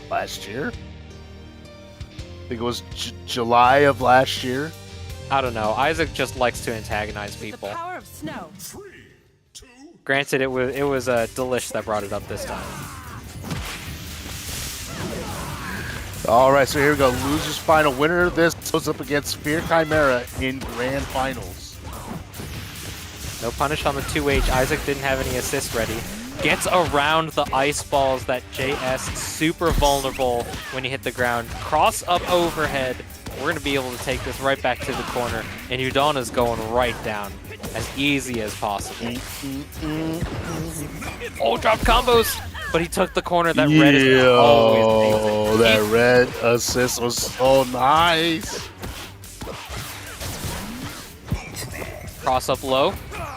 last year. I think it was July of last year. I don't know. Isaac just likes to antagonize The people. power of snow. Granted, it was Delish that brought it up this time. All right, so here we go. Losers final. Winner of this goes up against Fear Chimera in grand finals. No punish on the 2H. Isaac didn't have any assists ready. Gets around the ice balls that JS, super vulnerable when you hit the ground. Cross up overhead. We're going to be able to take this right back to the corner. And Udana's going right down as easy as possible. Oh, drop combos! But he took the corner. That red is always amazing. That red assist was so nice. Cross up low.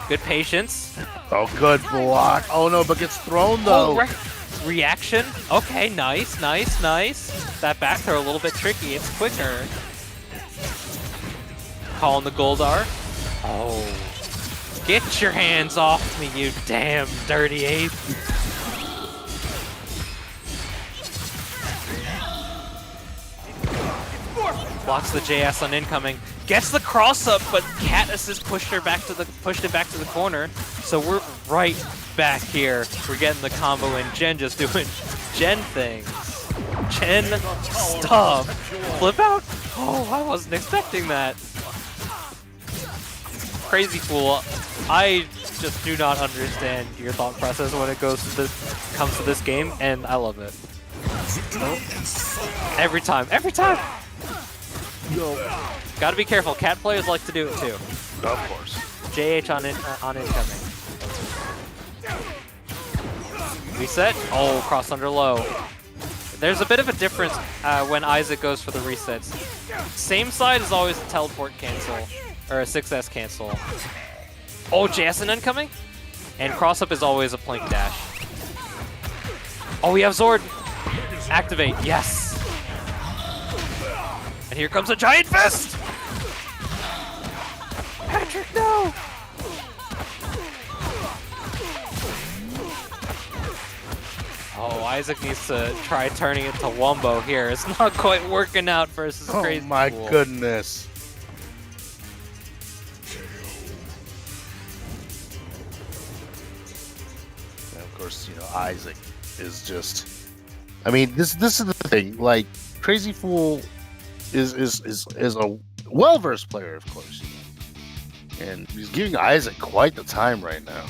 Good patience. Oh, good block. Oh no, but gets thrown though. Oh, reaction. Okay, nice, nice, nice. that back throw a little bit tricky. It's quicker. Calling the Goldar. Oh. Get your hands off me, you damn dirty ape. Blocks the JS on incoming. Gets the cross up, but Cat Assist pushed it back to the corner. So we're right back here. We're getting the combo in. Jen just doing Jen things. Jen stuff. Flip out. Oh, I wasn't expecting that. Crazy Fool. I just do not understand your thought process when it comes to this game, and I love it. Every time. Yo. Gotta be careful. Cat players like to do it too. Of course. JH on incoming. Reset. Oh, cross under low. There's a bit of a difference when Isaac goes for the resets. Same side is always a teleport cancel, or a 6S cancel. Oh, JSN incoming? And cross up is always a plank dash. Oh, we have Zord. Activate, yes. And here comes a giant fist! Patrick, no! Oh, Isaac needs to try turning it to Wombo here. It's not quite working out versus Crazy Oh my Fool. goodness. And of course, you know, Isaac is just, I mean, this is the thing, like, Crazy Fool is a well-versed player, of course, you know? And he's giving Isaac quite the time right now.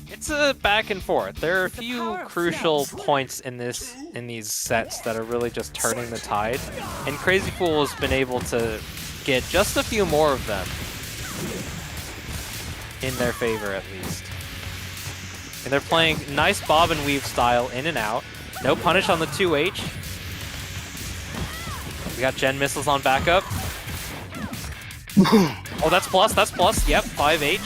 It's a back and forth. There are a few crucial points in these sets that are really just turning the tide, and Crazy Fool has been able to get just a few more of them in their favor, at least. And they're playing nice bob and weave style in and out. No punish on the 2H. We got Gen missiles on backup. Oh, that's plus. Yep, 5H.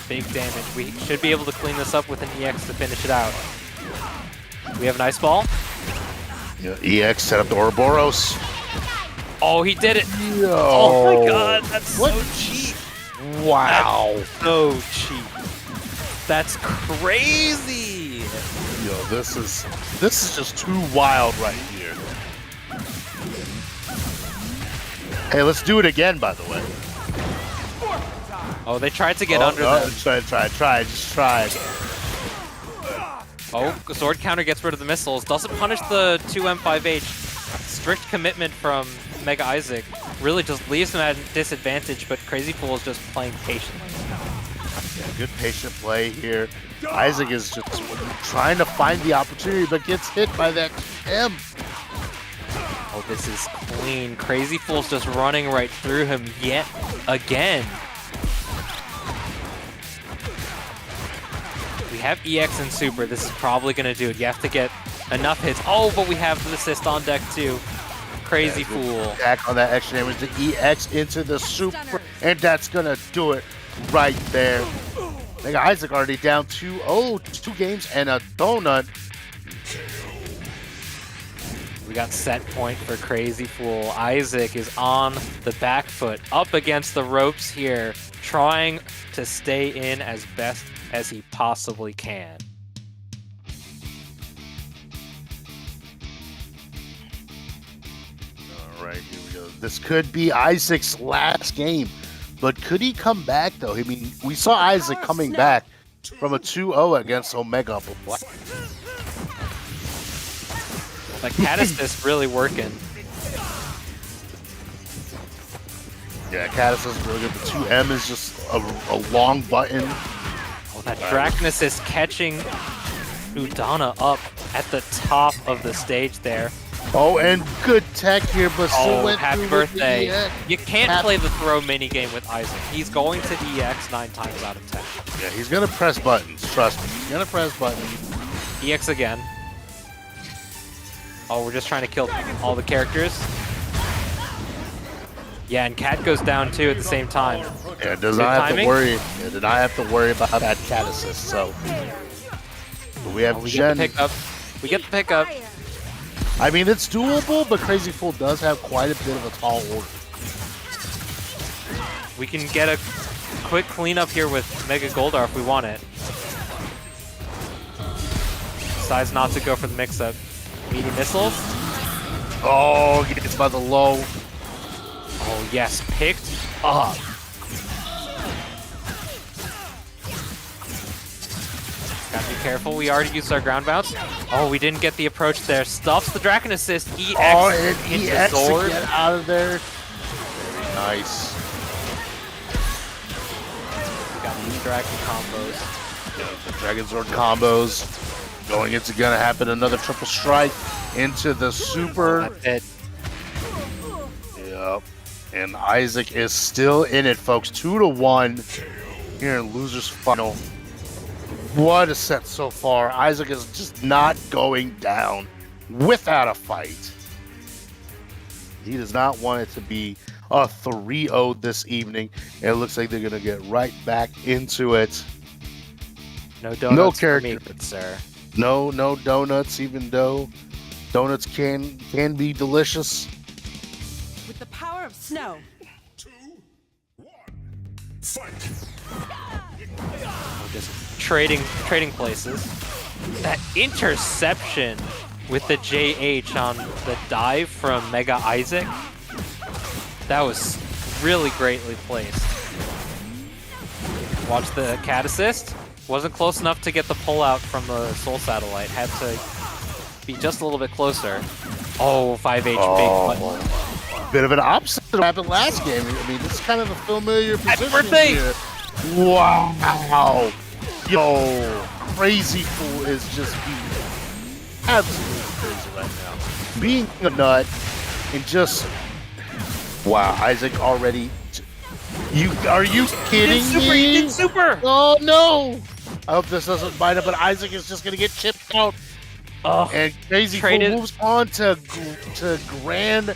Big damage. We should be able to clean this up with an EX to finish it out. We have an ice ball. Yeah, EX set up the Ouroboros. Oh, he did it. Yo. Oh my god, that's What? so cheap. Wow. That's so cheap. That's crazy. Yo, this is just too wild right here. Hey, let's do it again, by the way. Oh, they tried to get under them. Just try. Oh, sword counter gets rid of the missiles. Doesn't punish the 2M5H. Strict commitment from Mega Isaac. Really just leaves him at a disadvantage, but Crazy Fool is just playing patiently. Yeah, good patient play here. Isaac is just trying to find the opportunity, but gets hit by that M. Oh, this is clean. Crazy Fool's just running right through him yet again. We have EX and Super. This is probably going to do it. You have to get enough hits. Oh, but we have the assist on deck too. Crazy Fool. Back on that extra damage, the EX into the Super, and that's going to do it right there. Mega Isaac already down 2-0, 2 games and a donut. We got set point for Crazy Fool. Isaac is on the back foot, up against the ropes here, trying to stay in as best as he possibly can. All right, here we go. This could be Isaac's last game, but could he come back, though? I mean, we saw Isaac coming back from a 2-0 against Omega. But Like, Catasys really working. yeah, Catasys is really good. The 2M is just a long button. Oh, that Drachnis is catching Udana up at the top of the stage there. Oh, and good tech here, but still Oh, went happy through with the birthday. EX. You can't play the throw minigame with Isaac. He's going to EX 9 times out of 10. Yeah, he's going to press buttons. Trust me. He's going to press buttons. EX again. Oh, we're just trying to kill all the characters. Yeah, and Cat goes down too at the same time. Yeah, it does Good not have timing. to worry. It did not have to worry about that cat assist. So but we have We get Jen. the pickup. We get the pickup. I mean, it's doable, but Crazy Fool does have quite a bit of a tall order. We can get a quick cleanup here with Mega Goldar if we want it. Decides not to go for the mix-up. Meaty missiles. Oh, he gets by the low. Oh yes, picked up. Gotta be careful. We already used our ground bounce. Oh, we didn't get the approach there. Stuffs the Draken assist. EX Oh, and into EX to Zord. get out of there. Very nice. We got these Dragon combos. The Dragon Zord combos. Going into gonna happen another triple strike into the super. That's it. Yep. And Isaac is still in it, folks. 2-1 here in losers final. What a set so far. Isaac is just not going down without a fight. He does not want it to be a 3-0 this evening. It looks like they're gonna get right back into it. No donuts for me, character. good sir. No donuts, even though donuts can be delicious. With the power of snow. 2, 1, fight! We're just trading places. That interception with the JH on the dive from Mega Isaac. That was really greatly placed. Watch the cat assist. Wasn't close enough to get the pull out from the Soul Satellite. Had to be just a little bit closer. Oh, 5H big button. Bit of an opposite of what happened last game. I mean, this is kind of a familiar position birthday! here. Wow. Yo, Crazy Fool is just being absolutely crazy right now. Being a nut and just... Wow, Isaac already... Are you kidding me? Super! Oh, no! I hope this doesn't bite up, but Isaac is just going to get chipped out. Oh, And Crazy Fool traded. moves on to Grand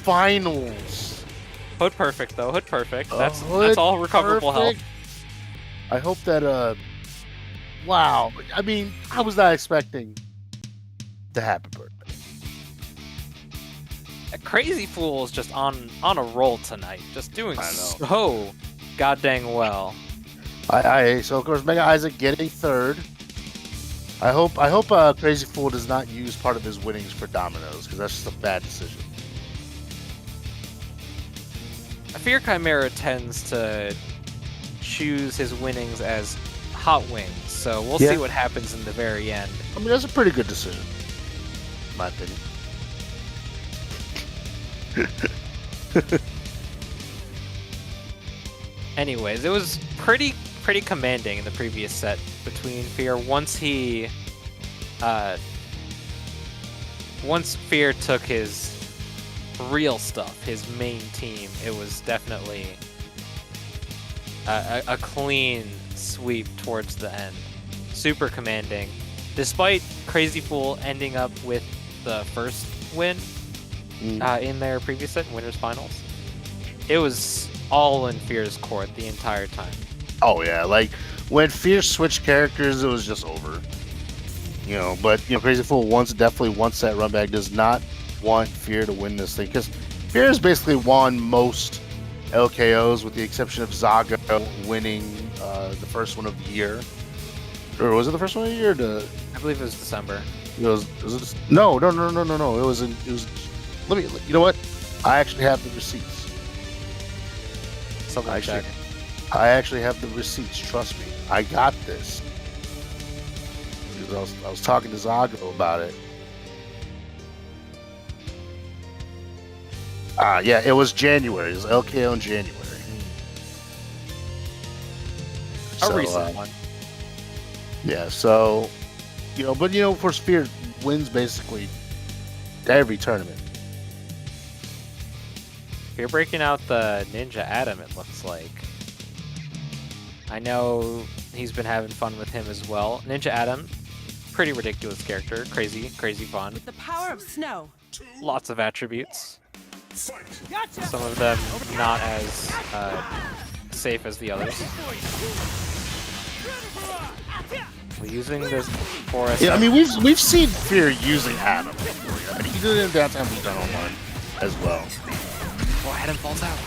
Finals. Hood perfect though. Hood perfect. That's Hood all recoverable perfect. health. I hope that wow. I mean, I was not expecting the happy birthday. Crazy Fool is just on a roll tonight. Just doing I know. so god dang well. So of course Mega Isaac getting third. I hope Crazy Fool does not use part of his winnings for dominoes, because that's just a bad decision. I fear Chimera tends to choose his winnings as hot wings, so we'll Yeah. see what happens in the very end. I mean, that's a pretty good decision, in my opinion. Anyways, it was pretty commanding in the previous set between Fear. Once Fear took his real stuff, his main team, it was definitely a clean sweep towards the end. Super commanding. Despite Crazy Fool ending up with the first win in their previous set, Winners Finals, it was all in Fear's court the entire time. Oh yeah, like when Fear switched characters, it was just over. You know, but Crazy Fool definitely wants that run back. Does not want Fear to win this thing, because Fear has basically won most LKOs with the exception of Zaga winning the first one of the year. Or was it the first one of the year? I believe it was December. Was it? No. It was. Let me. You know what? I actually have the receipts. Something like that. I actually have the receipts. Trust me, I got this. Because I was talking to Zago about it. Yeah, it was January. It was LKO in January. A recent one. Yeah, so, but of course, Fear wins basically every tournament. You're breaking out the Ninja Adam, it looks like. I know he's been having fun with him as well. Ninja Adam, pretty ridiculous character. Crazy fun. With the power of snow. Lots of attributes. Fight! Gotcha. Some of them not as safe as the others. We're using this for us. Yeah, I mean we've seen Fear using Adam. I mean, he did it in Downtown Beat Down Online as well. Oh, Adam falls out.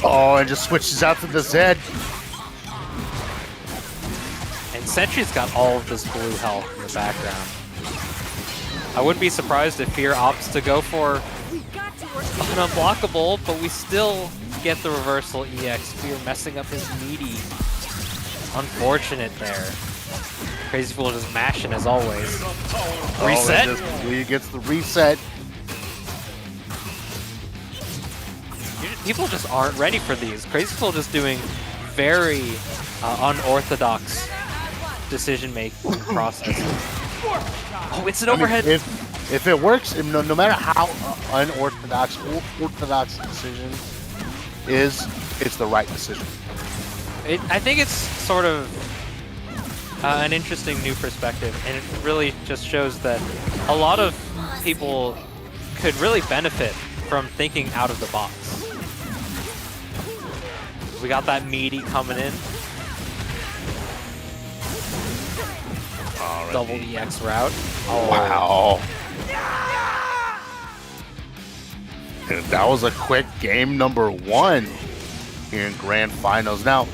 Oh, and just switches out to the Zed. And Sentry's got all of this blue health in the background. I wouldn't be surprised if Fear opts to go for an unblockable, but we still get the reversal EX. Fear messing up his meaty. Unfortunate there. Crazy Fool just mashing as always. Reset? He gets the reset. People just aren't ready for these. Crazy Fool just doing very unorthodox decision-making process. Oh, it's an overhead. If it works, no matter how unorthodox or orthodox the decision is, it's the right decision. I think it's sort of an interesting new perspective, and it really just shows that a lot of people could really benefit from thinking out of the box. We got that meaty coming in. Alrighty. Double EX route. Oh. Wow. And that was a quick game number 1 here in Grand Finals. Now,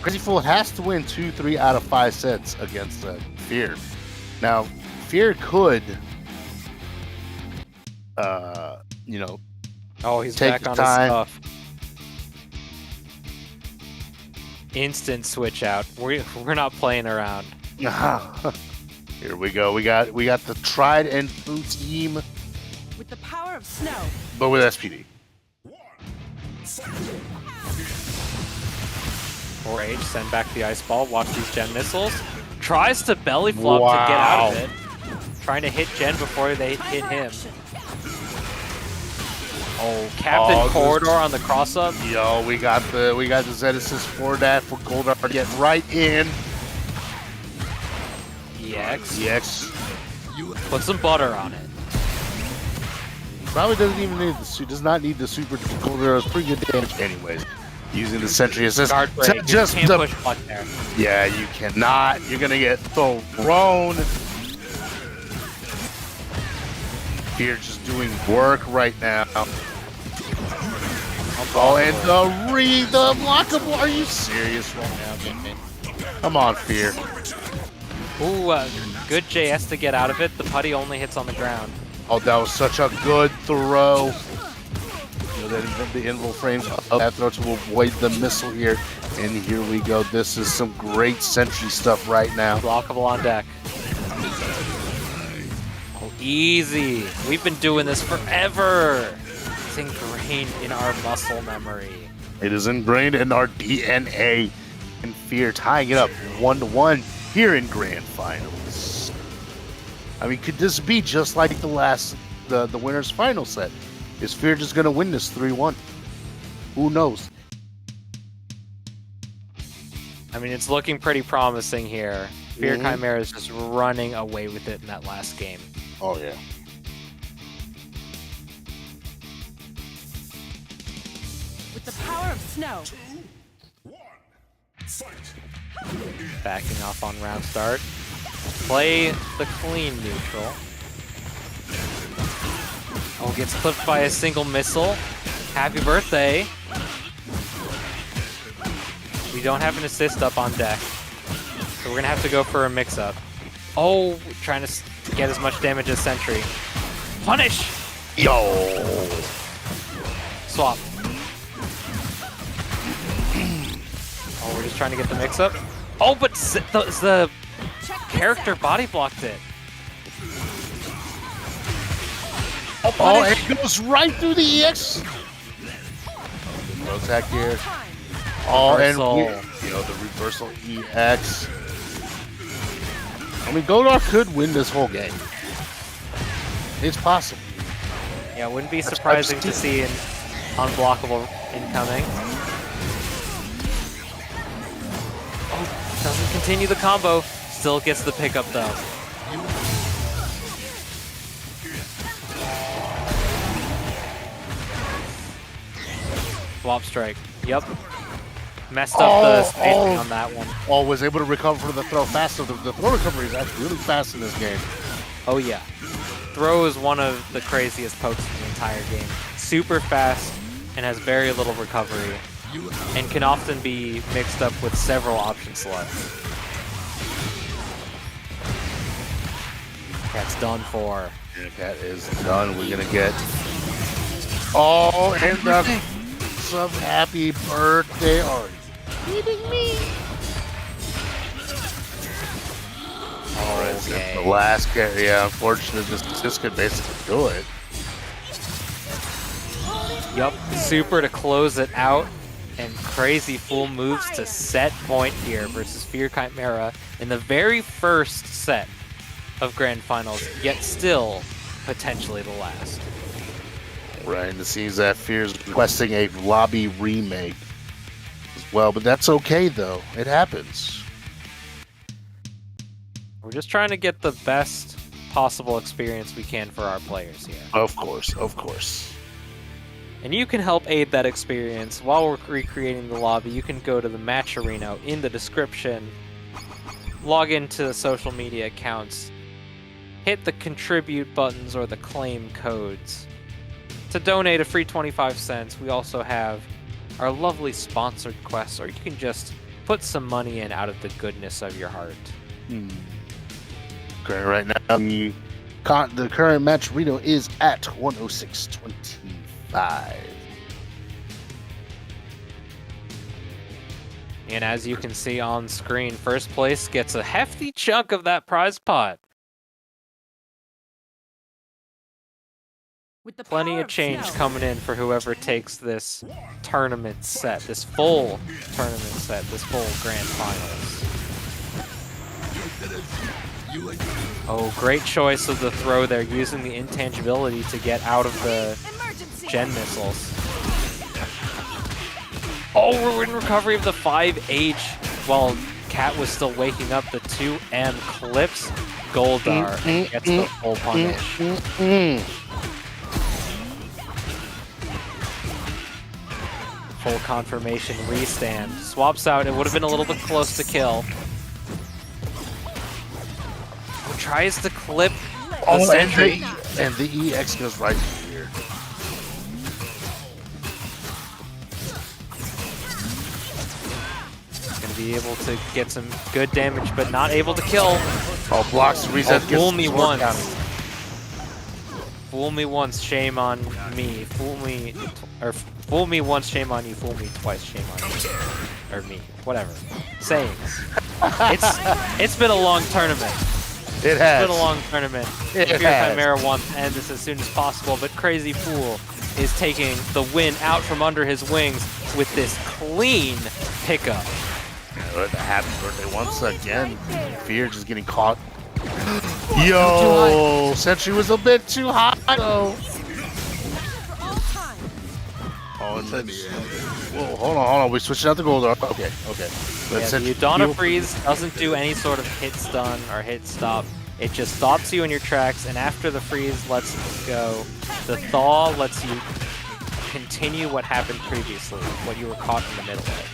Crazy Fool has to win 2-3 out of 5 sets against Fear. Now, Fear could, you know, Oh, he's take back the on time. his stuff. Instant switch out. We're not playing around. Here we go. We got the tried and true team, With the power of snow. but with SPD. Rage, send back the ice ball. Watch these gen missiles. Tries to belly flop to get out of it. Trying to hit Gen before they hit him. Oh, Captain Corridor on the cross up. Yo, we got the Z assist for that for Goldar to get right in. EX. Put some butter on it. Probably doesn't even need does not need the super Goldar. It's pretty good damage anyways. Using the Sentry assist. Guard break. Just you can't push block there. Yeah, you cannot. You're gonna get thrown. Here, just doing work right now. Oh, and the blockable. Are you serious right now, man? Come on, Fear. Ooh, good JS to get out of it. The putty only hits on the ground. Oh, that was such a good throw. You know, that the inval frames of that throw to avoid the missile here. And here we go. This is some great Sentry stuff right now. Blockable on deck. Oh, easy. We've been doing this forever. It's ingrained in our muscle memory. It is ingrained in our DNA. And Fear tying it up 1-1 here in Grand Finals. I mean, could this be just like the winner's final set? Is Fear just gonna win this 3-1? Who knows? I mean, it's looking pretty promising here. Fear Chimera is just running away with it in that last game. Oh yeah. With the power of snow. Backing off on round start. Play the clean neutral. Oh, gets clipped by a single missile. Happy birthday. We don't have an assist up on deck. So we're gonna have to go for a mix-up. Oh, trying to get as much damage as Sentry. Punish! Yo! Swap. Oh, we're just trying to get the mix-up. Oh, but the character body blocked it. Oh, it goes right through the EX. No attack here. Oh, and the reversal EX. I mean, Goldar could win this whole game. It's possible. Yeah, it wouldn't be surprising to see an unblockable incoming. Oh, doesn't continue the combo. Still gets the pickup though. Swap strike. Yep. Messed up the spacing on that one. Oh, was able to recover from the throw fast. So the throw recovery is actually really fast in this game. Oh yeah. Throw is one of the craziest pokes in the entire game. Super fast and has very little recovery, and can often be mixed up with several option selects. Cat's done for. Yeah, Cat is done. We're gonna get. Oh, and some happy birthday. Are you kidding me? All right, so Okay. the last carry. Yeah, unfortunately, this could basically do it. Yup, super to close it out, and Crazy Fool moves to set point here versus Fear Chimera in the very first set of Grand Finals, yet still potentially the last. Right, and it seems that Fear's requesting a lobby remake as well, but that's okay though. It happens. We're just trying to get the best possible experience we can for our players here. Of course, of course. And you can help aid that experience while we're recreating the lobby. You can go to the match arena in the description, log into the social media accounts, hit the contribute buttons or the claim codes to donate a free 25 cents. We also have our lovely sponsored quests, or you can just put some money in out of the goodness of your heart. Okay, right now the current match arena is at 106.25. And as you can see on screen, first place gets a hefty chunk of that prize pot. With the Plenty power of change snow. coming in for whoever takes this tournament set, this full tournament set, this full grand finals. Oh, great choice of the throw there, using the intangibility to get out of the Emergency. gen missiles. Oh, we're in recovery of the 5H while Cat was still waking up. The 2M clips Goldar and gets the full punish. Full confirmation restand. Swaps out. It would have been a little bit close to kill. Tries to clip the Oh, sentry. and the EX goes right here. Gonna be able to get some good damage, but not able to kill. Oh, blocks, reset, Oh, gets fool me sword once. counter. Fool me once, shame on me. Fool me once, shame on you. Fool me twice, shame on you. Or me, whatever. Sayings. It's been a long tournament. It has. It's been a long tournament. It Fear has. Chimera wants to end this as soon as possible, but Crazy Fool is taking the win out from under his wings with this clean pickup. The happy birthday once again. Fear just getting caught. Yo, Sentry was a bit too high though. For all time. Oh, it said. Whoa, hold on. We're switching out the gold. Okay. But Yeah, Sentry- the Udana Freeze doesn't do any sort of hit stun or hit stop. It just stops you in your tracks, and after the freeze lets go, the thaw lets you continue what happened previously, what you were caught in the middle of.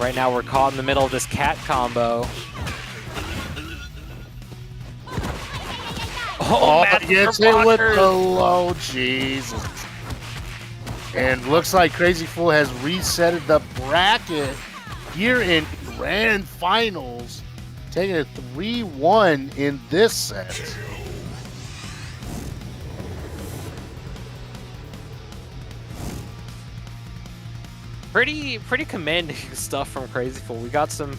Right now we're caught in the middle of this cat combo. Oh, Matt gets hit with the low. Jesus. And looks like Crazy Fool has resetted the bracket here in Grand Finals, taking it 3-1 in this set. Pretty commanding stuff from Crazy Fool. We got some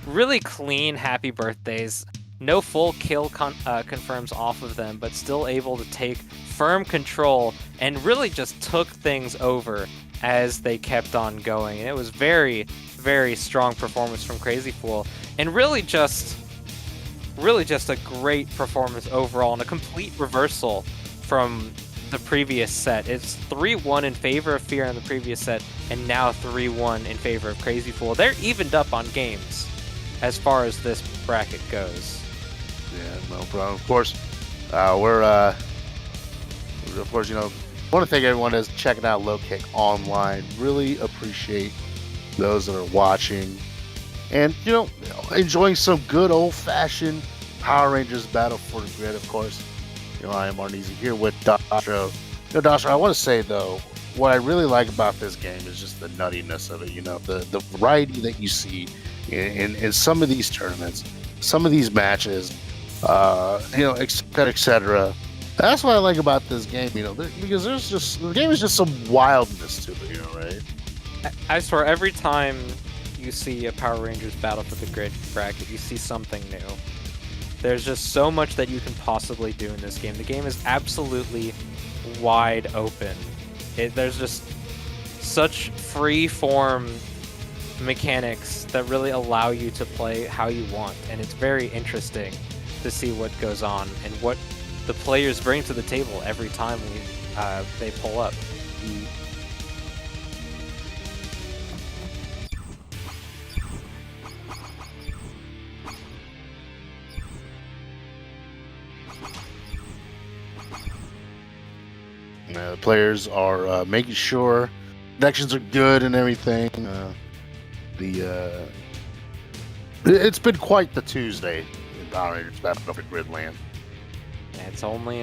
really clean happy birthdays. No full kill confirms off of them, but still able to take firm control and really just took things over as they kept on going. And it was very, very strong performance from Crazy Fool, and really just a great performance overall, and a complete reversal from the previous set. It's 3-1 in favor of Fear in the previous set, and now 3-1 in favor of Crazy Fool. They're evened up on games as far as this bracket goes. Yeah, no problem. Of course, we're of course, want to thank everyone that's checking out Low Kick online. Really appreciate those that are watching. And, enjoying some good old-fashioned Power Rangers Battle for the Grid, of course. I am Arneezy here with Dastro. Dastro, I want to say, though, what I really like about this game is just the nuttiness of it. The variety that you see in some of these tournaments, some of these matches, et cetera. That's what I like about this game, because the game is just some wildness to it, right? I swear, every time you see a Power Rangers Battle for the Grid bracket, you see something new. There's just so much that you can possibly do in this game. The game is absolutely wide open. There's just such free-form mechanics that really allow you to play how you want, and it's very interesting to see what goes on and what the players bring to the table every time they pull up. The players are making sure connections are good and everything. It's been quite the Tuesday in Power Rangers Battle for Gridland. Yeah, it was only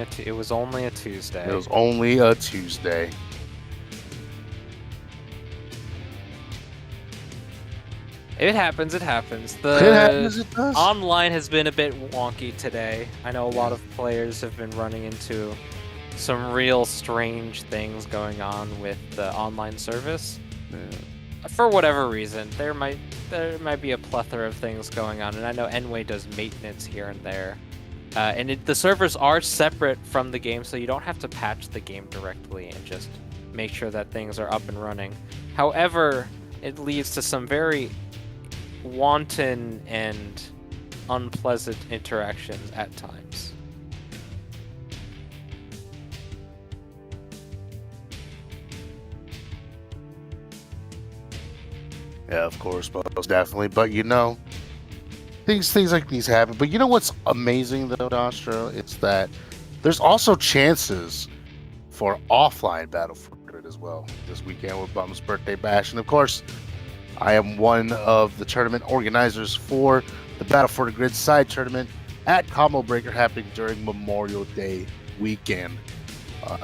a Tuesday. It was only a Tuesday. It happens. It happens. It happens. It does. Online has been a bit wonky today. I know a lot of players have been running into some real strange things going on with the online service. For whatever reason, there might be a plethora of things going on, and I know Enway does maintenance here and there. And the servers are separate from the game, so you don't have to patch the game directly and just make sure that things are up and running. However, it leads to some very wanton and unpleasant interactions at times. Yeah, of course, most definitely. But things like these happen. But you know what's amazing though, Dastro? It's that there's also chances for offline Battle for Grid as well this weekend with Bum's Birthday Bash. And of course, I am one of the tournament organizers for the Battle for the Grid side tournament at Combo Breaker happening during Memorial Day weekend.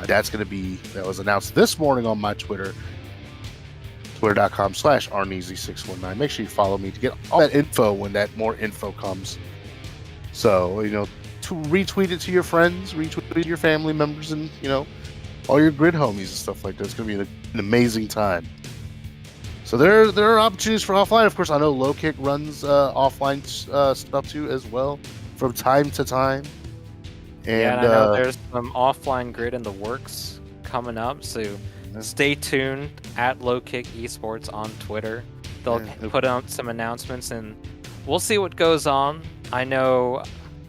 That was announced this morning on my Twitter. Twitter.com/Arneezy619. Make sure you follow me to get all that info when that more info comes. So, to retweet it to your friends, retweet it to your family members, and, all your grid homies and stuff like that. It's going to be an amazing time. So there are opportunities for offline. Of course, I know Low Kick runs offline stuff too as well from time to time. And I know there's some offline grid in the works coming up, so stay tuned at Low Kick Esports on Twitter. They'll put out some announcements, and we'll see what goes on. I know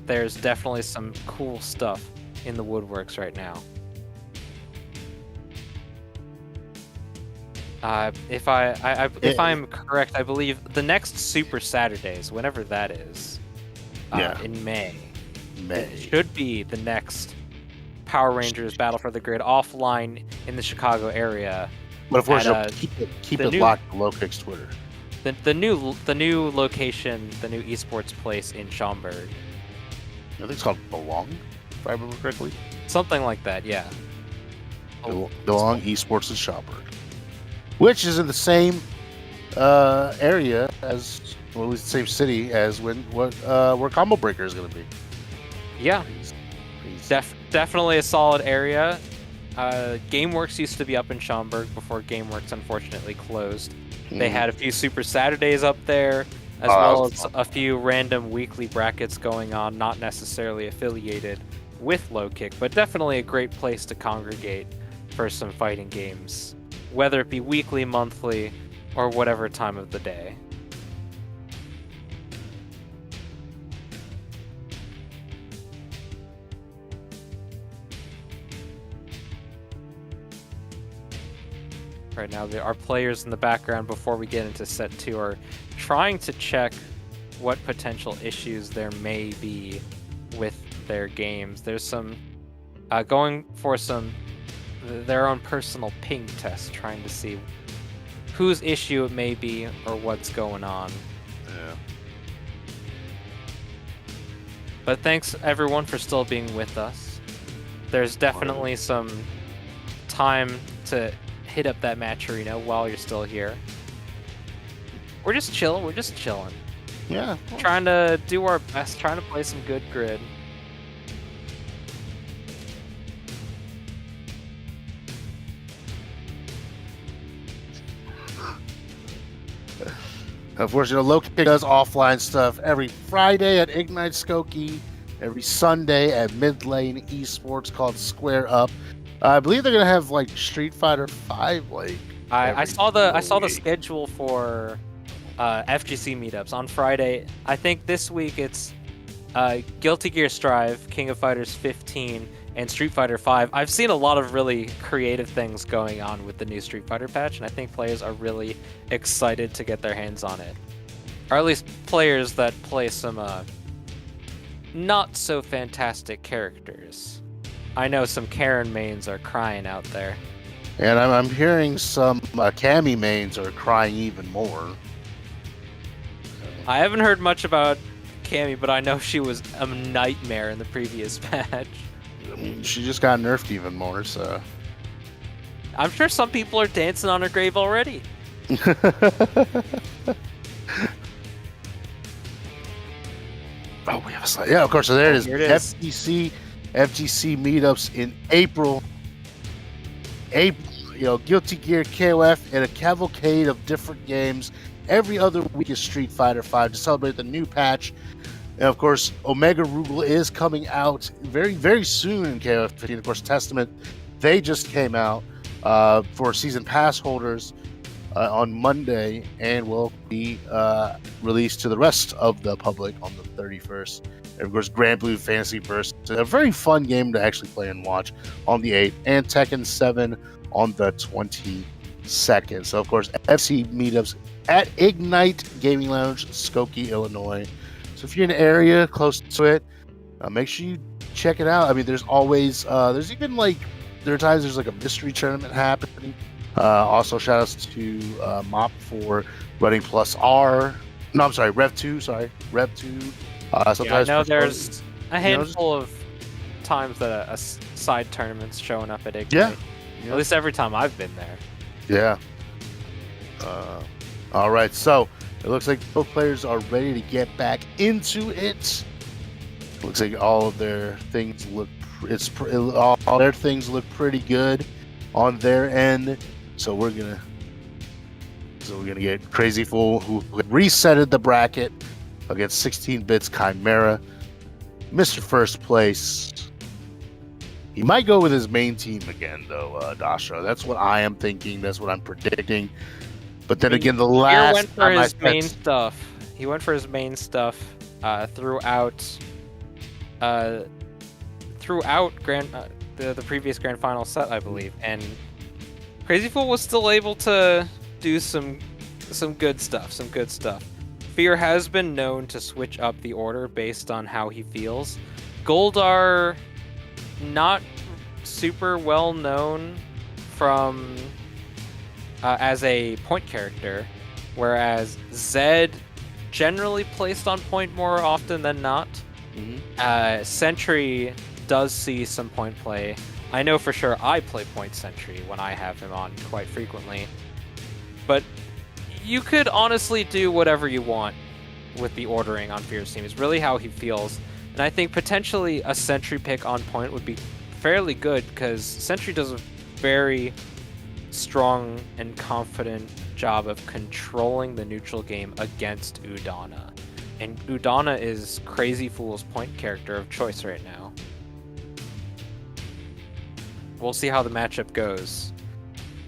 there's definitely some cool stuff in the woodworks right now. If I'm correct, I believe the next Super Saturdays, whenever that is, in May. It should be the next Power Rangers Battle for the Grid offline in the Chicago area. But of course, keep it locked to Low Kick's Twitter. The new location, the new esports place in Schaumburg. I think it's called Belong, if I remember correctly. Something like that, yeah. Belong Esports in Schaumburg, which is in the same area as, well, at least the same city as where Combo Breaker is going to be. Yeah, definitely a solid area. GameWorks used to be up in Schaumburg before GameWorks unfortunately closed. They had a few Super Saturdays up there, as well as a few random weekly brackets going on, not necessarily affiliated with Low Kick, but definitely a great place to congregate for some fighting games, whether it be weekly, monthly, or whatever time of the day. Right now, there are players in the background before we get into set 2 are trying to check what potential issues there may be with their games. There's some going for some their own personal ping test, trying to see whose issue it may be or what's going on. Yeah. But thanks everyone for still being with us. There's definitely some time to hit up that match arena while you're still here. We're just chilling. Yeah. Trying to do our best, trying to play some good grid. Of course, Loki does offline stuff every Friday at Ignite Skokie, every Sunday at Mid Lane Esports called Square Up. I believe they're gonna have like Street Fighter 5. Like I saw the week. schedule for FGC meetups on Friday. I think this week it's Guilty Gear Strive, King of Fighters 15, and Street Fighter 5. I've seen a lot of really creative things going on with the new Street Fighter patch, and I think players are really excited to get their hands on it. Or at least players that play some not so fantastic characters. I know some Karen mains are crying out there. And I'm hearing some Cammy mains are crying even more. I haven't heard much about Cammy, but I know she was a nightmare in the previous patch. I mean, she just got nerfed even more, so. I'm sure some people are dancing on her grave already. Oh, we have a slide. Yeah, of course. So there it is. Here it is. FGC meetups in April. Guilty Gear, KOF, and a cavalcade of different games. Every other week is Street Fighter 5 to celebrate the new patch. And of course, Omega Rugal is coming out very, very soon in KOF 15. Of course, Testament, they just came out for season pass holders on Monday and will be released to the rest of the public on the 31st. And of course, Grand Blue Fantasy Burst, a very fun game to actually play and watch on the 8th, and Tekken 7 on the 22nd. So, of course, FC meetups at Ignite Gaming Lounge, Skokie, Illinois. So if you're in an area close to it, make sure you check it out. I mean, there's always, there's even like, there are times there's like a mystery tournament happening. Also, shout outs to Mop for running Plus R. No, I'm sorry, Rev 2. Sometimes I know there's a handful of times that a side tournament's showing up at Ignite. Yeah. At least every time I've been there. Yeah. All right, so it looks like both players are ready to get back into it. Looks like all of their things look all their things look pretty good on their end. So we're gonna get Crazy Fool, who resetted the bracket against 16 Bits Chimera, Mr. First Place. He might go with his main team again, though, Dasha. That's what I am thinking. That's what I'm predicting. But then again, the last He went for his main stuff. He went for his main stuff throughout the previous grand final set, I believe, and Crazy Fool was still able to do some good stuff. Fear has been known to switch up the order based on how he feels. Goldar, not super well known from as a point character, whereas Zed generally placed on point more often than not. Sentry does see some point play. I know for sure I play point Sentry when I have him on quite frequently. But you could honestly do whatever you want with the ordering on Fear's team. It's really how he feels. And I think potentially a Sentry pick on point would be fairly good, because Sentry does a very strong and confident job of controlling the neutral game against Udana. And Udana is Crazy Fool's point character of choice right now. We'll see how the matchup goes.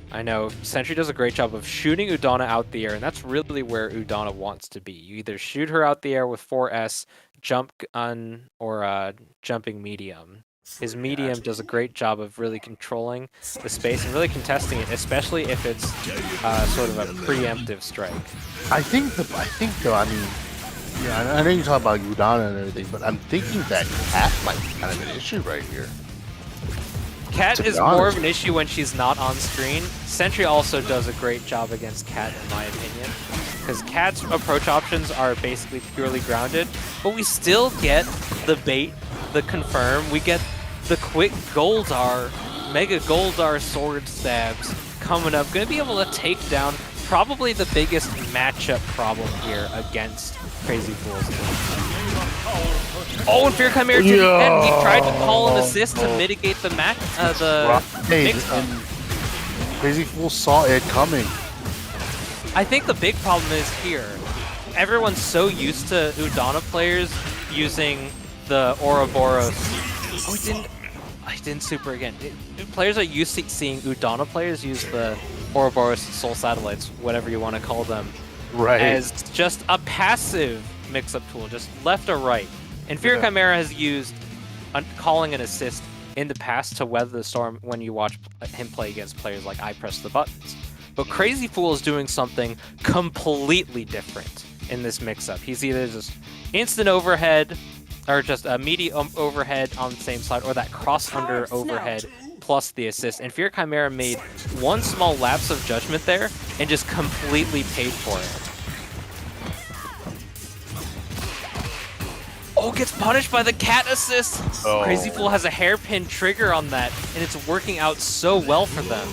I know Sentry does a great job of shooting Udana out the air, and that's really where Udana wants to be. You either shoot her out the air with 4S, jump gun, or jumping medium. His medium does a great job of really controlling the space and really contesting it, especially if it's sort of a preemptive strike. I think though, I mean, yeah, I know you talk about Udana and everything, but I'm thinking that Cat might be kind of an issue right here. Cat To be is more honest. of an issue when she's not on screen. Sentry also does a great job against Cat, in my opinion, because Cat's approach options are basically purely grounded, but we still get the bait, the confirm. We get the quick Goldar, Mega Goldar sword stabs coming up. Going to be able to take down probably the biggest matchup problem here against Crazy Fools. Oh, and Fear Chimera did it again. He tried to call an assist to mitigate the Hey, mix-up. and Crazy Fool saw it coming. I think the big problem is here. Everyone's so used to Udana players using the Ouroboros. Oh, I didn't super again. Players are used to seeing Udana players use the Ouroboros Soul Satellites, whatever you want to call them, Right. as just a passive mix-up tool, just left or right. And Fear Chimera has used calling an assist in the past to weather the storm when you watch him play against players like I Press the Buttons. But Crazy Fool is doing something completely different in this mix-up. He's either just instant overhead, or just a medium overhead on the same side, or that cross-under overhead plus the assist. And Fear Chimera made one small lapse of judgment there and just completely paid for it. Oh, gets punished by the cat assist! Oh. Crazy Fool has a hairpin trigger on that, and it's working out so well for them.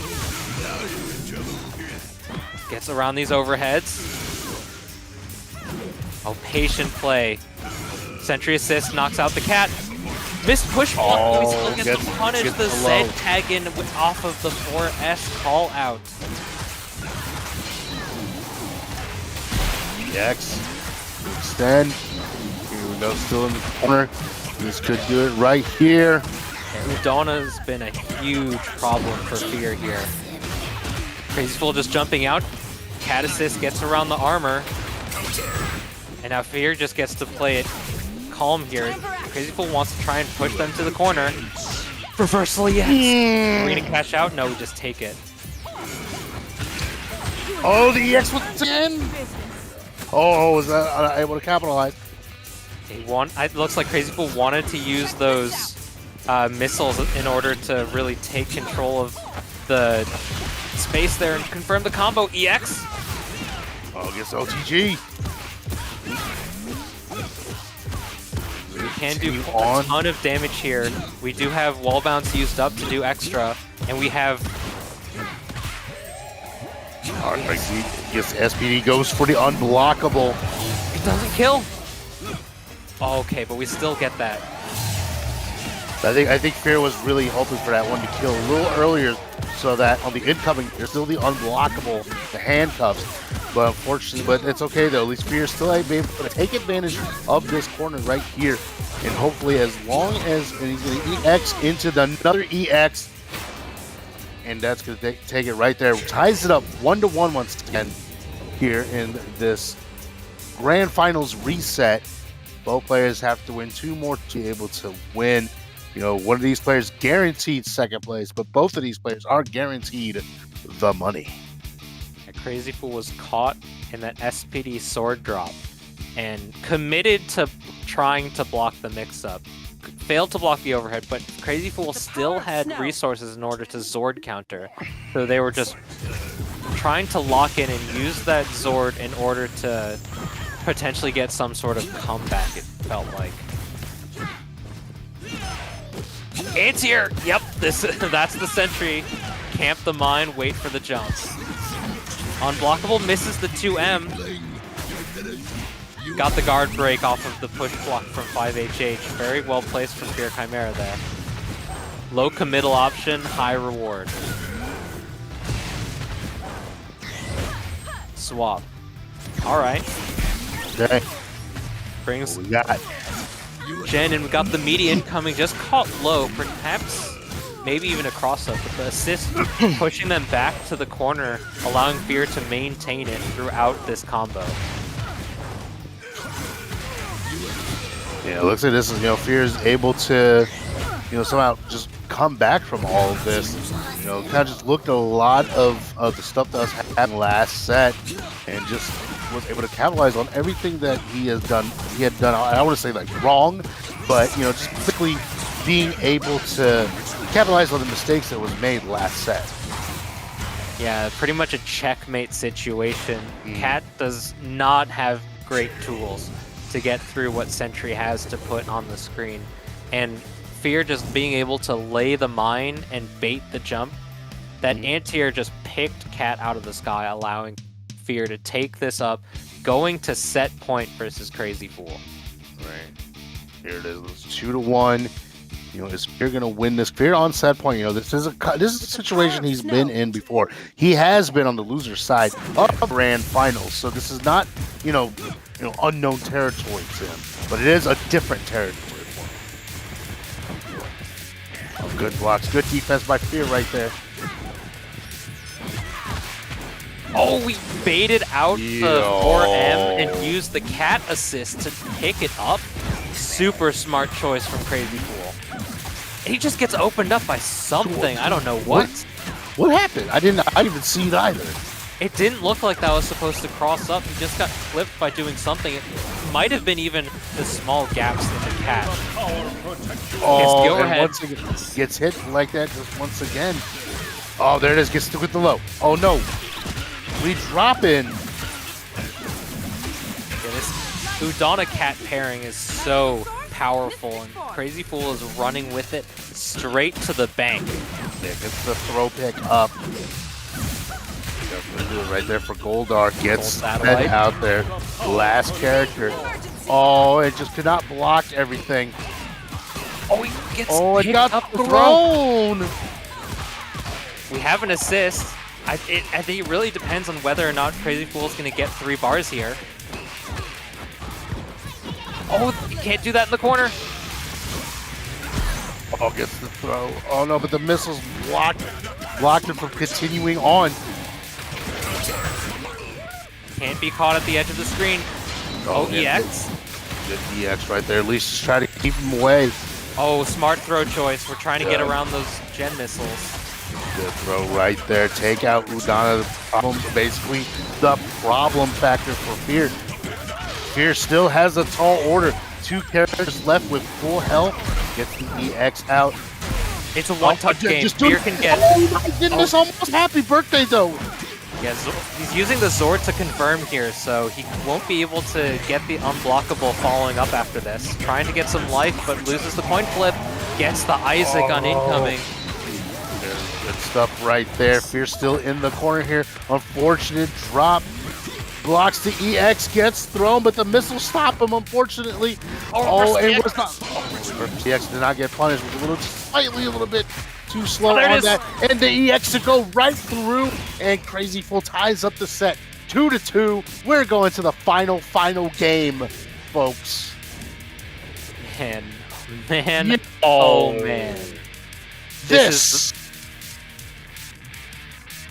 Gets around these overheads. Oh, patient play. Sentry assist knocks out the cat. Missed push block, but he still gets to punish gets the low. Z tag in off of the 4S call out. X. Extend. Here we go, still in the corner. This could do it right here. Udana's been a huge problem for Fear here. Crazy Fool just jumping out. Cat assist gets around the armor. And now Fear just gets to play it calm here. Crazy Fool wants to try and push them to the corner. Reversal, yes. Are we gonna cash out? No, we just take it. Oh, the EX was in. Oh, was that able to capitalize? It looks like Crazy Fool wanted to use those missiles in order to really take control of the space there and confirm the combo. EX. Oh, gets OTG. We can do a ton of damage here. We do have wall bounce used up to do extra, and we have... Alright, yes, SPD goes for the unblockable. It doesn't kill! Okay, but we still get that. I think Fear was really hoping for that one to kill a little earlier so that on the incoming, there's still the unblockable, the handcuffs. But unfortunately, but it's okay though. At least Fear still able to take advantage of this corner right here. And hopefully as long as he's going to EX into another EX, and that's going to take it right there. Ties it up 1-1 once again here in this Grand Finals reset. Both players have to win 2 more to be able to win. You know, one of these players guaranteed second place, but both of these players are guaranteed the money. Crazy Fool was caught in that SPD sword drop and committed to trying to block the mix-up. Failed to block the overhead, but Crazy Fool still had resources in order to Zord counter. So they were just trying to lock in and use that Zord in order to potentially get some sort of comeback, it felt like. It's here! Yep, that's the sentry. Camp the mine, wait for the jump. Unblockable misses the 2M. Got the guard break off of the push block from 5HH. Very well placed from Fear Chimera there. Low committal option, high reward. Swap. Alright. Okay. Brings What we got? Jen, and we got the median coming, just caught low, perhaps maybe even a cross-up, but the assist pushing them back to the corner, allowing Fear to maintain it throughout this combo. Yeah, it looks like this is, Fear is able to, somehow just come back from all of this. Kind of just looked at a lot of the stuff that was happening last set and just was able to capitalize on everything that he had done, I don't want to say like wrong, but, just quickly being able to capitalize on the mistakes that was made last set. Yeah, pretty much a checkmate situation. Cat does not have great tools to get through what Sentry has to put on the screen. And Fear just being able to lay the mine and bait the jump. That anti-air just picked Cat out of the sky, allowing Fear to take this up, going to set point versus Crazy Fool. Right. Here it is. It's 2-1. You know, is Fear gonna win this? Fear on set point. You know, this is a situation he's been in before. He has been on the loser side of Grand Finals, so this is not you know unknown territory to him, but it is a different territory for him. Oh, good blocks, good defense by Fear right there. Oh, we baited out the 4M and used the Cat assist to pick it up. Super smart choice from Crazy Fool. And he just gets opened up by something. I don't know what. What happened? I didn't even see it either. It didn't look like that was supposed to cross up. He just got clipped by doing something. It might have been even the small gaps in the catch. Oh, go and ahead. once again, gets hit like that just once again. Oh, there it is. Gets stuck with the low. Oh no. We drop in. Yeah, this Udana Cat pairing is so powerful, and Crazy Fool is running with it straight to the bank. There gets the throw pick up. Do it right there for Goldar. Gets that out there. Last character. Oh, it just could not block everything. Oh, he gets it picked got up the throw. thrown. We have an assist. I think it really depends on whether or not Crazy Fool is going to get 3 bars here. Oh, you can't do that in the corner. Oh, gets the throw. Oh no, but the missiles blocked him from continuing on. Can't be caught at the edge of the screen. Oh, EX. Good EX right there. At least just try to keep him away. Oh, smart throw choice. We're trying to get around those gen missiles. Good throw right there. Take out Udana. The problem, basically, the problem factor for Fear. Fear still has a tall order. 2 characters left with full health. Gets the EX out. It's a one-touch game. Just Fear can get... Oh my goodness, almost happy birthday though. Yeah, he's using the Zord to confirm here, so he won't be able to get the unblockable following up after this. Trying to get some life, but loses the coin flip. Gets the Isaac on incoming. Good stuff right there. Fear still in the corner here. Unfortunate drop. Blocks the EX, gets thrown, but the missiles stop him, unfortunately. Oh, it was not. The EX did not get punished. It was slightly a little bit too slow on that. And the EX to go right through. And Crazy Fool ties up the set. 2-2. We're going to the final game, folks. Man. Oh, man. This is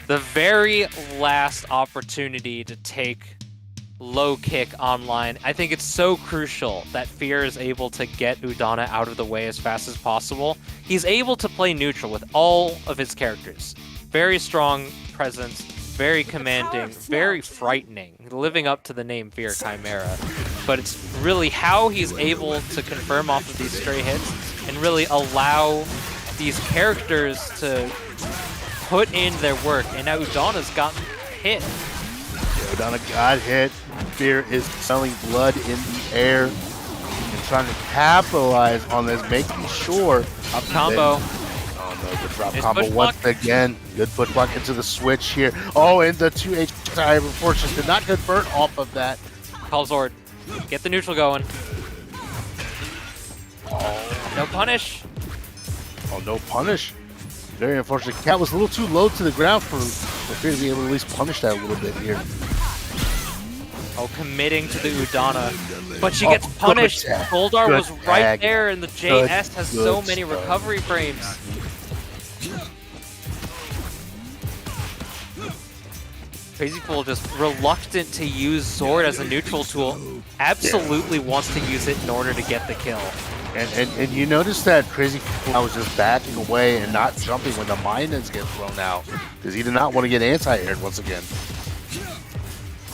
the very last opportunity to take low kick online. I think it's so crucial that Fear is able to get Udana out of the way as fast as possible. He's able to play neutral with all of his characters. Very strong presence, very commanding, very frightening, living up to the name Fear Chimera. But it's really how he's able to confirm off of these stray hits and really allow these characters to put in their work. And now Udana's gotten hit. Udana got hit. Fear is smelling blood in the air and trying to capitalize on this, making sure. Up combo. Oh no, good drop combo once again. Good foot block into the switch here. Oh, and the 2H unfortunately did not convert off of that. Call Zord. Get the neutral going. Oh, no punish. Oh, no punish. Very unfortunate. Cat was a little too low to the ground for Fear to be able to at least punish that a little bit here. Oh, committing to the Udana. But she gets punished. Goldar was right there, and the JS has so many recovery frames. Crazy Fool just reluctant to use Zord as a neutral tool. Absolutely wants to use it in order to get the kill. And you notice that Crazy Fool was just backing away and not jumping when the mines get thrown out because he did not want to get anti-aired once again.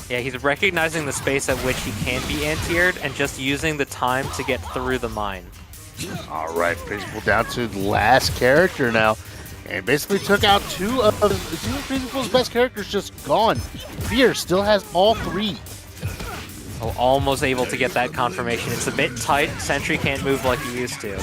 Yeah, he's recognizing the space at which he can be anti-aired and just using the time to get through the mine. All right, Principal down to the last character now. And basically took out two of Principal's best characters, just gone. Fear still has all three. Oh, almost able to get that confirmation. It's a bit tight. Sentry can't move like he used to.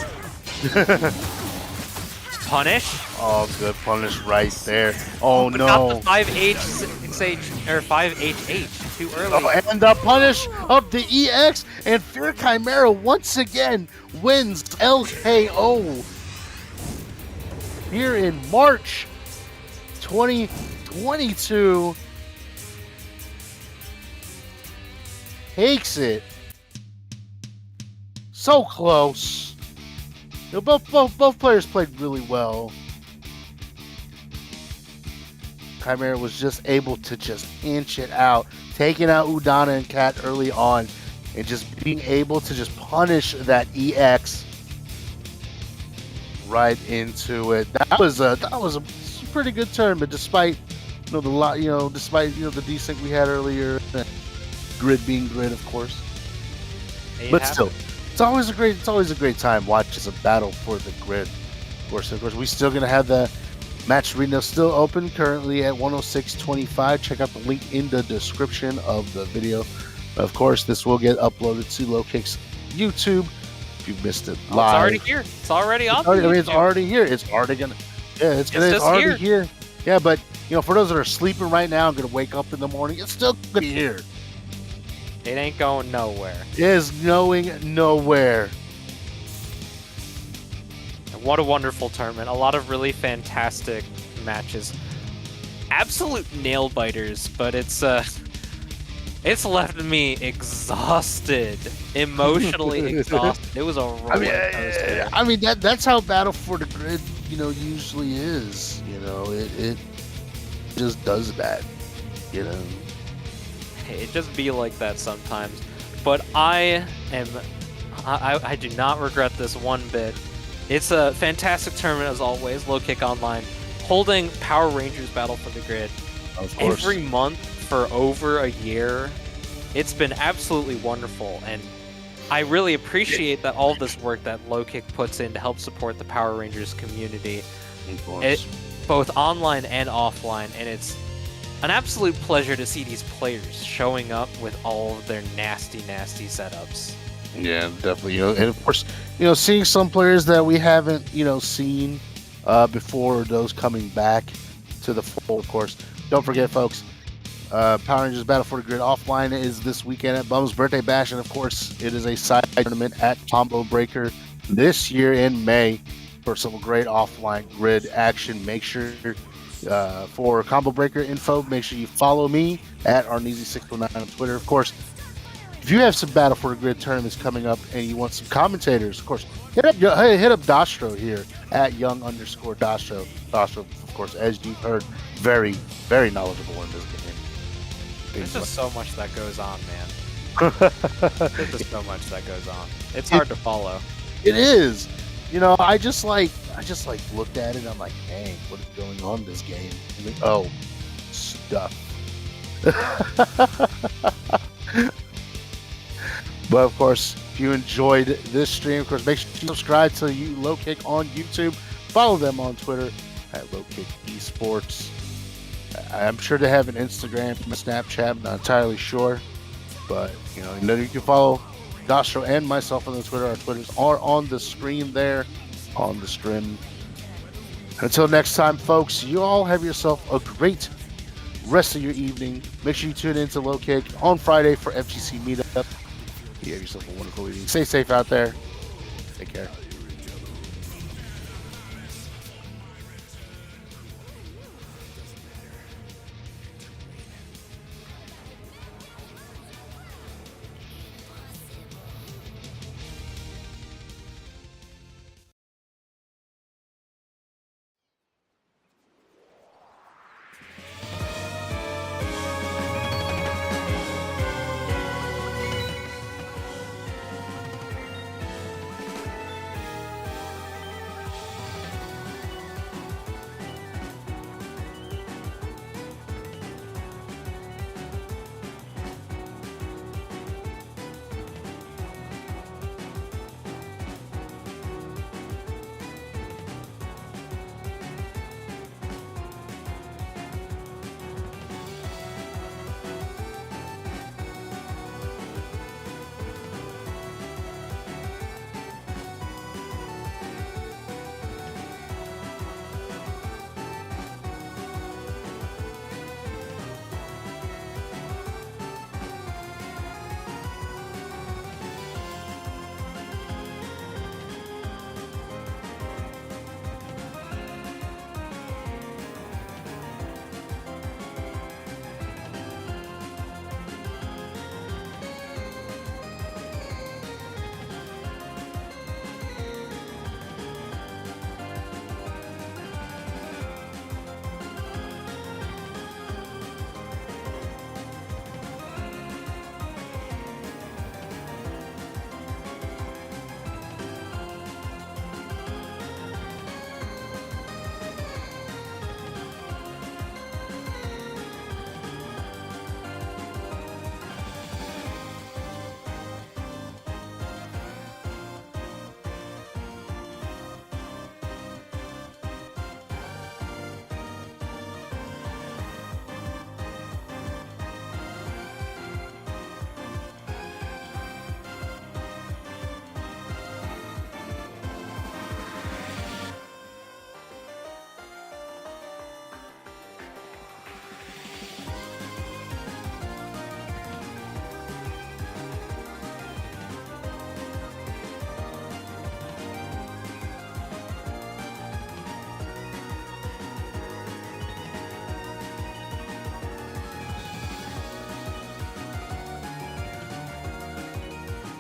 Punish. Oh, good punish right there. Oh, But no. got the 5H or 5HH too early. Oh, and the punish of the EX, and Fear Chimera once again wins LKO here in March 2022. Takes it. So close. You know, both players played really well. Chimera was just able to just inch it out, taking out Udana and Cat early on, and just being able to just punish that EX right into it. That was a pretty good turn, but despite the decent we had earlier, grid being grid, of course. But still, it's always a great time watching a battle for the grid. Of course, we're still gonna have the match arena still open currently at 106.25. Check out the link in the description of the video. Of course, this will get uploaded to Low Kick's YouTube if you missed it live. It's already here. It's already on. It's already here. It's already gonna. Yeah, it's already here. Yeah, but for those that are sleeping right now and gonna wake up in the morning, it's still gonna be here. It ain't going nowhere. It is going nowhere. What a wonderful tournament. A lot of really fantastic matches. Absolute nail biters, but it's left me exhausted. Emotionally exhausted. It was a roller coaster. I mean that's how Battle for the Grid, usually is. It just does that. It just be like that sometimes. But I do not regret this one bit. It's a fantastic tournament as always. Low Kick Online, holding Power Rangers Battle for the Grid every month for over a year. It's been absolutely wonderful, and I really appreciate that all this work that Low Kick puts in to help support the Power Rangers community, both online and offline. And it's an absolute pleasure to see these players showing up with all of their nasty setups. Yeah, definitely. And of course, seeing some players that we haven't, seen before, those coming back to the fold, of course. Don't forget, folks, Power Rangers Battle for the Grid offline is this weekend at Bum's Birthday Bash, and of course, it is a side tournament at Combo Breaker this year in May for some great offline grid action. Make sure for Combo Breaker info, make sure you follow me at Arneezy619 on Twitter. Of course, if you have some Battle for the Grid tournaments coming up and you want some commentators, of course, hit up Dostro here at young_Dostro. Dostro, of course, as you've heard, very, very knowledgeable in this game. There's just so much that goes on, man. There's just so much that goes on. It's hard to follow. It is. I just looked at it and I'm like, dang, what is going on in this game? And oh, stuff. But of course, if you enjoyed this stream, of course, make sure you subscribe to Low Kick on YouTube. Follow them on Twitter at Low Kick Esports. I'm sure they have an Instagram, Snapchat. I'm not entirely sure, but you can follow Dostro and myself on the Twitter. Our Twitters are on the screen there, on the stream. Until next time, folks, you all have yourself a great rest of your evening. Make sure you tune in to Low Kick on Friday for FGC Meetup. You have yourself a wonderful evening. Stay safe out there. Take care.